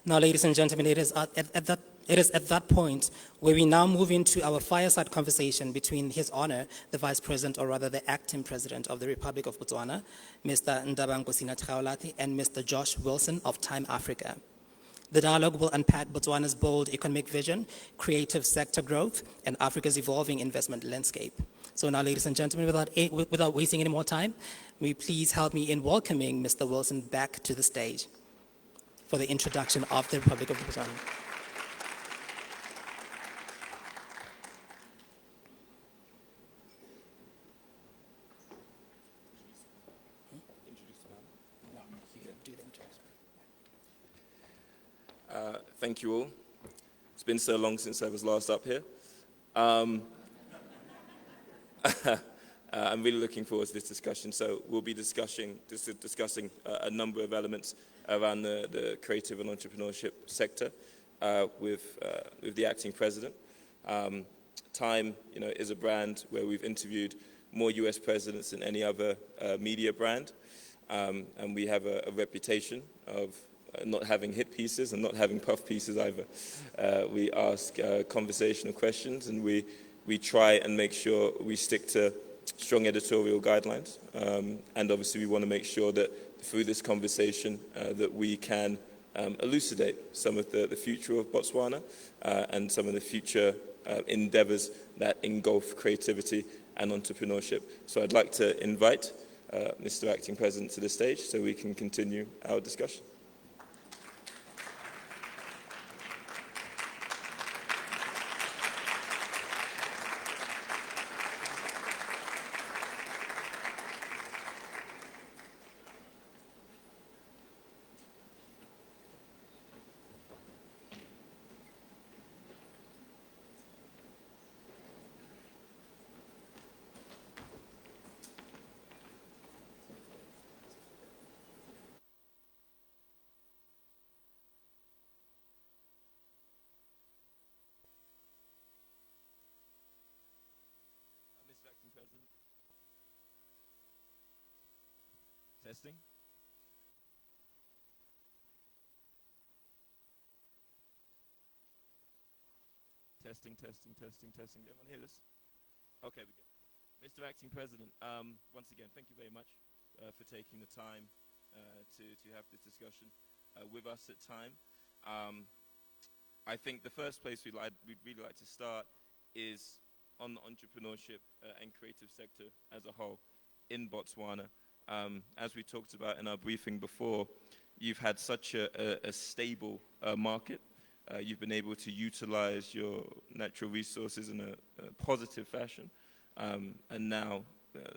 Now, ladies and gentlemen, it is at that point where we now move into our fireside conversation between His Honor, the Vice President, or rather the Acting President of the Republic of Botswana, Mr. Ndaba Gaolathe, and Mr. Josh Wilson of Time Africa. The dialogue will unpack Botswana's bold economic vision, creative sector growth, and Africa's evolving investment landscape. So now, ladies and gentlemen, without wasting any more time, will you please help me in welcoming Mr. Wilson back to the stage for the introduction of the Republic of Botswana. Thank you all. It's been so long since I was last up here. I'm really looking forward to this discussion. So we'll be discussing a number of elements around the creative and entrepreneurship sector with the acting president. Time, is a brand where we've interviewed more US presidents than any other media brand. And we have a reputation of not having hit pieces and not having puff pieces either. We ask conversational questions, and we try and make sure we stick to strong editorial guidelines. And obviously we want to make sure that through this conversation that we can elucidate some of the future of Botswana and some of the future endeavors that engulf creativity and entrepreneurship. So I'd like to invite Mr. Acting President to the stage so we can continue our discussion. Testing. Testing. Everyone hear this? Okay, we go. Mr. Acting President, once again, thank you very much for taking the time to have this discussion with us at time. I think the first place we'd really like to start is on the entrepreneurship and creative sector as a whole in Botswana. As we talked about in our briefing before, you've had such a stable market. You've been able to utilize your natural resources in a positive fashion. And now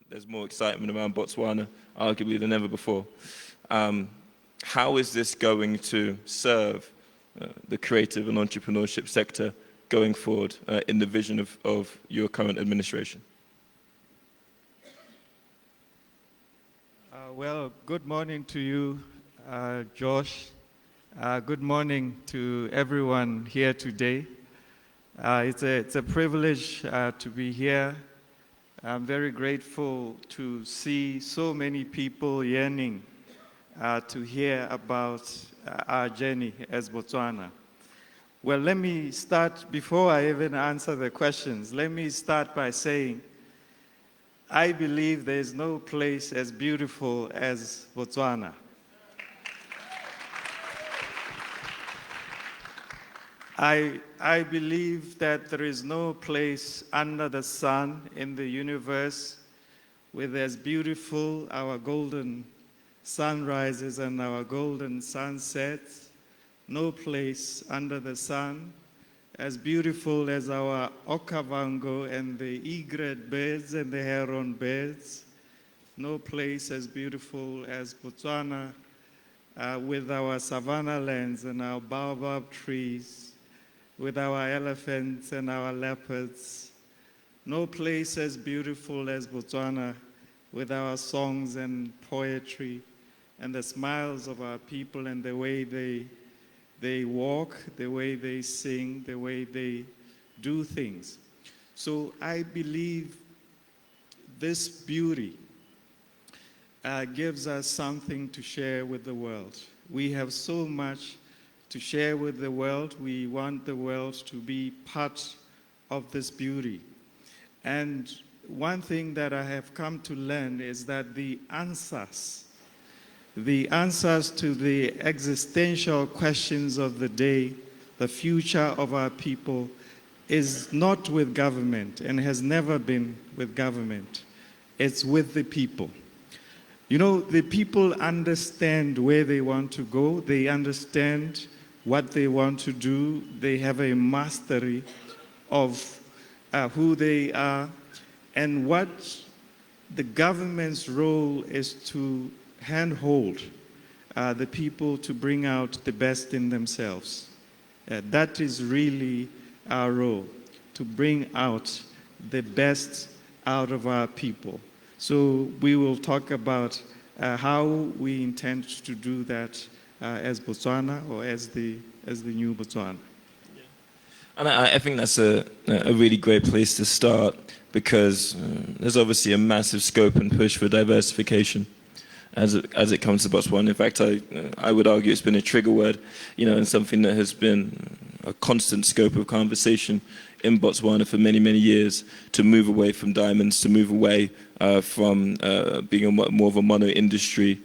there's more excitement around Botswana, arguably, than ever before. How is this going to serve the creative and entrepreneurship sector going forward in the vision of your current administration? Well, good morning to you, Josh. Good morning to everyone here today. It's a privilege to be here. I'm very grateful to see so many people yearning to hear about our journey as Botswana. Well, let me start, before I even answer the questions, let me start by saying I believe there is no place as beautiful as Botswana. I believe that there is no place under the sun in the universe with as beautiful our golden sunrises and our golden sunsets, no place under the sun as beautiful as our Okavango and the egret birds and the heron birds, no place as beautiful as Botswana with our savanna lands and our baobab trees, with our elephants and our leopards, no place as beautiful as Botswana with our songs and poetry and the smiles of our people and the way they walk, the way they sing, the way they do things. So I believe this beauty gives us something to share with the world. We have so much to share with the world. We want the world to be part of this beauty. And one thing that I have come to learn is that the answers to the existential questions of the day, the future of our people, is not with government and has never been with government. It's with the people. You know, the people understand where they want to go. They understand what they want to do. They have a mastery of who they are. And what the government's role is to handhold the people to bring out the best in themselves. That is really our role, to bring out the best out of our people. So we will talk about how we intend to do that as Botswana or as the new Botswana. And I think that's a really great place to start, because there's obviously a massive scope and push for diversification as it comes to Botswana. In fact, I would argue it's been a trigger word, and something that has been a constant scope of conversation in Botswana for many, many years, to move away from diamonds, to move away from being more of a mono-industry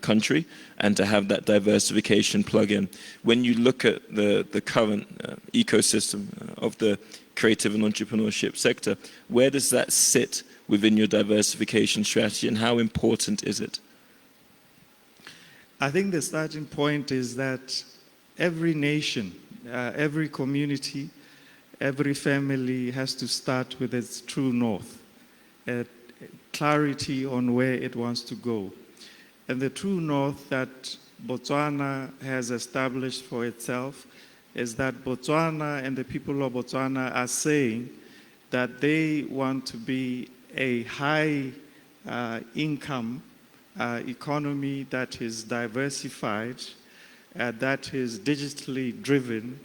country, and to have that diversification plug in. When you look at the current ecosystem of the creative and entrepreneurship sector. Where does that sit within your diversification strategy, and how important is it? I think the starting point is that every nation, every community, every family has to start with its true north, clarity on where it wants to go. And the true north that Botswana has established for itself is that Botswana and the people of Botswana are saying that they want to be a high income economy that is diversified, that is digitally driven,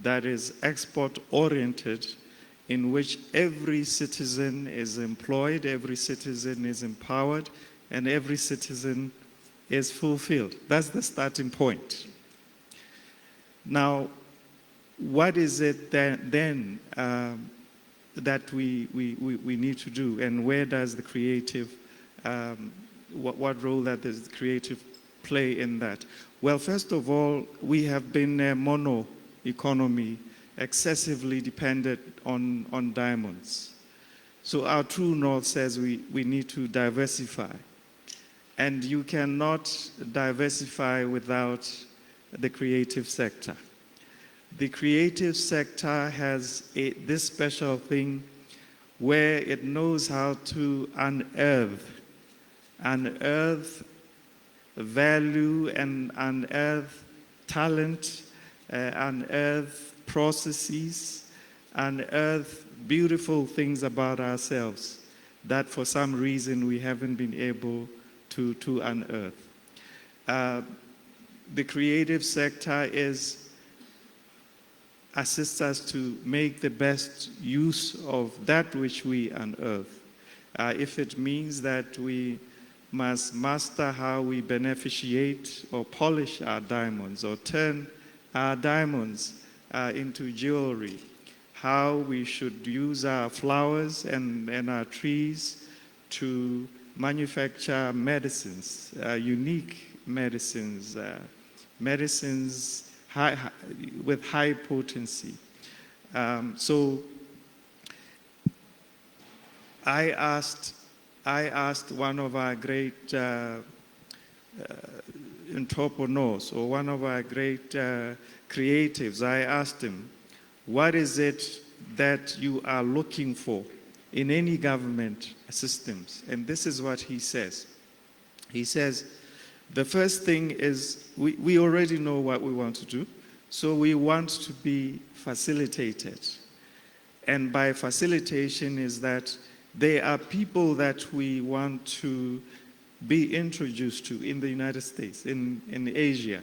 that is export oriented, in which every citizen is employed, every citizen is empowered, and every citizen is fulfilled. That's the starting point. Now, what is it then that we need to do, and where does the creative, what role that does the creative play in that? Well, first of all, we have been a mono economy, excessively dependent on diamonds. So our true north says we need to diversify. And you cannot diversify without the creative sector. The creative sector has this special thing where it knows how to unearth value and unearth talent, unearth processes, unearth beautiful things about ourselves that for some reason we haven't been able to unearth. The creative sector assists us to make the best use of that which we unearth. If it means that we must master how we beneficiate or polish our diamonds or turn our diamonds into jewelry, how we should use our flowers and our trees to manufacture medicines, unique medicines, medicines with high potency. So I asked one of our great entrepreneurs, or one of our great creatives, I asked him, what is it that you are looking for in any government systems? And this is what he says. He says, the first thing is we already know what we want to do, so we want to be facilitated. And by facilitation is that there are people that we want to be introduced to in the United States, in Asia.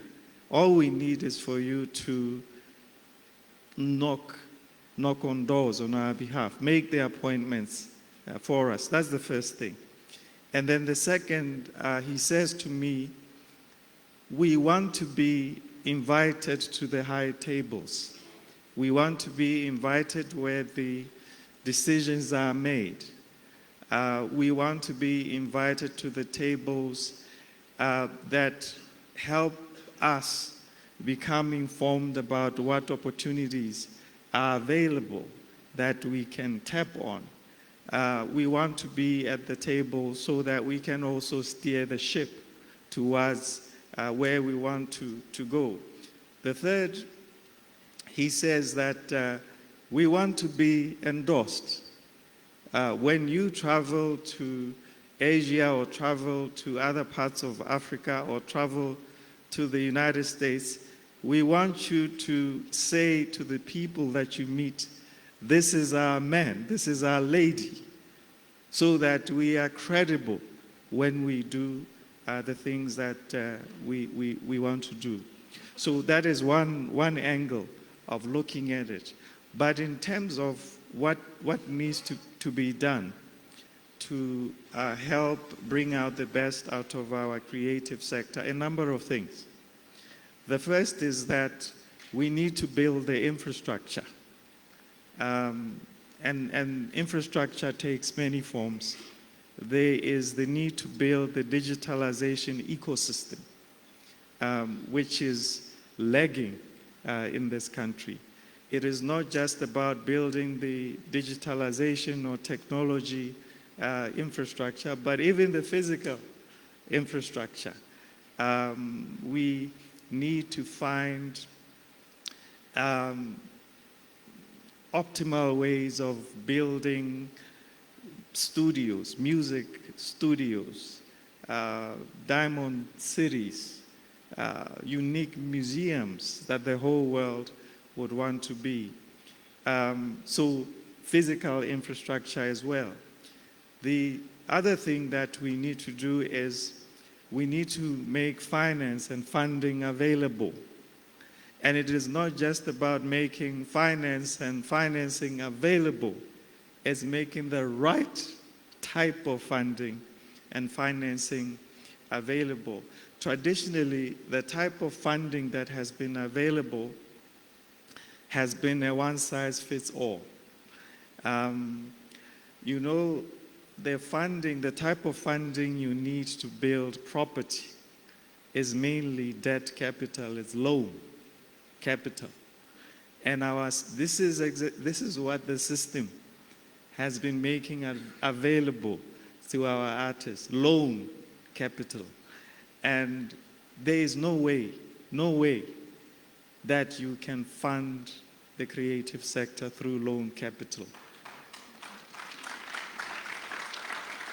All we need is for you to knock on doors on our behalf, make the appointments for us. That's the first thing. And then the second, he says to me, we want to be invited to the high tables. We want to be invited where the decisions are made. We want to be invited to the tables that help us become informed about what opportunities are available that we can tap on. We want to be at the table so that we can also steer the ship towards where we want to go. The third, he says that we want to be endorsed. When you travel to Asia or travel to other parts of Africa or travel to the United States, we want you to say to the people that you meet, this is our man, this is our lady, so that we are credible when we do the things that we want to do. So that is one angle of looking at it. But in terms of what needs to be done to help bring out the best out of our creative sector, a number of things. The first is that we need to build the infrastructure. And infrastructure takes many forms. There is the need to build the digitalization ecosystem, which is lagging in this country. It is not just about building the digitalization or technology infrastructure, but even the physical infrastructure. We need to find optimal ways of building studios, music studios, diamond cities, unique museums that the whole world would want to be. So physical infrastructure as well. The other thing that we need to do is we need to make finance and funding available. And it is not just about making finance and financing available, it's making the right type of funding and financing available. Traditionally, the type of funding that has been available has been a one-size-fits-all. You know, the type of funding you need to build property is mainly debt capital, it's loan capital. And this is what the system has been making available to our artists, loan capital. And there is no way that you can fund the creative sector through loan capital.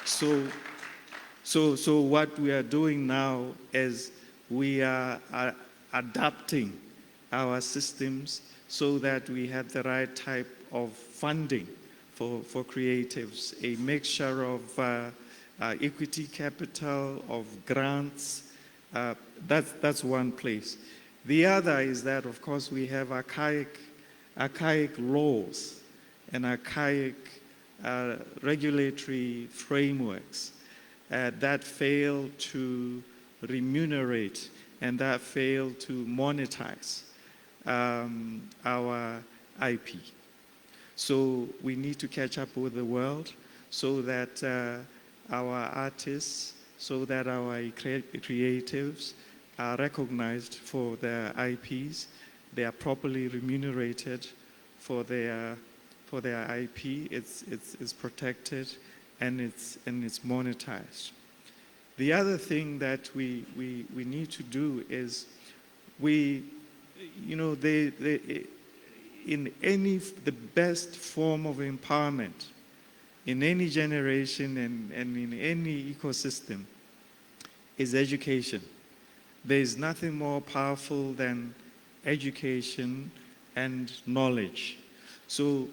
So what we are doing now is we are adapting our systems so that we have the right type of funding for creatives, a mixture of equity capital, of grants. That's one place. The other is that, of course, we have archaic laws and archaic regulatory frameworks that fail to remunerate and that fail to monetize our IP. So we need to catch up with the world so that our artists, so that our creatives are recognized for their IPs, they are properly remunerated for their IP, it's protected and it's monetized. The other thing that we need to do is the best form of empowerment in any generation and in any ecosystem is education. There is nothing more powerful than education and knowledge. So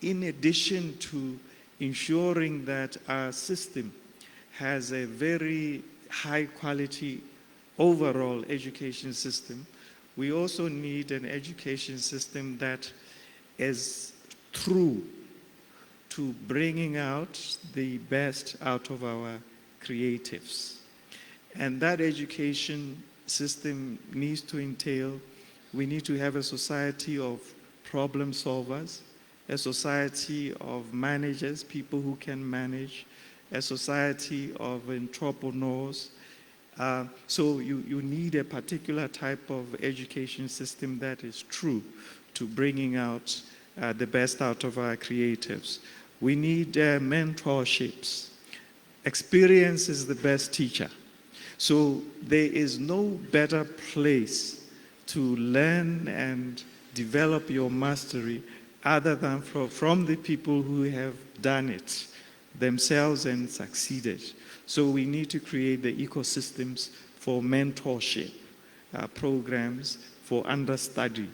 in addition to ensuring that our system has a very high quality overall education system, we also need an education system that is true to bringing out the best out of our creatives. And that education system needs to entail, we need to have a society of problem solvers, a society of managers, people who can manage, a society of entrepreneurs. So you need a particular type of education system that is true to bringing out the best out of our creatives. We need mentorships. Experience is the best teacher. So there is no better place to learn and develop your mastery other than from the people who have done it themselves and succeeded. So we need to create the ecosystems for mentorship programs, for understudy.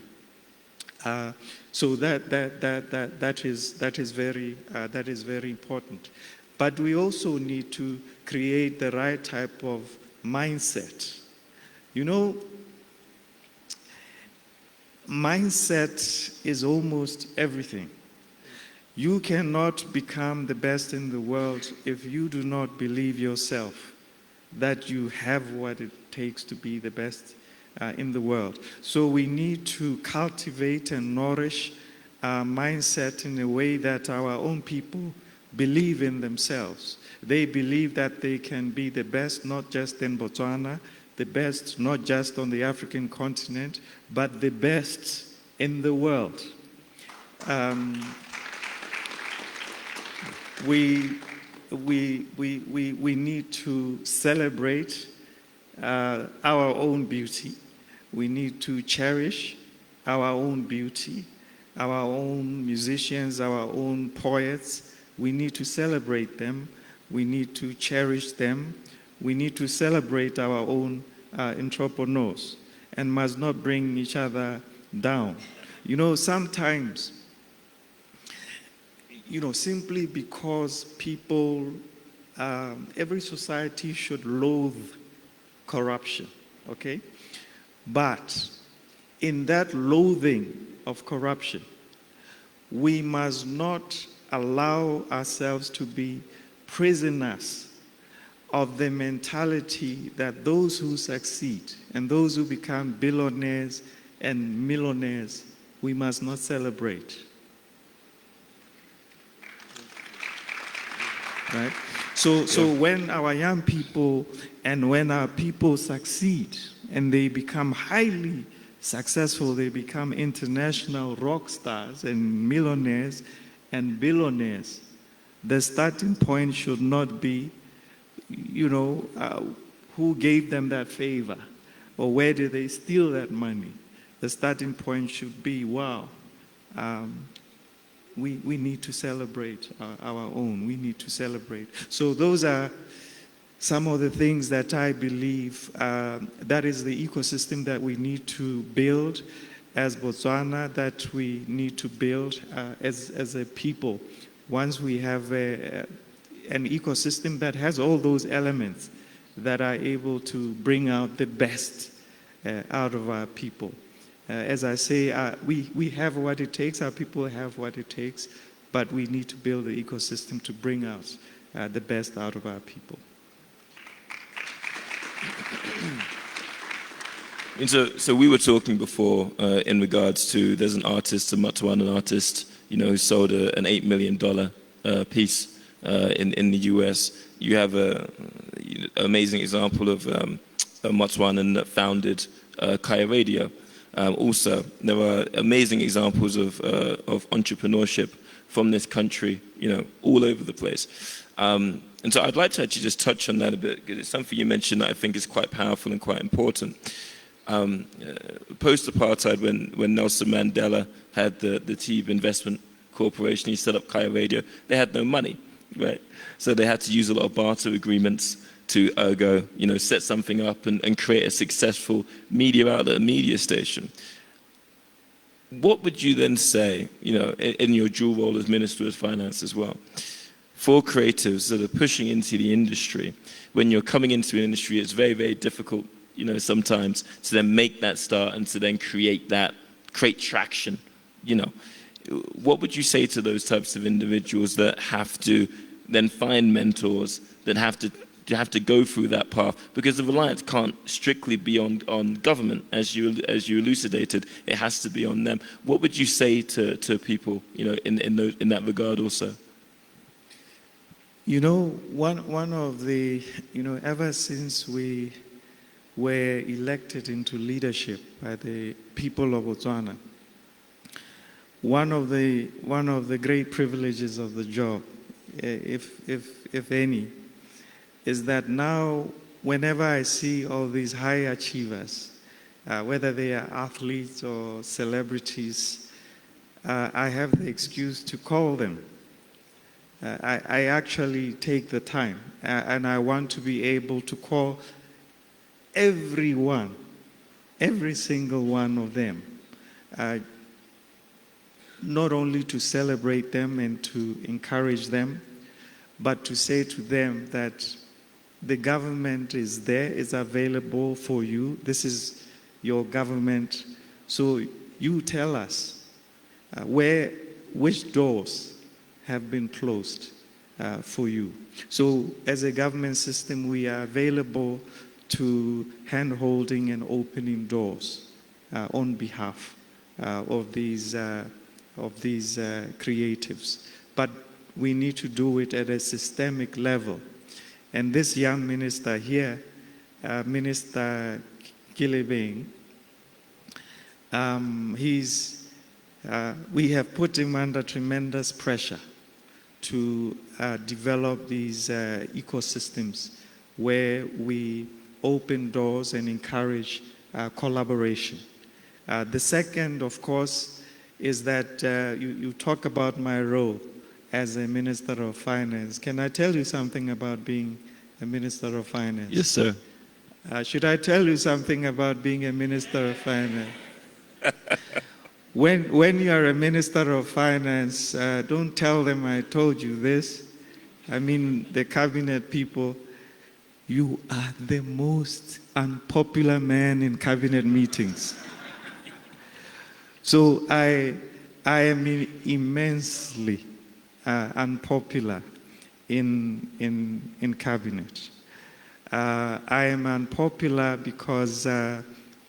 So that is very important. But we also need to create the right type of mindset. You know, mindset is almost everything. You cannot become the best in the world if you do not believe yourself that you have what it takes to be the best in the world. So we need to cultivate and nourish our mindset in a way that our own people believe in themselves. They believe that they can be the best, not just in Botswana, the best not just on the African continent, but the best in the world. We need to celebrate our own beauty. We need to cherish our own beauty, our own musicians, our own poets. We need to celebrate them. We need to cherish them. We need to celebrate our own entrepreneurs and must not bring each other down. You know, sometimes, simply because people, every society should loathe corruption, okay? But in that loathing of corruption, we must not allow ourselves to be prisoners of the mentality that those who succeed and those who become billionaires and millionaires, we must not celebrate. Right? So when our young people and when our people succeed and they become highly successful, they become international rock stars and millionaires and billionaires, the starting point should not be, who gave them that favor or where did they steal that money. The starting point should be, wow, we need to celebrate our own. We need to celebrate. So those are some of the things that I believe that is the ecosystem that we need to build as Botswana, that we need to build as a people. Once we have an ecosystem that has all those elements that are able to bring out the best out of our people. As I say, we have what it takes, our people have what it takes, but we need to build the ecosystem to bring out the best out of our people. And so we were talking before in regards to, there's an artist, a Botswana artist, who sold an $8 million piece in the US. You have an amazing example of a Botswanan that founded Kaya Radio. Also, there are amazing examples of entrepreneurship from this country, all over the place. And so I'd like to actually just touch on that a bit, because it's something you mentioned that I think is quite powerful and quite important. Post-apartheid, when Nelson Mandela had the Tebogo Investment Corporation, he set up Kaya Radio, they had no money, right? So they had to use a lot of barter agreements to set something up and create a successful media outlet, a media station. What would you then say, in your dual role as Minister of Finance as well, for creatives that are pushing into the industry? When you're coming into an industry, it's very, very difficult, sometimes to then make that start and to then create traction, What would you say to those types of individuals that have to then find mentors, that have to go through that path, because the reliance can't strictly be on government, as you elucidated. It has to be on them. What would you say to people, in that regard also? One of the, ever since we were elected into leadership by the people of Botswana, one of the great privileges of the job, if any, is that now whenever I see all these high achievers, whether they are athletes or celebrities, I have the excuse to call them. I actually take the time, and I want to be able to call everyone, every single one of them, not only to celebrate them and to encourage them, but to say to them that the government is there, is available for you. This is your government. So you tell us which doors have been closed for you. So as a government system, we are available to hand-holding and opening doors on behalf of these creatives. But we need to do it at a systemic level. And this young minister here, Minister Gilebeng, he's we have put him under tremendous pressure to develop these ecosystems where we open doors and encourage collaboration. The second, of course, is that you talk about my role as a Minister of Finance. Can I tell you something about being a Minister of Finance? Yes, sir. Should I tell you something about being a Minister of Finance? When you are a Minister of Finance, don't tell them I told you this. I mean, the cabinet people, you are the most unpopular man in cabinet meetings. So I am immensely unpopular in cabinet. I am unpopular because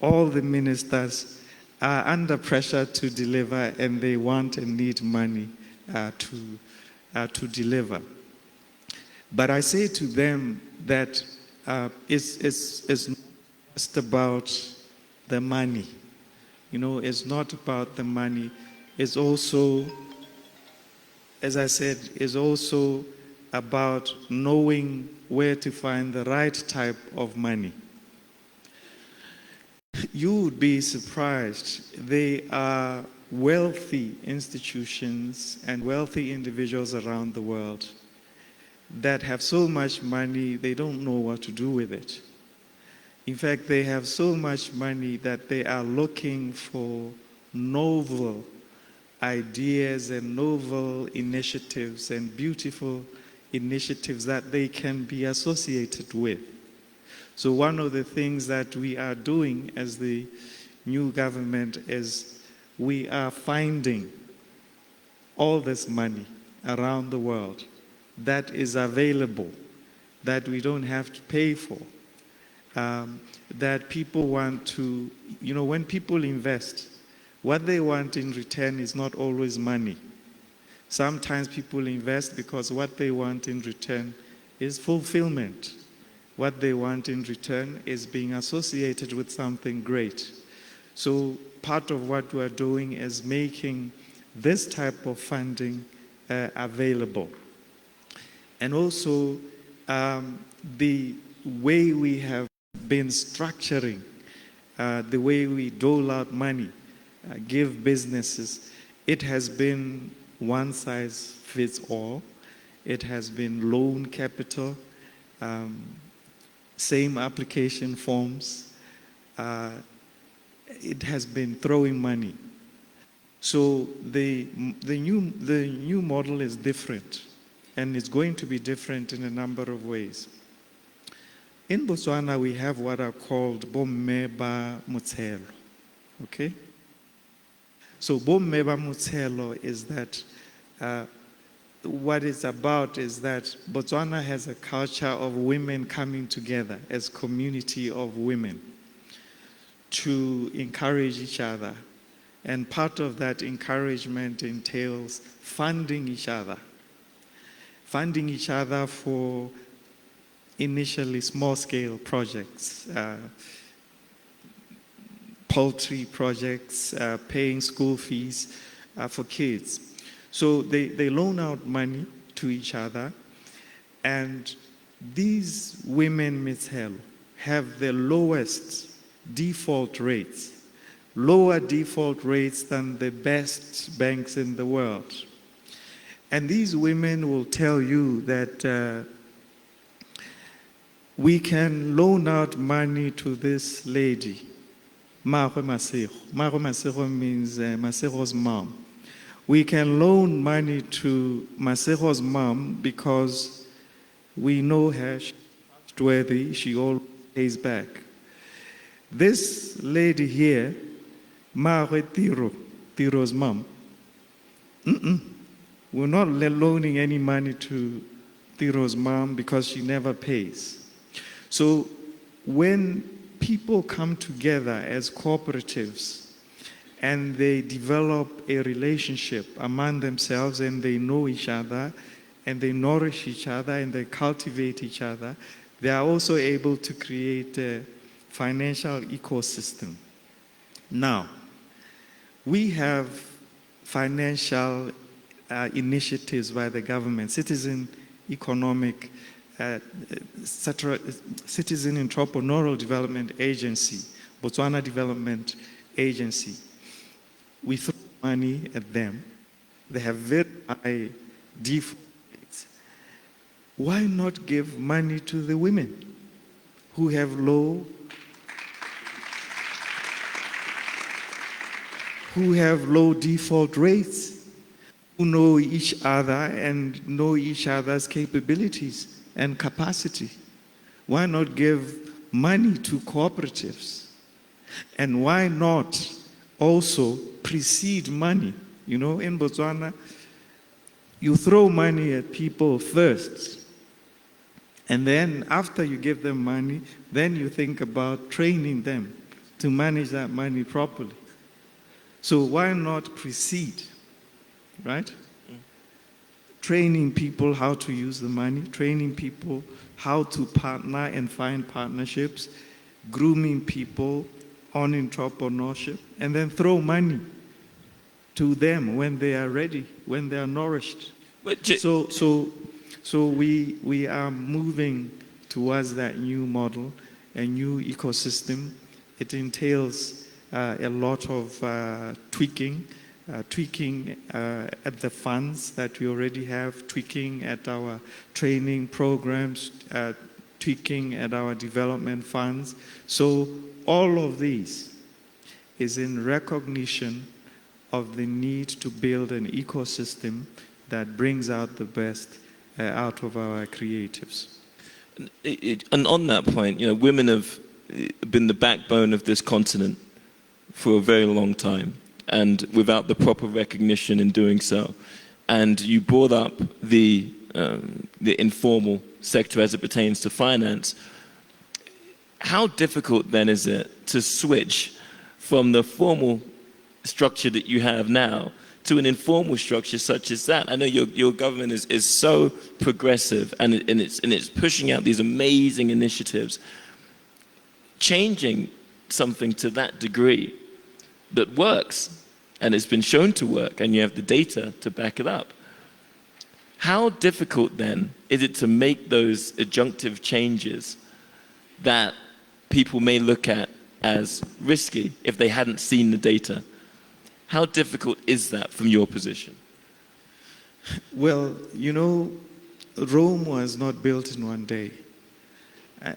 all the ministers are under pressure to deliver, and they want and need money to deliver. But I say to them that it's not just about the money. You know, it's not about the money. It's also, as I said, it's also about knowing where to find the right type of money. You would be surprised. They are wealthy institutions and wealthy individuals around the world that have so much money, they don't know what to do with it. In fact, they have so much money that they are looking for novel ideas and novel initiatives and beautiful initiatives that they can be associated with. So one of the things that we are doing as the new government is we are finding all this money around the world that is available, that we don't have to pay for, that people want to, you know, when people invest, what they want in return is not always money. Sometimes people invest because what they want in return is fulfillment. What they want in return is being associated with something great. So part of what we're doing is making this type of funding available. And also the way we have been structuring, the way we dole out money, give businesses, it has been one size fits all. It has been loan capital, same application forms. It has been throwing money. So the new model is different, and it's going to be different in a number of ways. In Botswana, we have what are called bomme ba motshelo. Okay? So bomme ba motshelo is that what it's about is that Botswana has a culture of women coming together as community of women to encourage each other. And part of that encouragement entails funding each other for initially small-scale projects, poultry projects, paying school fees for kids. So they loan out money to each other, and these women mithelo have the lowest default rates, lower default rates than the best banks in the world. And these women will tell you that we can loan out money to this lady, Mahwe Masego. Mahwe Masego means Masego's mom. We can loan money to Masego's mom because we know her, she's trustworthy, she always pays back. This lady here, Mahwe Tiro's mom, we're not loaning any money to Tiro's mom because she never pays. So when people come together as cooperatives and they develop a relationship among themselves and they know each other and they nourish each other and they cultivate each other, they are also able to create a financial ecosystem. Now, we have financial initiatives by the government, citizen economic, Citizen Entrepreneurial Development Agency, Botswana Development Agency. We throw money at them. They have very high default rates. Why not give money to the women who have low default rates, who know each other and know each other's capabilities and capacity? Why not give money to cooperatives? And why not also precede money? You know, in Botswana, you throw money at people first. And then after you give them money, then you think about training them to manage that money properly. So why not precede, right? Training people how to use the money, training people how to partner and find partnerships, grooming people on entrepreneurship, and then throw money to them when they are ready, when they are nourished. So we are moving towards that new model, a new ecosystem. It entails a lot of tweaking at the funds that we already have, tweaking at our training programs, tweaking at our development funds. So all of these is in recognition of the need to build an ecosystem that brings out the best out of our creatives. And on that point, you know, women have been the backbone of this continent for a very long time, and without the proper recognition in doing so. And you brought up the informal sector as it pertains to finance. How difficult then is it to switch from the formal structure that you have now to an informal structure such as that? I know your government is so progressive and it's pushing out these amazing initiatives. Changing something to that degree that works, and it's been shown to work, and you have the data to back it up. How difficult then is it to make those adjunctive changes that people may look at as risky if they hadn't seen the data? How difficult is that from your position? Well, you know, Rome was not built in one day.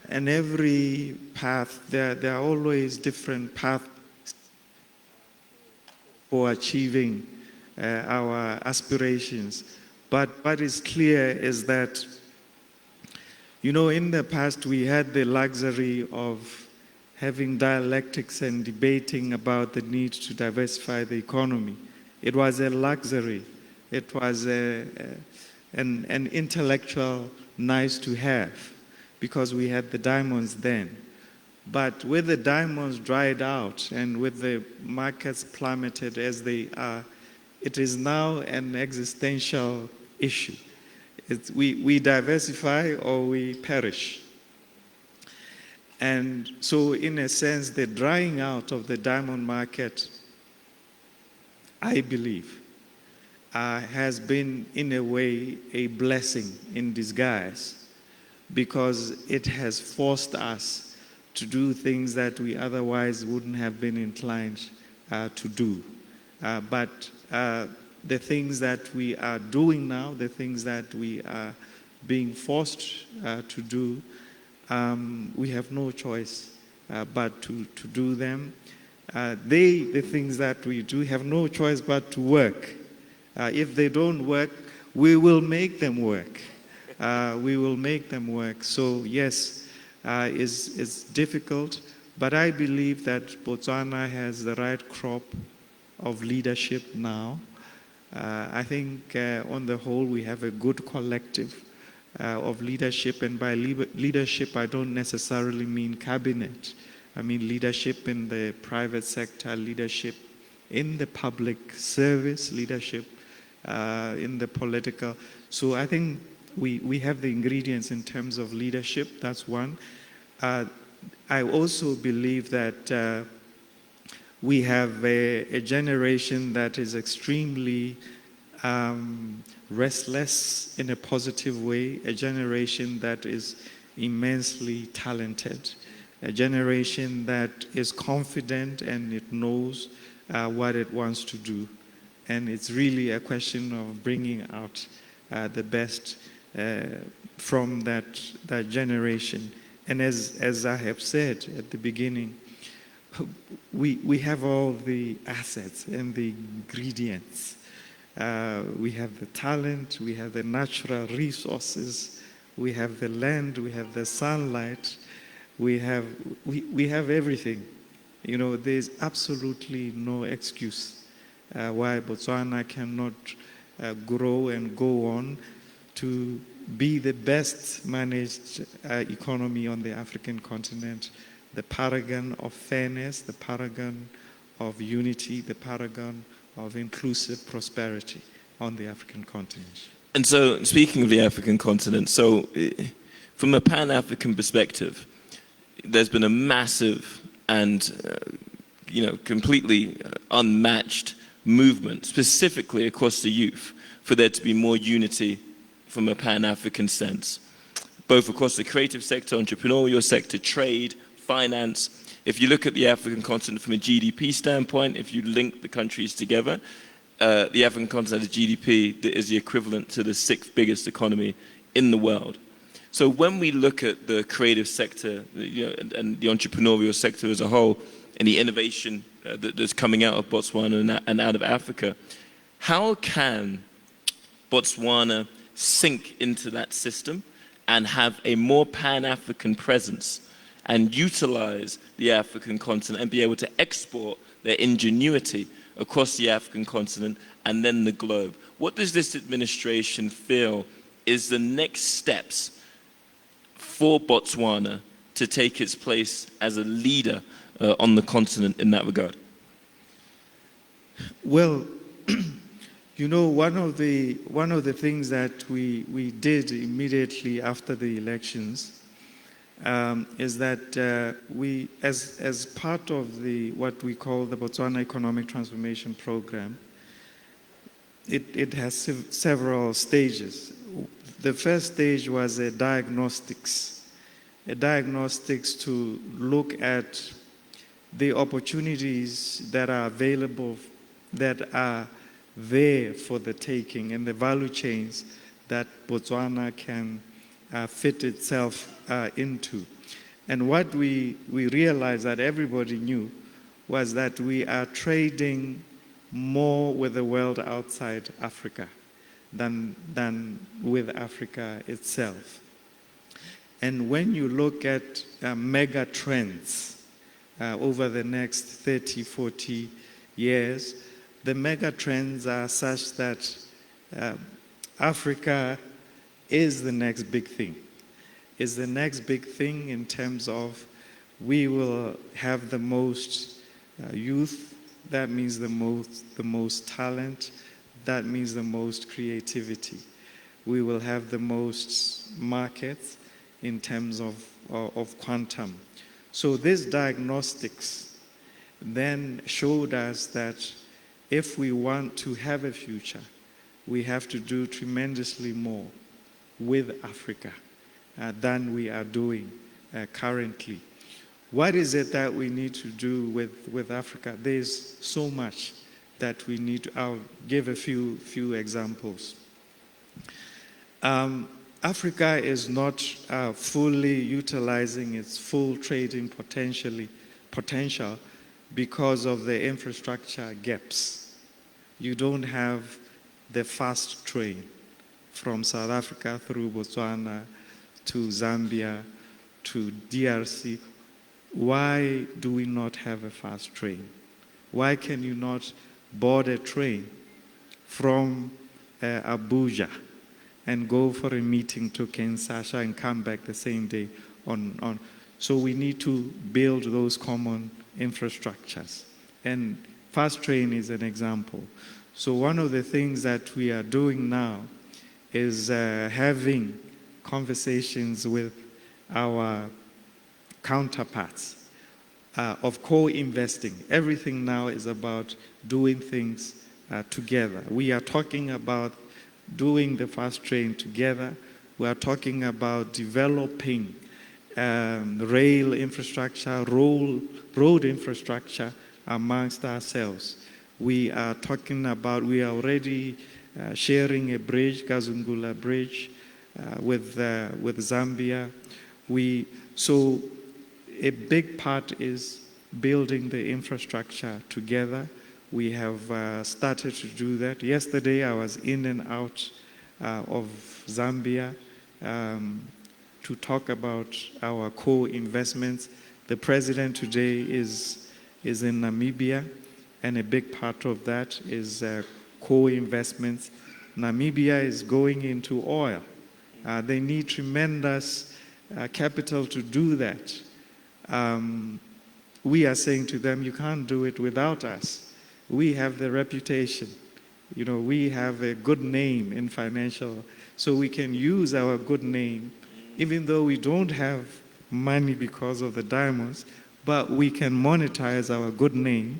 And every path, there are always different paths for achieving our aspirations. But what is clear is that, you know, in the past we had the luxury of having dialectics and debating about the need to diversify the economy. It was a luxury. It was an intellectual nice to have, because we had the diamonds then. But with the diamonds dried out and with the markets plummeted as they are, it is now an existential issue. We diversify or we perish. And so in a sense, the drying out of the diamond market, I believe, has been in a way a blessing in disguise, because it has forced us to do things that we otherwise wouldn't have been inclined to do. But the things that we are doing now, the things that we are being forced to do, we have no choice but to do them. The things that we do have no choice but to work. If they don't work, we will make them work. We will make them work. So yes, it's difficult, but I believe that Botswana has the right crop of leadership now. I think on the whole we have a good collective of leadership, and by leadership I don't necessarily mean cabinet. I mean leadership in the private sector, leadership in the public service, leadership in the political. So I think we have the ingredients in terms of leadership. That's one. I also believe that We have a generation that is extremely restless in a positive way, a generation that is immensely talented, a generation that is confident and it knows what it wants to do. And it's really a question of bringing out the best from that generation. And as I have said at the beginning, we have all the assets and the ingredients. We have the talent, we have the natural resources, we have the land, we have the sunlight, we have everything. You know, there's absolutely no excuse why Botswana cannot grow and go on to be the best managed economy on the African continent, the paragon of fairness, the paragon of unity, the paragon of inclusive prosperity on the African continent. And so, speaking of the African continent, so from a Pan-African perspective, there's been a massive and completely unmatched movement, specifically across the youth, for there to be more unity from a Pan-African sense, both across the creative sector, entrepreneurial sector, trade, finance. If you look at the African continent from a GDP standpoint, if you link the countries together, the African continent's GDP is the equivalent to the 6th biggest economy in the world. So when we look at the creative sector, and the entrepreneurial sector as a whole, and the innovation that's coming out of Botswana and out of Africa, how can Botswana sink into that system and have a more Pan-African presence and utilize the African continent and be able to export their ingenuity across the African continent and then the globe? What does this administration feel is the next steps for Botswana to take its place as a leader on the continent in that regard? Well, you know, one of the things that we did immediately after the elections is that we, as part of what we call the Botswana Economic Transformation Program, it has several stages. The first stage was a diagnostics to look at the opportunities that are available, that are there for the taking, and the value chains that Botswana can fit itself into. And what we realized that everybody knew was that we are trading more with the world outside Africa than with Africa itself. And when you look at mega trends over the next 30, 40 years, the mega trends are such that Africa is the next big thing. Is the next big thing in terms of we will have the most youth, that means the most talent, that means the most creativity. We will have the most markets in terms of quantum. So this diagnostics then showed us that if we want to have a future, we have to do tremendously more with Africa than we are doing currently. What is it that we need to do with Africa? There's so much that we need to. I'll give a few examples. Africa is not fully utilizing its full trading potential because of the infrastructure gaps. You don't have the fast train from South Africa through Botswana to Zambia to DRC. Why do we not have a fast train? Why can you not board a train from Abuja and go for a meeting to Kinshasa and come back the same day on? So we need to build those common infrastructures. And fast train is an example. So one of the things that we are doing now is having conversations with our counterparts of co-investing. Everything now is about doing things together. We are talking about doing the fast train together. We are talking about developing rail infrastructure, road infrastructure amongst ourselves. We are talking about, we are already sharing a bridge, Kazungula Bridge, with Zambia. So a big part is building the infrastructure together. We have started to do that. Yesterday I was in and out of Zambia to talk about our co-investments. The president today is in Namibia, and a big part of that is co-investments. Namibia is going into oil. They need tremendous capital to do that. We are saying to them, you can't do it without us. We have the reputation. You know, we have a good name in financial, so we can use our good name, even though we don't have money because of the diamonds, but we can monetize our good name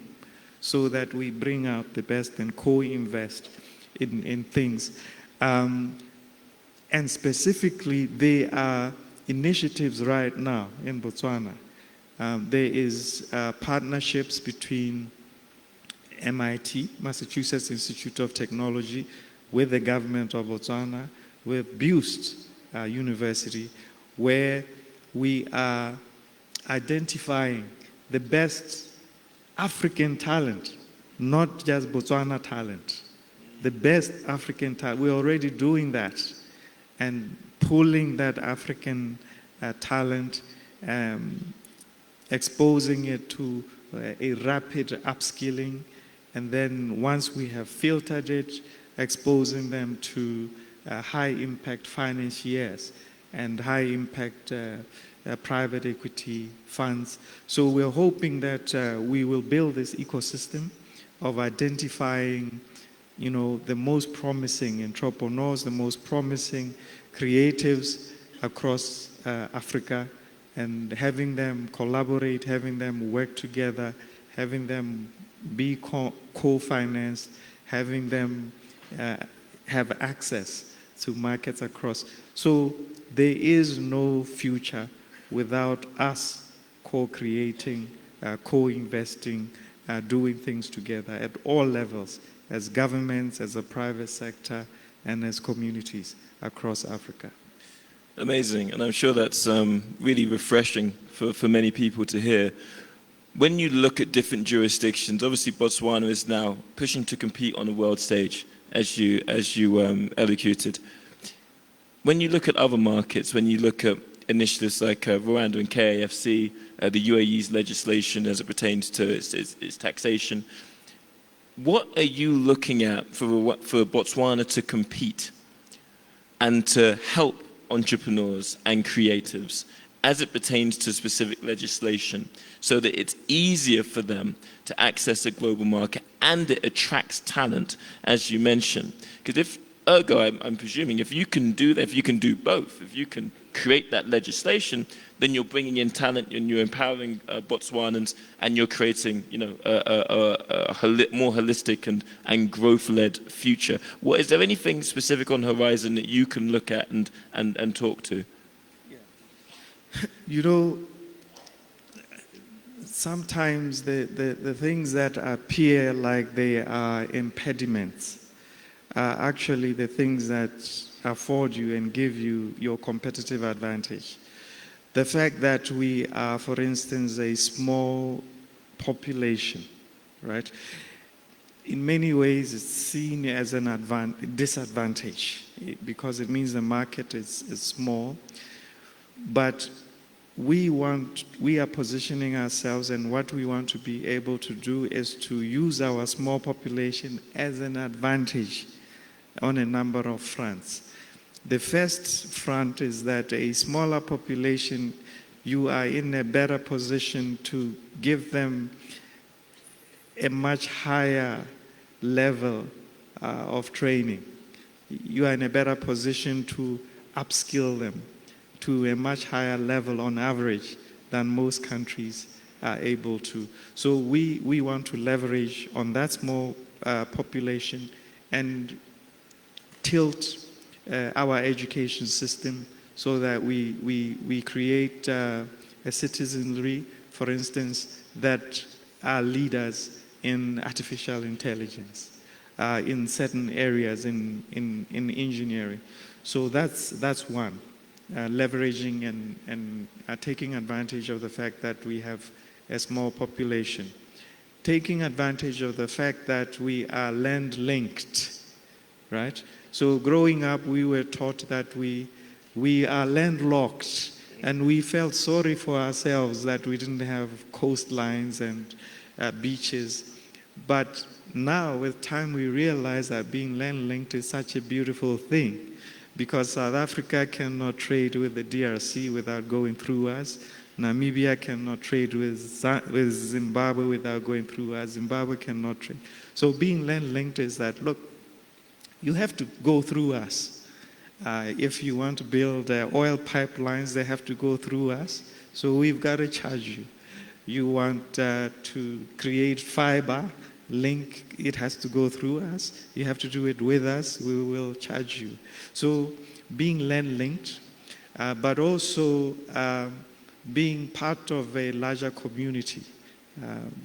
so that we bring out the best and co-invest in things. And specifically, there are initiatives right now in Botswana. There is partnerships between MIT, Massachusetts Institute of Technology, with the government of Botswana, with Boost University, where we are identifying the best African talent, not just Botswana talent, the best African talent. We're already doing that and pulling that African talent, exposing it to a rapid upskilling, and then once we have filtered it, exposing them to high-impact financiers and high-impact private equity funds. So we're hoping that we will build this ecosystem of identifying, you know, the most promising entrepreneurs, the most promising creatives across Africa, and having them collaborate, having them work together, having them be co-financed, having them have access to markets across. So there is no future without us co-creating, co-investing, doing things together at all levels, as governments, as a private sector, and as communities across Africa. Amazing, and I'm sure that's really refreshing for many people to hear. When you look at different jurisdictions, obviously Botswana is now pushing to compete on the world stage, as you elocuted. When you look at other markets, when you look at initiatives like Rwanda and KAFC, the UAE's legislation as it pertains to its taxation, what are you looking at for Botswana to compete and to help entrepreneurs and creatives as it pertains to specific legislation, so that it's easier for them to access a global market and it attracts talent, as you mentioned? Because I'm presuming if you can do that, if you can do both, if you can create that legislation, then you're bringing in talent and you're empowering Botswanans, and you're creating, you know, a more holistic and growth-led future. Is there anything specific on the horizon that you can look at and talk to? You know, sometimes the things that appear like they are impediments are actually the things that afford you and give you your competitive advantage. The fact that we are, for instance, a small population, right? In many ways, it's seen as a disadvantage because it means the market is small. But we are positioning ourselves, and what we want to be able to do is to use our small population as an advantage on a number of fronts. The first front is that a smaller population, you are in a better position to give them a much higher level of training. You are in a better position to upskill them to a much higher level on average than most countries are able to. So we want to leverage on that small population and tilt our education system so that we create a citizenry, for instance, that are leaders in artificial intelligence, in certain areas in engineering. So that's one, leveraging and taking advantage of the fact that we have a small population. Taking advantage of the fact that we are land linked, right? So growing up, we were taught that we are landlocked, and we felt sorry for ourselves that we didn't have coastlines and beaches. But now, with time, we realize that being land-linked is such a beautiful thing, because South Africa cannot trade with the DRC without going through us. Namibia cannot trade with Zimbabwe without going through us. Zimbabwe cannot trade. So being land-linked is that, look, you have to go through us. If you want to build oil pipelines, they have to go through us. So we've got to charge you. You want to create fiber link, it has to go through us. You have to do it with us. We will charge you. So being land linked, but also being part of a larger community.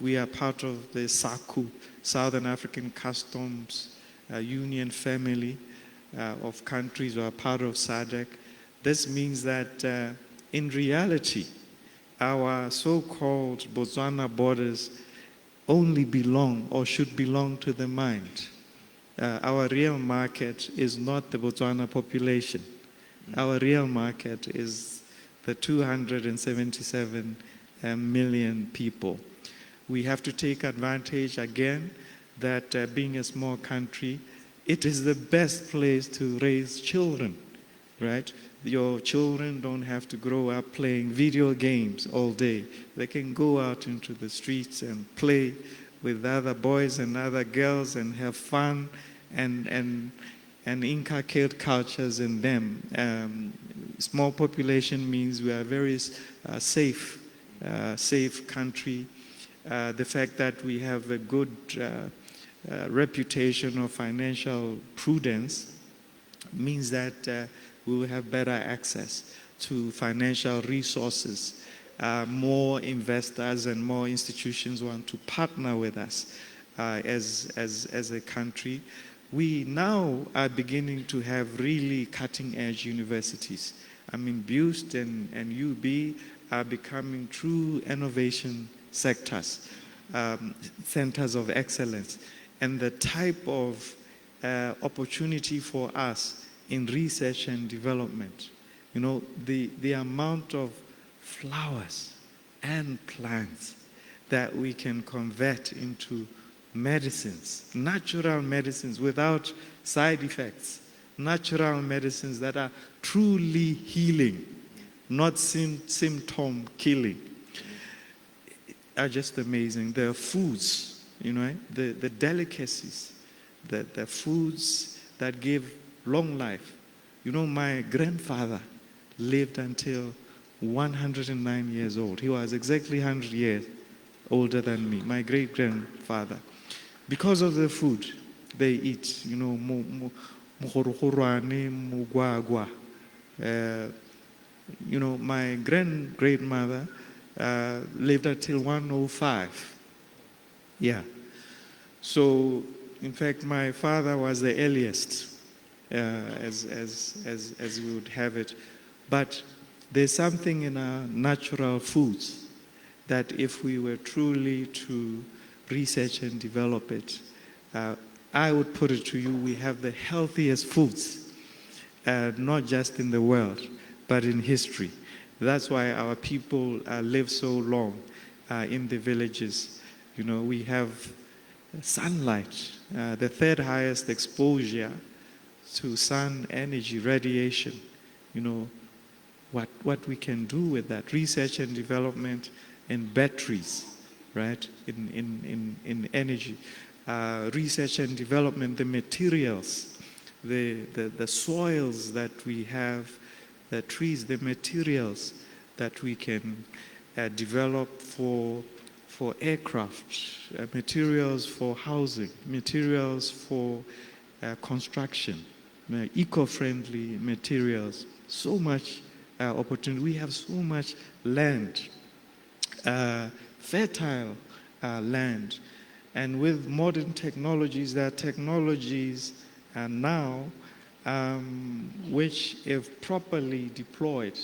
We are part of the SACU, Southern African Customs Union family of countries who are part of SADC. This means that in reality, our so-called Botswana borders only belong or should belong to the mind. Our real market is not the Botswana population. Our real market is the 277 million people. We have to take advantage again that being a small country, it is the best place to raise children, right? Your children don't have to grow up playing video games all day. They can go out into the streets and play with other boys and other girls and have fun and inculcate cultures in them. Small population means we are a very safe country. The fact that we have a good reputation of financial prudence means that we will have better access to financial resources. More investors and more institutions want to partner with us as a country. We now are beginning to have really cutting-edge universities. I mean, BUST and UB are becoming true innovation sectors, centers of excellence. And the type of opportunity for us in research and development, you know, the amount of flowers and plants that we can convert into medicines, natural medicines without side effects, natural medicines that are truly healing, not symptom killing, are just amazing. The foods, you know, the delicacies, the foods that give long life. You know, my grandfather lived until 109 years old. He was exactly 100 years older than me, my great-grandfather. Because of the food they eat, you know, mugwagwa. You know, my great-grandmother lived until 105. Yeah. So, in fact, my father was the earliest, as we would have it. But there's something in our natural foods that if we were truly to research and develop it, I would put it to you, we have the healthiest foods, not just in the world, but in history. That's why our people live so long in the villages. You know, we have sunlight, the third highest exposure to sun energy, radiation. You know, what we can do with that. Research and development in batteries, right, in energy. Research and development, the materials, the soils that we have, the trees, the materials that we can developed for aircraft, materials for housing, materials for construction, eco-friendly materials. So much opportunity. We have so much land, fertile land. And with modern technologies, there are technologies now which, if properly deployed,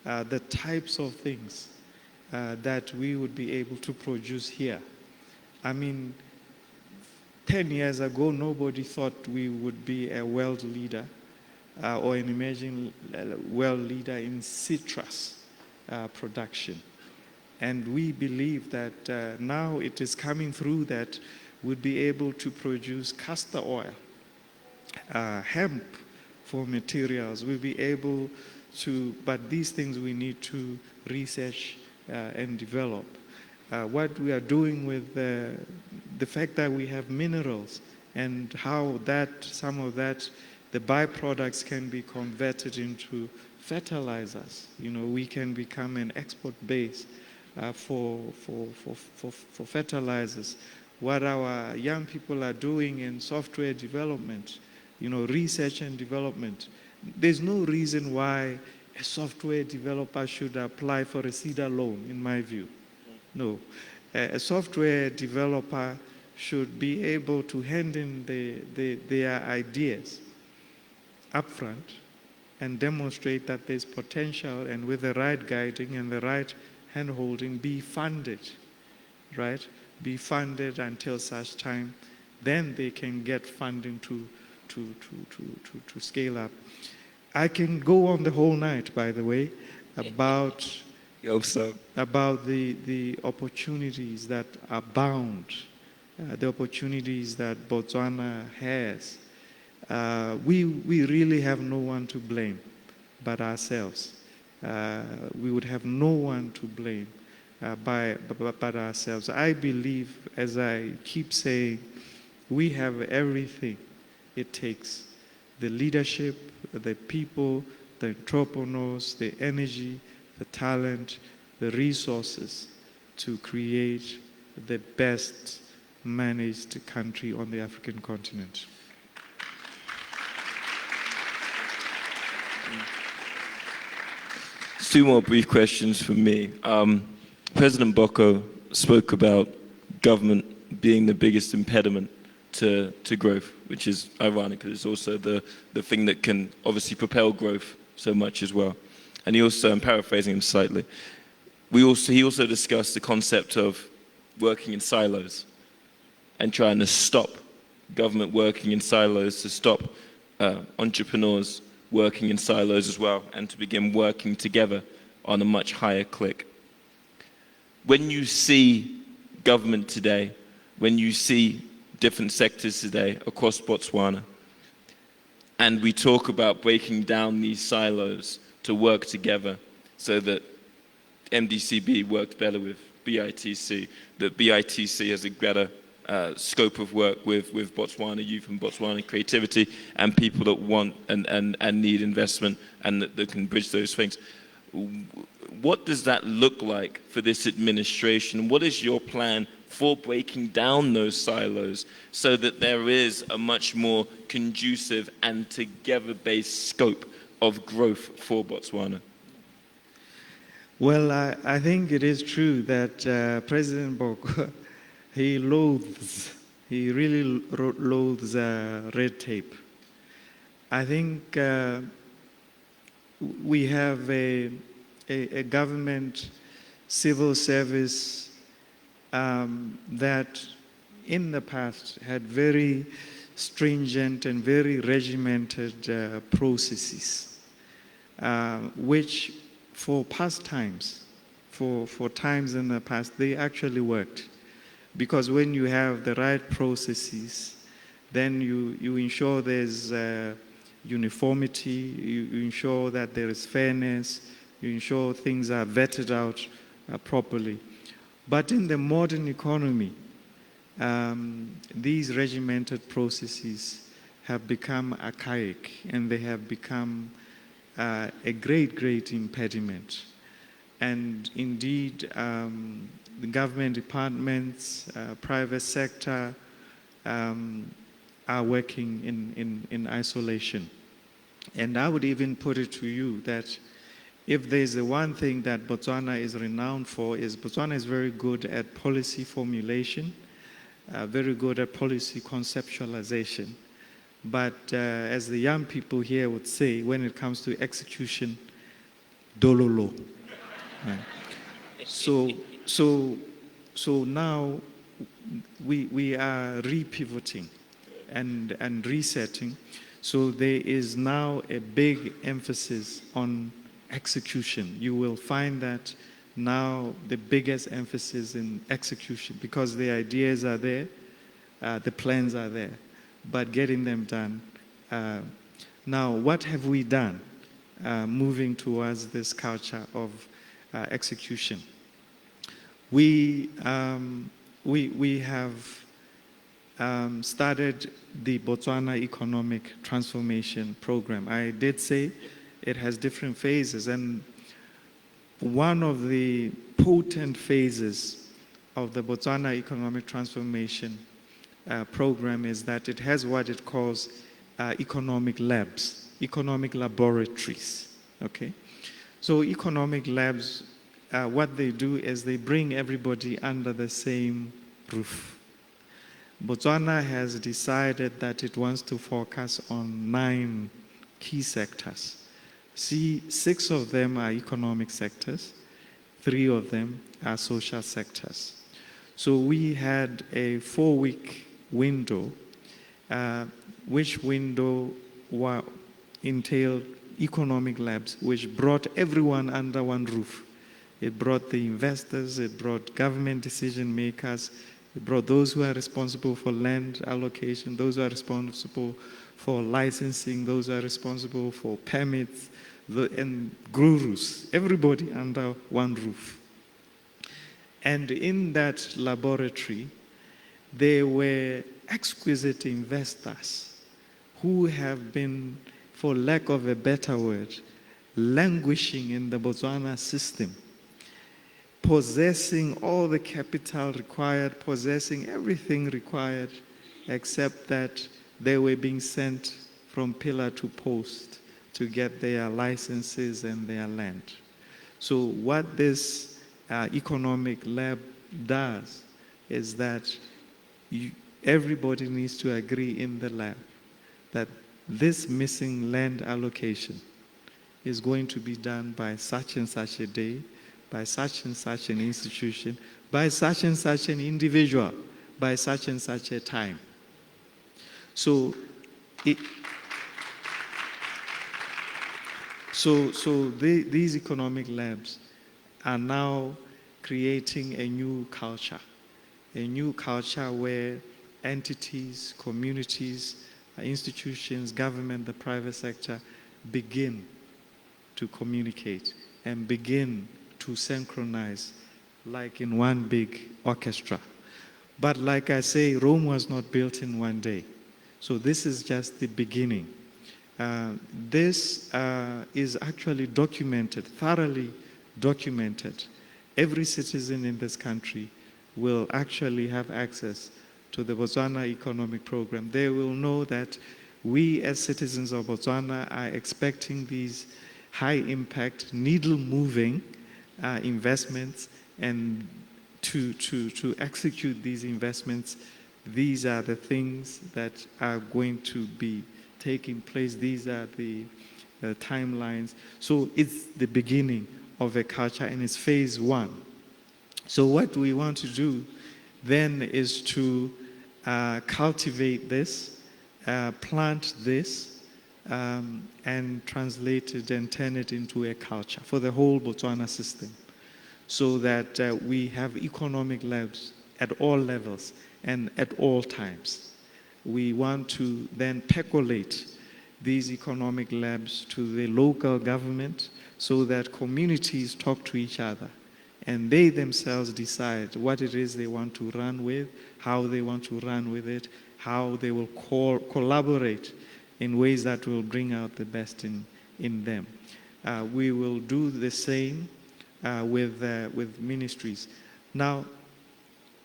the types of things that we would be able to produce here. I mean, 10 years ago, nobody thought we would be a world leader or an emerging world leader in citrus production. And we believe that now it is coming through that we'll be able to produce castor oil, hemp for materials. We'll be able to, but these things we need to research and develop. What we are doing with the fact that we have minerals and how that, some of that, the byproducts can be converted into fertilizers. You know, we can become an export base for fertilizers. What our young people are doing in software development, you know, research and development. There's no reason why a software developer should apply for a CEDA loan, in my view. No. A software developer should be able to hand in their ideas upfront and demonstrate that there's potential, and with the right guiding and the right hand-holding, be funded, right? Be funded until such time, then they can get funding to scale up. I can go on the whole night, by the way, about the opportunities that abound, the opportunities that Botswana has. We really have no one to blame but ourselves. We would have no one to blame but ourselves. I believe, as I keep saying, we have everything it takes. The leadership, the people, the entrepreneurs, the energy, the talent, the resources to create the best managed country on the African continent. Two more brief questions from me. President Boko spoke about government being the biggest impediment to growth, which is ironic because it's also the thing that can obviously propel growth so much as well. And he also, I'm paraphrasing him slightly, he also discussed the concept of working in silos and trying to stop government working in silos, to stop entrepreneurs working in silos as well, and to begin working together on a much higher click. When you see government today, when you see different sectors today across Botswana, and we talk about breaking down these silos to work together so that MDCB works better with BITC, that BITC has a better scope of work with Botswana youth and Botswana creativity and people that want and need investment and that can bridge those things. What does that look like for this administration? What is your plan for breaking down those silos so that there is a much more conducive and together-based scope of growth for Botswana? Well, I think it is true that President Boko, he really loathes red tape. I think we have a government civil service that in the past had very stringent and very regimented processes, which for past times, for times in the past, they actually worked. Because when you have the right processes, then you ensure there's uniformity, you ensure that there is fairness, you ensure things are vetted out properly. But in the modern economy, these regimented processes have become archaic and they have become a great impediment. And indeed, the government departments, private sector are working in isolation. And I would even put it to you that if there's the one thing that Botswana is renowned for, is Botswana is very good at policy formulation, very good at policy conceptualization. But as the young people here would say, when it comes to execution, dololo. Right. So now we are repivoting and resetting. So there is now a big emphasis on execution. You will find that now the biggest emphasis in execution, because the ideas are there, the plans are there, but getting them done. Now, what have we done moving towards this culture of execution? We have started the Botswana Economic Transformation Program. I did say it has different phases, and one of the potent phases of the Botswana Economic Transformation Program is that it has what it calls economic labs, economic laboratories, okay? So economic labs, what they do is they bring everybody under the same roof. Botswana has decided that it wants to focus on 9 key sectors. 6 of them are economic sectors, 3 of them are social sectors. So we had a 4-week window, which window entailed economic labs, which brought everyone under one roof. It brought the investors, it brought government decision makers, it brought those who are responsible for land allocation, those who are responsible for licensing, those who are responsible for permits, and gurus, everybody under one roof. And in that laboratory, there were exquisite investors who have been, for lack of a better word, languishing in the Botswana system, possessing all the capital required, possessing everything required, except that they were being sent from pillar to post to get their licenses and their land. So what this economic lab does is that everybody needs to agree in the lab that this missing land allocation is going to be done by such and such a day, by such and such an institution, by such and such an individual, by such and such a time. So these economic labs are now creating a new culture where entities, communities, institutions, government, the private sector begin to communicate and begin to synchronize like in one big orchestra. But like I say, Rome was not built in one day. So this is just the beginning. This is actually documented, thoroughly documented. Every citizen in this country will actually have access to the Botswana Economic Program. They will know that we as citizens of Botswana are expecting these high impact, needle moving investments, and to execute these investments, these are the things that are going to be taking place. These are the timelines. So it's the beginning of a culture, and it's phase 1. So what we want to do then is to cultivate this, plant this, and translate it and turn it into a culture for the whole Botswana system, so that we have economic labs at all levels and at all times. We want to then percolate these economic labs to the local government so that communities talk to each other and they themselves decide what it is they want to run with, how they want to run with it, how they will collaborate in ways that will bring out the best in them. We will do the same with ministries. Now,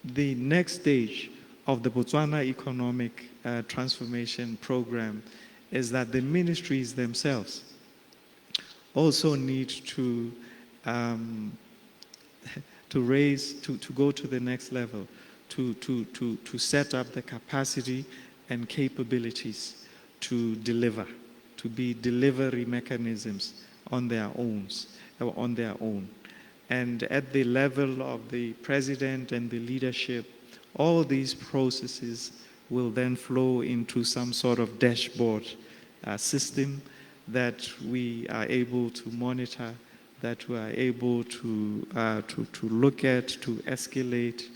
the next stage of the Botswana Economic Transformation Program is that the ministries themselves also need to go to the next level, to set up the capacity and capabilities to deliver, to be delivery mechanisms on their own. And at the level of the president and the leadership, all these processes will then flow into some sort of dashboard system that we are able to monitor, that we are able to look at, to escalate,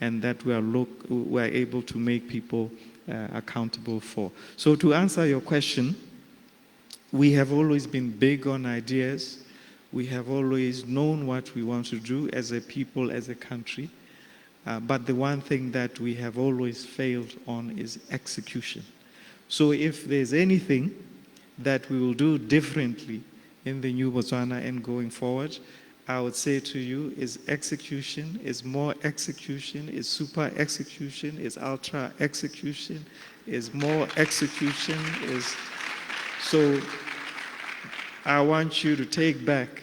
and that we are able to make people accountable for. So to answer your question, we have always been big on ideas. We have always known what we want to do as a people, as a country. But the one thing that we have always failed on is execution. So if there's anything that we will do differently in the new Botswana and going forward, I would say to you is execution, is more execution, is super execution, is ultra execution, is more execution, is... So I want you to take back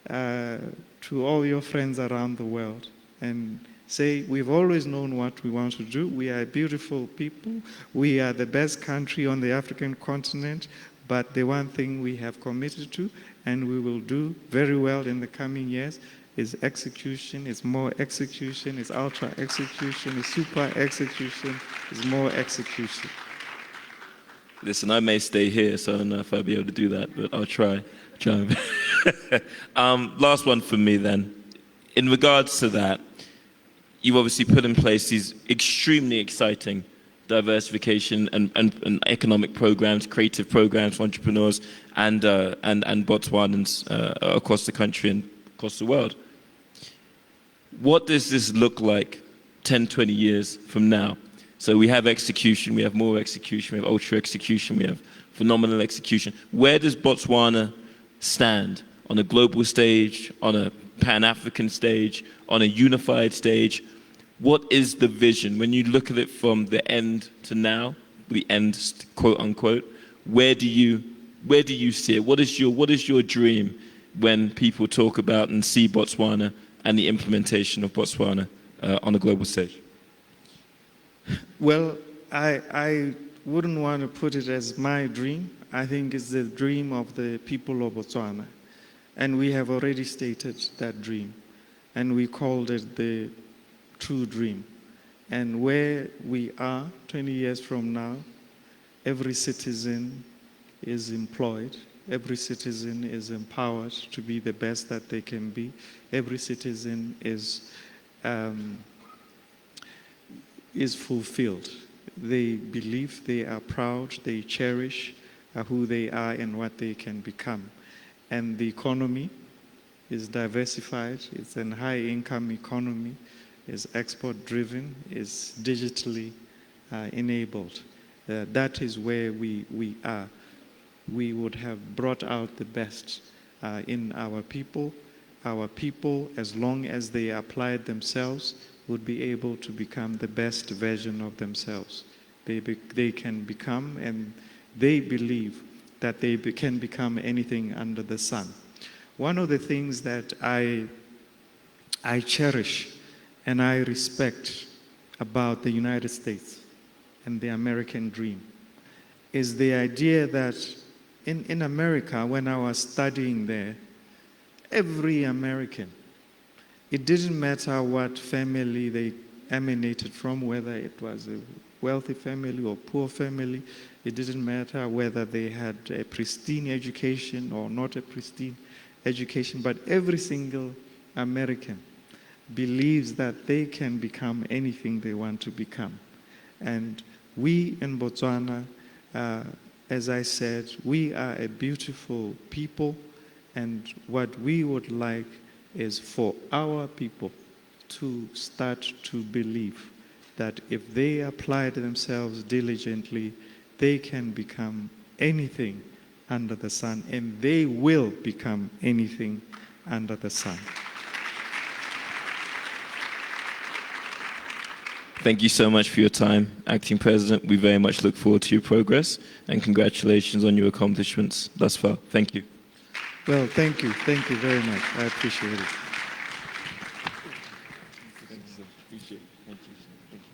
to all your friends around the world and say, we've always known what we want to do. We are beautiful people. We are the best country on the African continent. But the one thing we have committed to, and we will do very well in the coming years, is execution, is more execution, is ultra execution, is super execution, is more execution. Listen, I may stay here, so I don't know if I'll be able to do that, but I'll try. Last one for me then. In regards to that, you've obviously put in place these extremely exciting diversification and economic programs, creative programs for entrepreneurs and Botswanans across the country and across the world. What does this look like 10, 20 years from now? So we have execution, we have more execution, we have ultra execution, we have phenomenal execution. Where does Botswana stand on a global stage, on a Pan-African stage, on a unified stage? What is the vision? When you look at it from the end to now, the end, quote unquote, where do you see it? What is your dream when people talk about and see Botswana and the implementation of Botswana on a global stage? Well, I wouldn't want to put it as my dream. I think it's the dream of the people of Botswana. And we have already stated that dream. And we called it the true dream. And where we are 20 years from now, every citizen is employed. Every citizen is empowered to be the best that they can be. Every citizen is fulfilled. They believe, they are proud, they cherish who they are and what they can become. And the economy is diversified. It's a high-income economy. Is export-driven, is digitally enabled. That is where we are. We would have brought out the best in our people. Our people, as long as they applied themselves, would be able to become the best version of themselves. They can become, and they believe that they can become anything under the sun. One of the things that I cherish and I respect about the United States and the American dream is the idea that in America, when I was studying there, every American, it didn't matter what family they emanated from, whether it was a wealthy family or poor family, it didn't matter whether they had a pristine education or not a pristine education, but every single American believes that they can become anything they want to become. And we in Botswana, as I said, we are a beautiful people, and what we would like is for our people to start to believe that if they apply themselves diligently, they can become anything under the sun, and they will become anything under the sun. Thank you so much for your time, Acting President. We very much look forward to your progress, and congratulations on your accomplishments thus far. Thank you. Well, thank you. Thank you very much. I appreciate it. Thank you, sir. Appreciate it. Thank you. Thank you.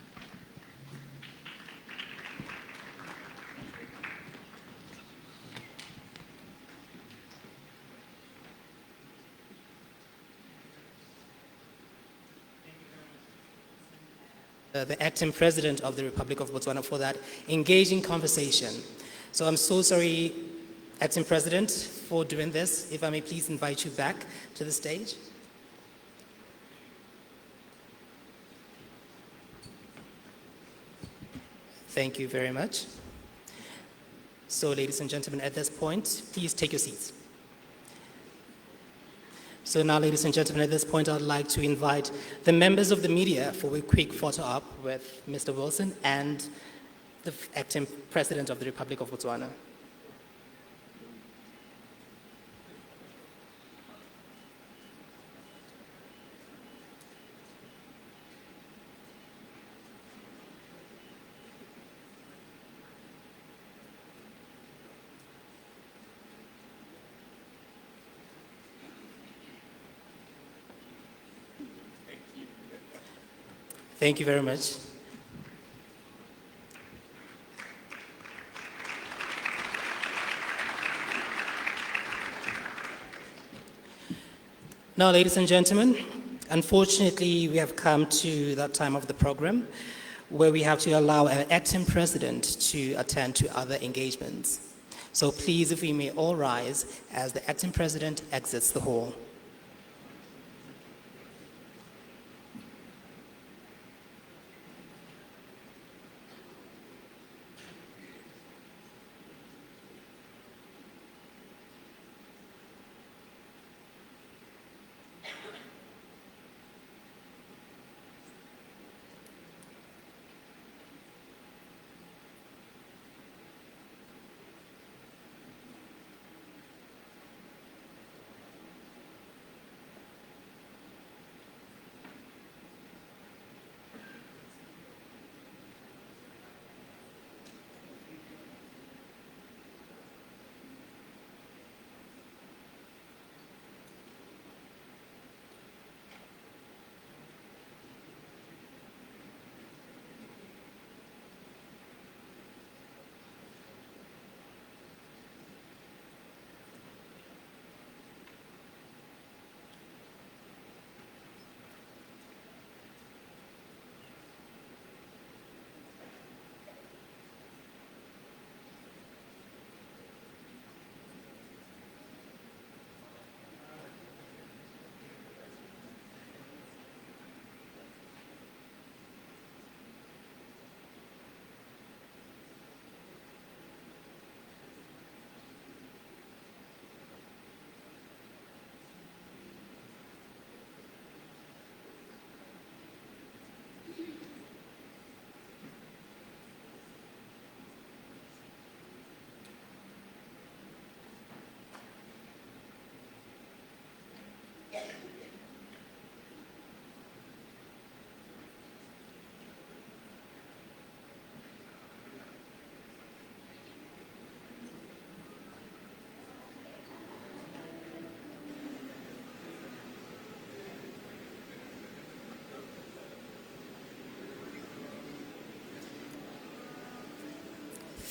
The acting president of the Republic of Botswana for that engaging conversation. So I'm so sorry, acting president, for doing this. If I may please invite you back to the stage. Thank you very much. So ladies and gentlemen, at this point, please take your seats. So now, ladies and gentlemen, at this point, I'd like to invite the members of the media for a quick photo op with Mr. Wilson and the acting president of the Republic of Botswana. Thank you very much. Now, ladies and gentlemen, unfortunately, we have come to that time of the program where we have to allow our acting president to attend to other engagements. So please, if we may all rise as the acting president exits the hall.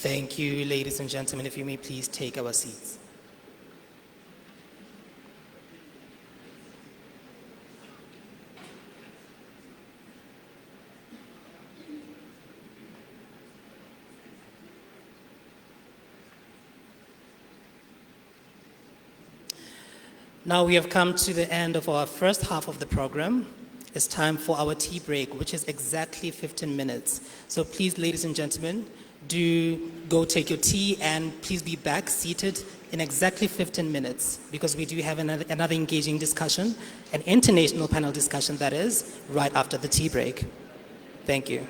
Thank you, ladies and gentlemen. If you may please take our seats. Now we have come to the end of our first half of the program. It's time for our tea break, which is exactly 15 minutes. So please, ladies and gentlemen, do go take your tea and please be back seated in exactly 15 minutes because we do have another engaging discussion, an international panel discussion that is, right after the tea break. Thank you.